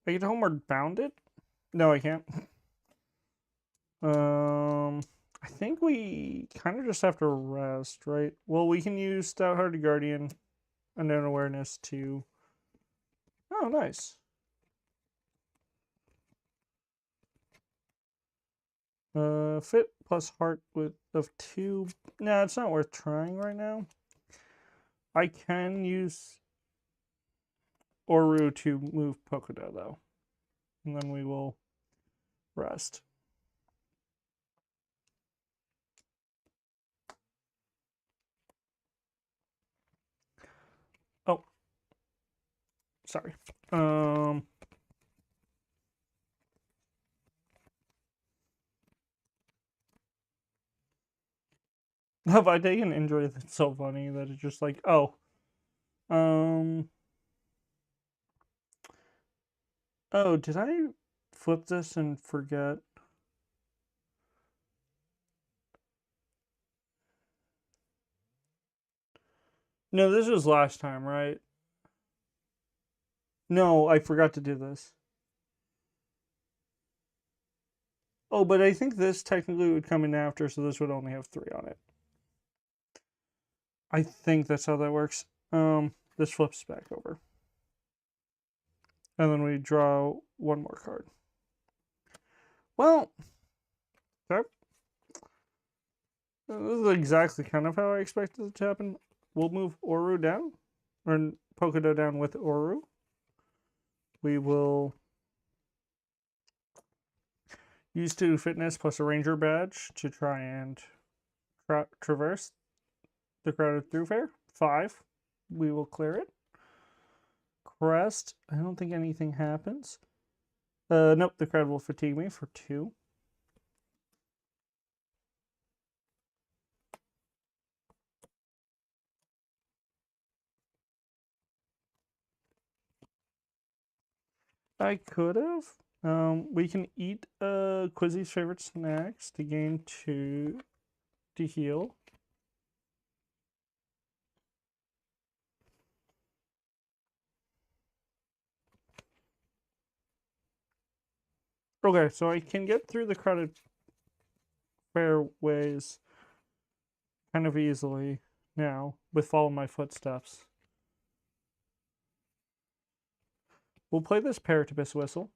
I get homeward bounded? No, I can't. I think we kind of just have to rest, right? Well, we can use Stout-Hearted Guardian, Unknown Awareness to... Oh, nice. Fit plus heart of 2. Nah, it's not worth trying right now. I can use Oru to move Pokoda, though. And then we will rest. Oh. Sorry. Have I taken injury that's so funny that it's just like, oh. Oh, did I flip this and forget? No, this was last time, right? No, I forgot to do this. Oh, but I think this technically would come in after, so this would only have 3 on it. I think that's how that works. This flips back over. And then we draw 1 more card. Well, okay. This is exactly kind of how I expected it to happen. We'll move Oru down, or Pokodo down with Oru. We will use 2 fitness plus a ranger badge to try and traverse the crowded thoroughfare. 5. We will clear it. Crest. I don't think anything happens. Nope, the crowd will fatigue me for 2. I could have. We can eat Quizzy's favorite snacks to gain 2 to heal. Okay, so I can get through the crowded fairways kind of easily now with Follow My Footsteps. We'll play this Paratibus whistle.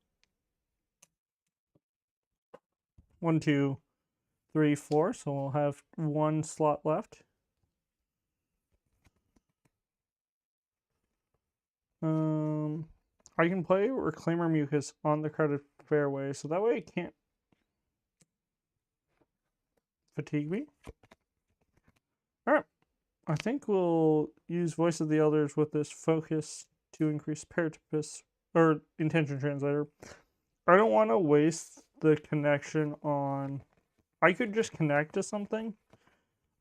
1, 2, 3, 4. So we'll have 1 slot left. I can play Reclaimer Mucus on the crowded fairway, so that way it can't fatigue me. Alright. I think we'll use Voice of the Elders with this focus to increase Paratipus or Intention Translator. I don't want to waste the connection on. I could just connect to something.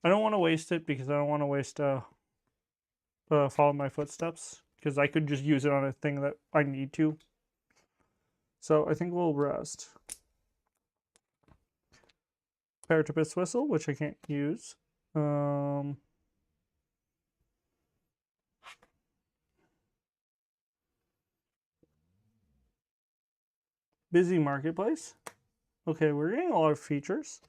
I don't want to waste it because I don't want to waste Follow My Footsteps because I could just use it on a thing that I need to. So I think we'll rest. Paratipus Whistle, which I can't use. Busy Marketplace. Okay, we're getting a lot of features.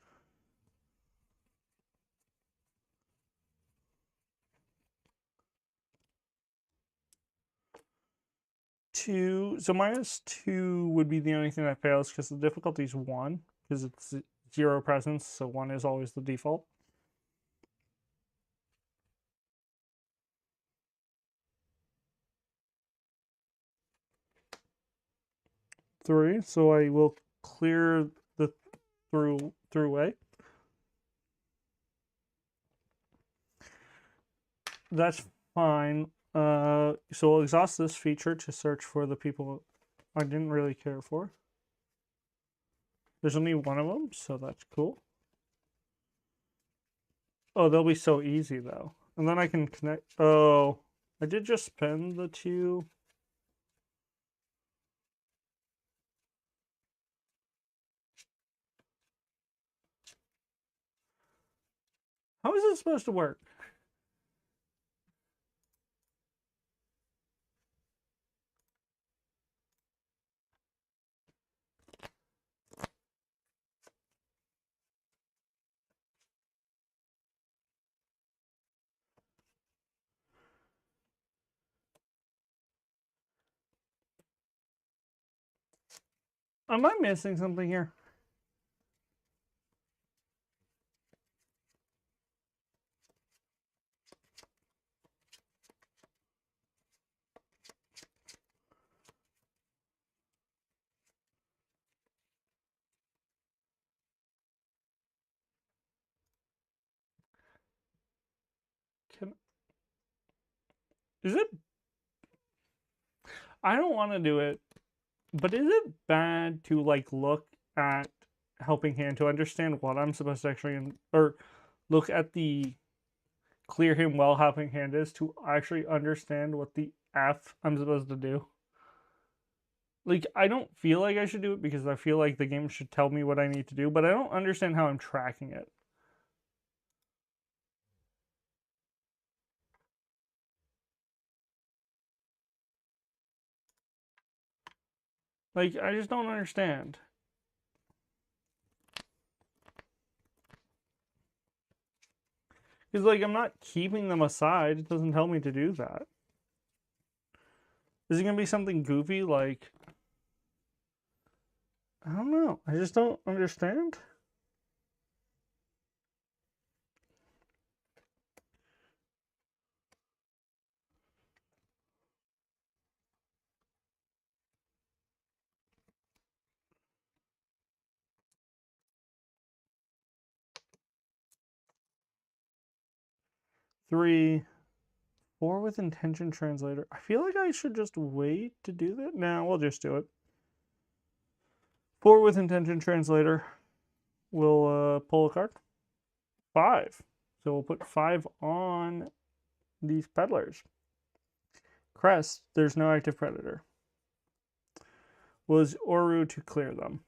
2, so -2 would be the only thing that fails because the difficulty is 1 because it's 0 presence, so 1 is always the default. Three, so I will clear the throughway. That's fine. So we'll exhaust this feature to search for the people I didn't really care for. There's only 1 of them, so that's cool. Oh, they'll be so easy though. And then I can connect. Oh, I did just spend the 2. How is it supposed to work? Am I missing something here? Is it? I don't want to do it, but is it bad to like look at Helping Hand to understand what I'm supposed to actually, or look at the Clear Him Well Helping Hand is to actually understand what the F I'm supposed to do? Like, I don't feel like I should do it because I feel like the game should tell me what I need to do, but I don't understand how I'm tracking it. Like, I just don't understand. Because, like, I'm not keeping them aside. It doesn't tell me to do that. Is it going to be something goofy like... I don't know. I just don't understand. Three, 4 with Intention Translator. I feel like I should just wait to do that. Nah, we'll just do it. 4 with Intention Translator. We'll pull a card. 5. So we'll put 5 on these peddlers. Crest, there's no active predator. was Oru to clear them.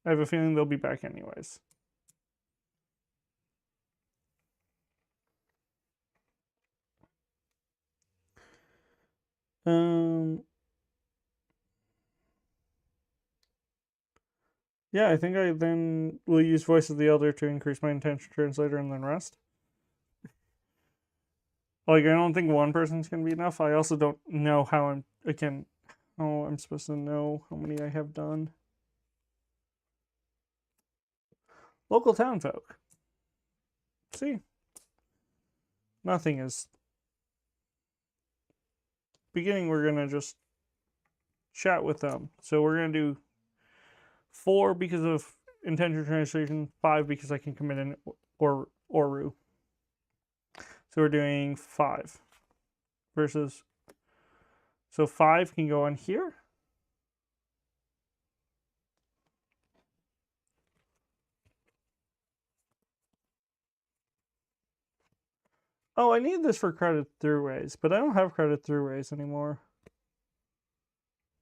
I have a feeling they'll be back anyways. Yeah, I think I then will use Voice of the Elder to increase my intention translator and then rest. Like, I don't think one person's gonna be enough. I also don't know how I'm supposed to know how many I have done. Local townfolk. See? Nothing is. Beginning, we're gonna just chat with them. So we're gonna do 4 because of intention translation, 5 because I can commit an Oru. So we're doing 5 versus. So 5 can go on here. Oh, I need this for credit throughways, but I don't have credit throughways anymore.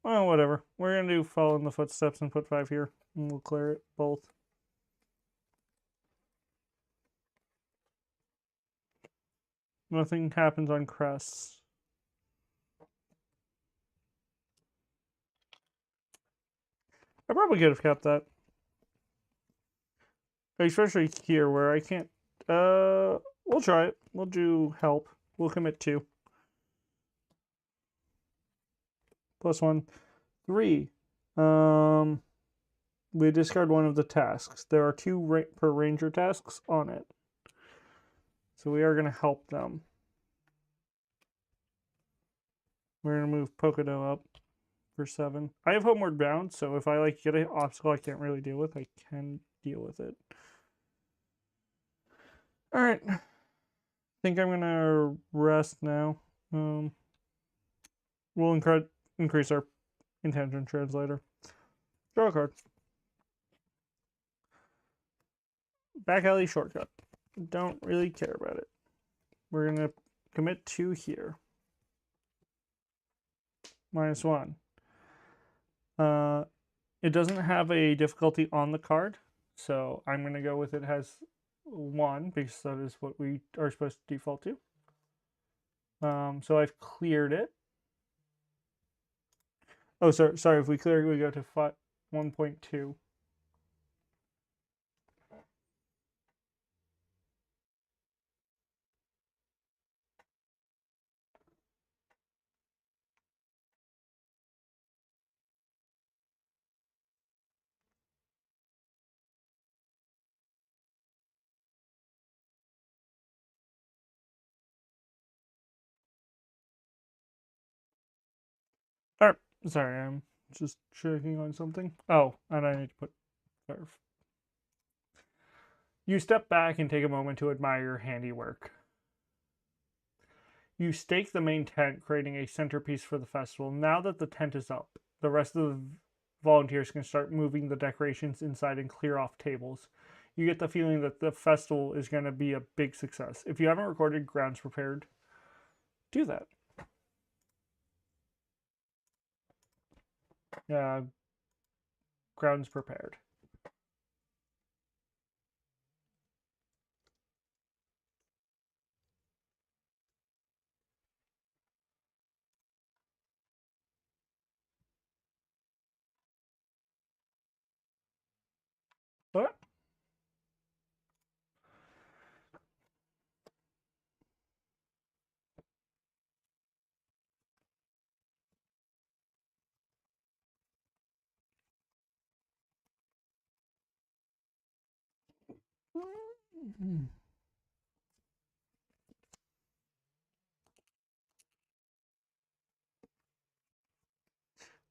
Well, whatever. We're going to do follow in the footsteps and put 5 here, and we'll clear it both. Nothing happens on crests. I probably could have kept that. Especially here where I can't. We'll try it. We'll do help. We'll commit 2. +1. 3. We discard one of the tasks. There are 2 per ranger tasks on it. So we are going to help them. We're going to move Pocono up for 7. I have Homeward Bound, so if I get an obstacle I can't really deal with, I can deal with it. Alright. I think I'm going to rest now. We'll increase our intention translator. Draw a card. Back alley shortcut. Don't really care about it. We're going to commit 2 here. -1. It doesn't have a difficulty on the card, so I'm going to go with it has 1 because that is what we are supposed to default to. So I've cleared it. Oh, sorry. If we clear it, we go to 1.2. Alright, sorry, I'm just checking on something. Oh, and I need to put curve. You step back and take a moment to admire your handiwork. You stake the main tent, creating a centerpiece for the festival. Now that the tent is up, the rest of the volunteers can start moving the decorations inside and clear off tables. You get the feeling that the festival is going to be a big success. If you haven't recorded Grounds Prepared, do that. Grounds Prepared. What?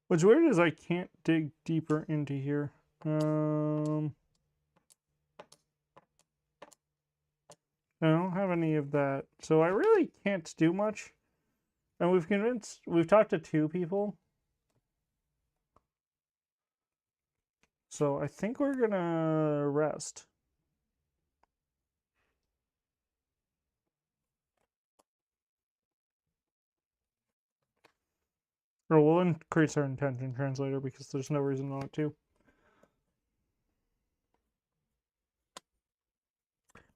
What's weird is I can't dig deeper into here. I don't have any of that. So I really can't do much. And we've talked to 2 people. So I think we're gonna rest. Or we'll increase our intention translator because there's no reason not to.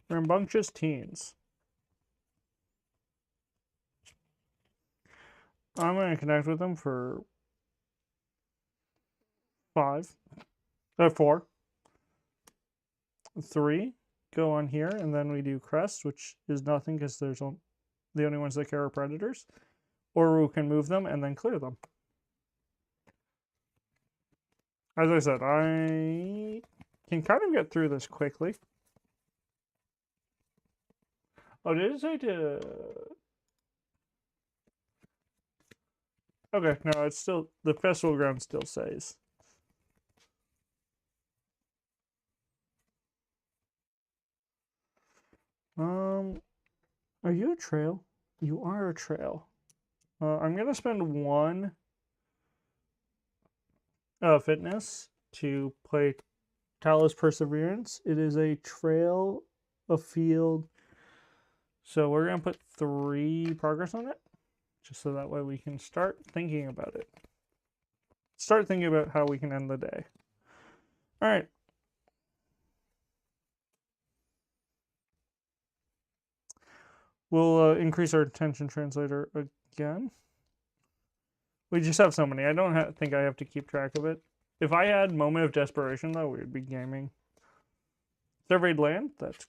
Rambunctious teens. I'm going to connect with them for 4. 3. Go on here, and then we do crest, which is nothing because there's the only ones that care are predators. Or we can move them and then clear them. As I said, I can kind of get through this quickly. Oh, did it say to... Okay, no, it's still... The festival ground still says. Are you a trail? You are a trail. I'm going to spend 1 fitness to play Talos Perseverance. It is a trail, a field. So we're going to put 3 progress on it. Just so that way we can start thinking about it. Start thinking about how we can end the day. All right. We'll increase our attention translator again. We just have so many. I don't think I have to keep track of it. If I had Moment of Desperation, though, we would be gaming. Surveyed Land, that's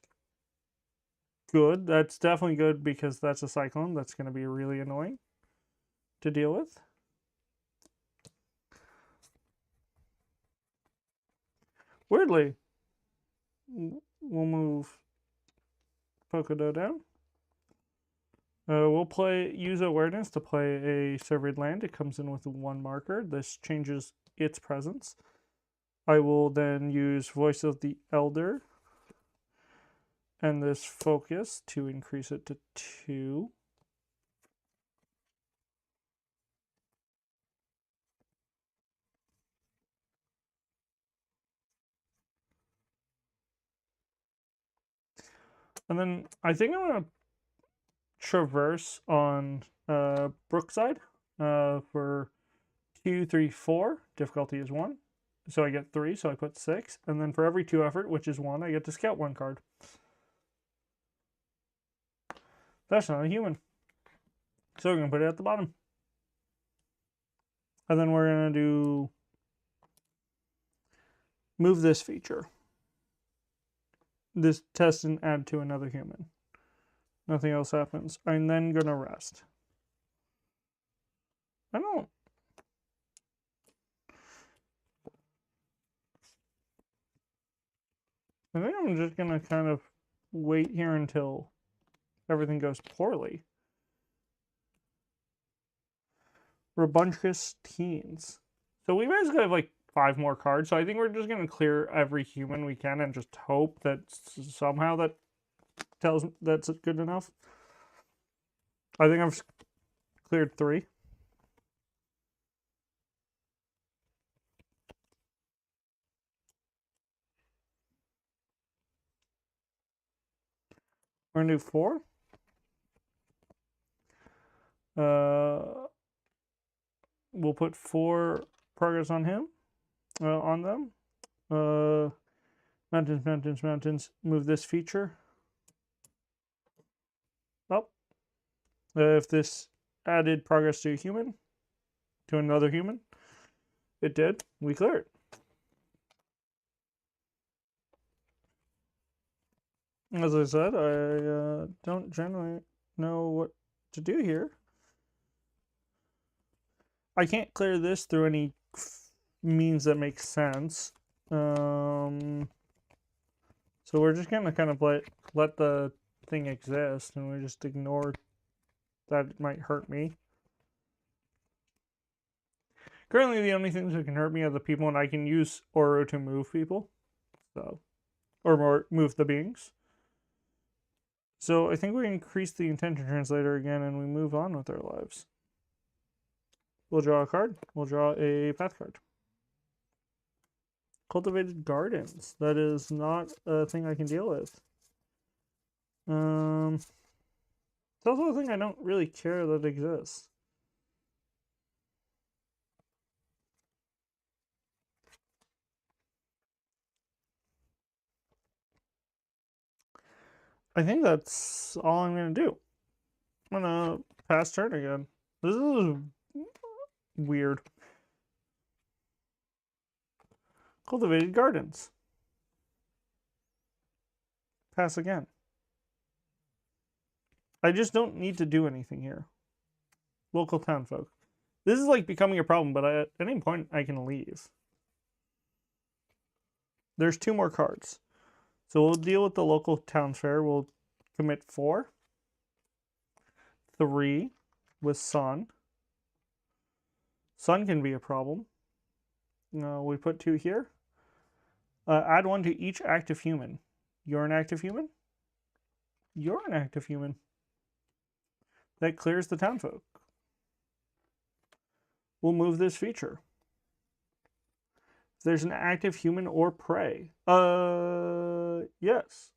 good. That's definitely good because that's a cyclone. That's going to be really annoying to deal with. Weirdly, we'll move Pocodo down. We'll use awareness to play a surveyed land. It comes in with 1 marker. This changes its presence. I will then use Voice of the Elder and this focus to increase it to 2. And then I think I'm going to traverse on Brookside for 2, 3, 4. Difficulty is 1. So I get 3, so I put 6. And then for every 2 effort, which is 1, I get to scout 1 card. That's not a human. So we're going to put it at the bottom. And then we're going to do move this feature. This test and add to another human. Nothing else happens. I'm then going to rest. I think I'm just going to kind of wait here until everything goes poorly. Rabunchus Teens. So we basically have like 5 more cards. So I think we're just going to clear every human we can and just hope that somehow that tells that's good enough. I think I've cleared 3. We're going to do 4. We'll put 4 progress on him, on them. Mountains, mountains, mountains. Move this feature. Oh. If this added progress to a human, to another human, it did. We clear it. As I said, I don't generally know what to do here. I can't clear this through any means that makes sense. So we're just gonna kind of let the thing exist, and we just ignore that it might hurt me. Currently, the only things that can hurt me are the people, and I can use Oro to move people, so or move the beings. So I think we increase the intention translator again, and we move on with our lives. We'll draw a card. We'll draw a path card. Cultivated Gardens. That is not a thing I can deal with. It's also a thing I don't really care that exists. I think that's all I'm going to do. I'm going to pass turn again. This is weird. Cultivated gardens. Pass again. I just don't need to do anything here. Local townfolk. This is like becoming a problem, but at any point I can leave. There's 2 more cards. So we'll deal with the local town fair. We'll commit 4. 3 with Sun. Sun can be a problem. We put 2 here. Add 1 to each active human. You're an active human? You're an active human. That clears the townfolk. We'll move this feature. If there's an active human or prey. Yes.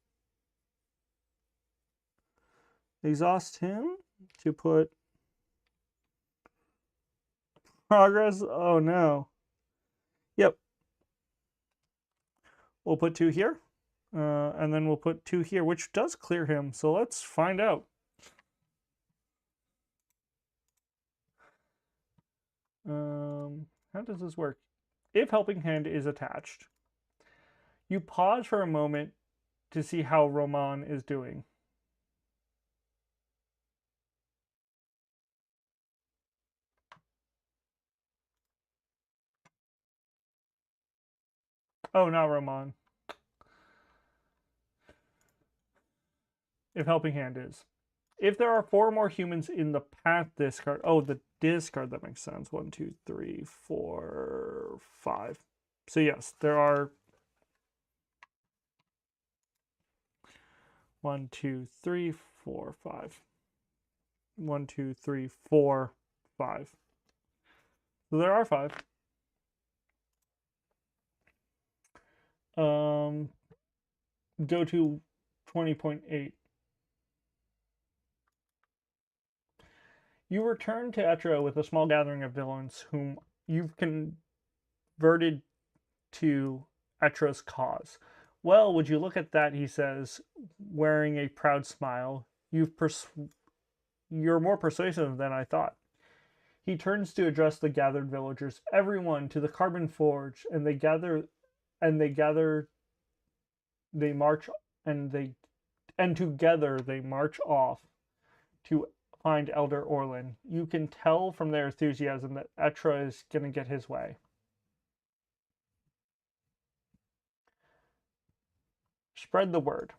Exhaust him to put progress. Oh no. Yep. We'll put 2 here. And then we'll put 2 here, which does clear him. So let's find out. How does this work? If Helping Hand is attached, you pause for a moment to see how Roman is doing. Oh, not Roman. If Helping Hand is. If there are 4 more humans in the path discard. Oh, the discard, that makes sense. 1, 2, 3, 4, 5. So yes, there are 1, 2, 3, 4, 5. 1, 2, 3, 4, 5. So there are 5. Go to 20.8. You return to Etra with a small gathering of villains whom you've converted to Etra's cause. Well, would you look at that, he says, wearing a proud smile. You're more persuasive than I thought. He turns to address the gathered villagers. Everyone to the Carbon Forge, and they march, and together they march off to find Elder Orlin. You can tell from their enthusiasm that Etra is going to get his way. Spread the word.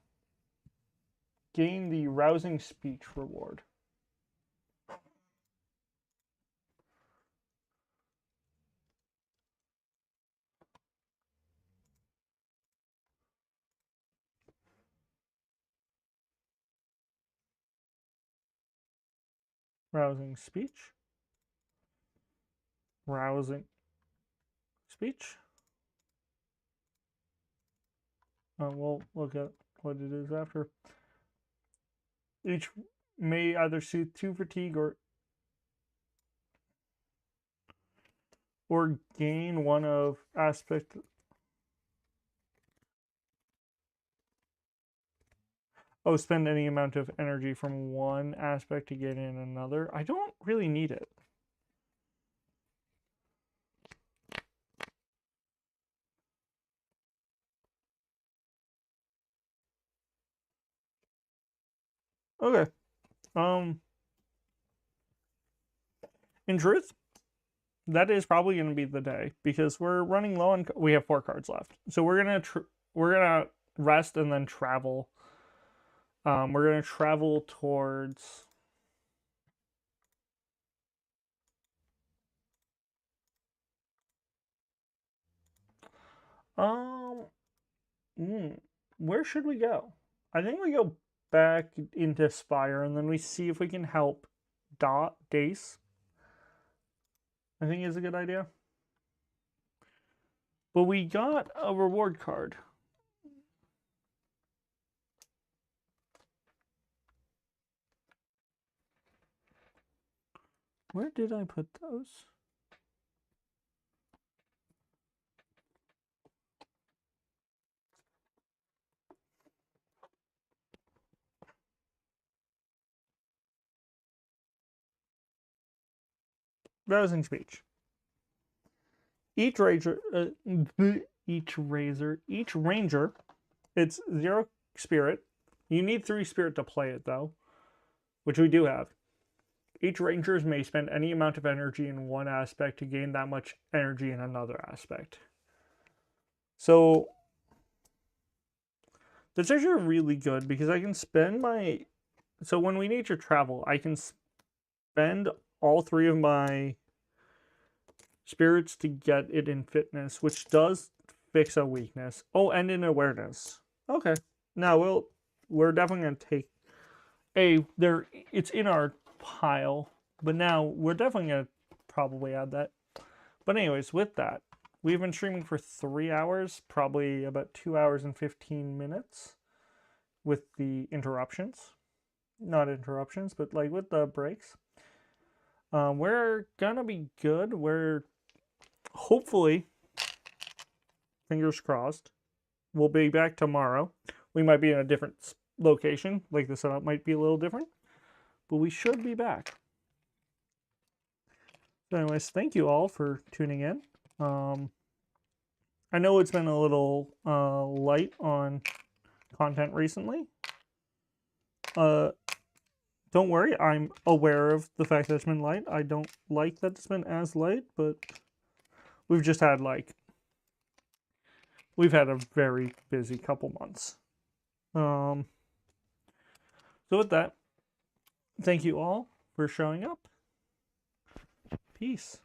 Gain the rousing speech reward. Rousing speech. Rousing speech. We'll look at what it is after. Each may either soothe 2 fatigue or gain 1 of aspect. Oh, spend any amount of energy from 1 aspect to get in another. I don't really need it. Okay. In truth, that is probably going to be the day because we're running low on. We have 4 cards left, so we're gonna rest and then travel. We're gonna travel towards. Where should we go? I think we go back into Spire and then we see if we can help Dace. I think is a good idea. But we got a reward card. Where did I put those? Rousing speech. Each ranger, it's 0 spirit. You need 3 spirit to play it, though, which we do have. Each rangers may spend any amount of energy in one aspect to gain that much energy in another aspect. So that's actually really good because I can spend my... So when we nature travel, I can spend all 3 of my spirits to get it in fitness, which does fix a weakness. Oh, and in awareness. Okay. Now we're definitely going to take it's in our pile, but now we're definitely going to probably add that. But anyways, with that, we've been streaming for 3 hours, probably about 2 hours and 15 minutes with the interruptions. Not interruptions, but like with the breaks. We're gonna be good. We're hopefully, fingers crossed, we'll be back tomorrow. We might be in a different location, like the setup might be a little different, but we should be back. So anyways, thank you all for tuning in. I know it's been a little light on content recently. Don't worry, I'm aware of the fact that it's been light. I don't like that it's been as light, but we've just had we've had a very busy couple months. So with that, thank you all for showing up. Peace.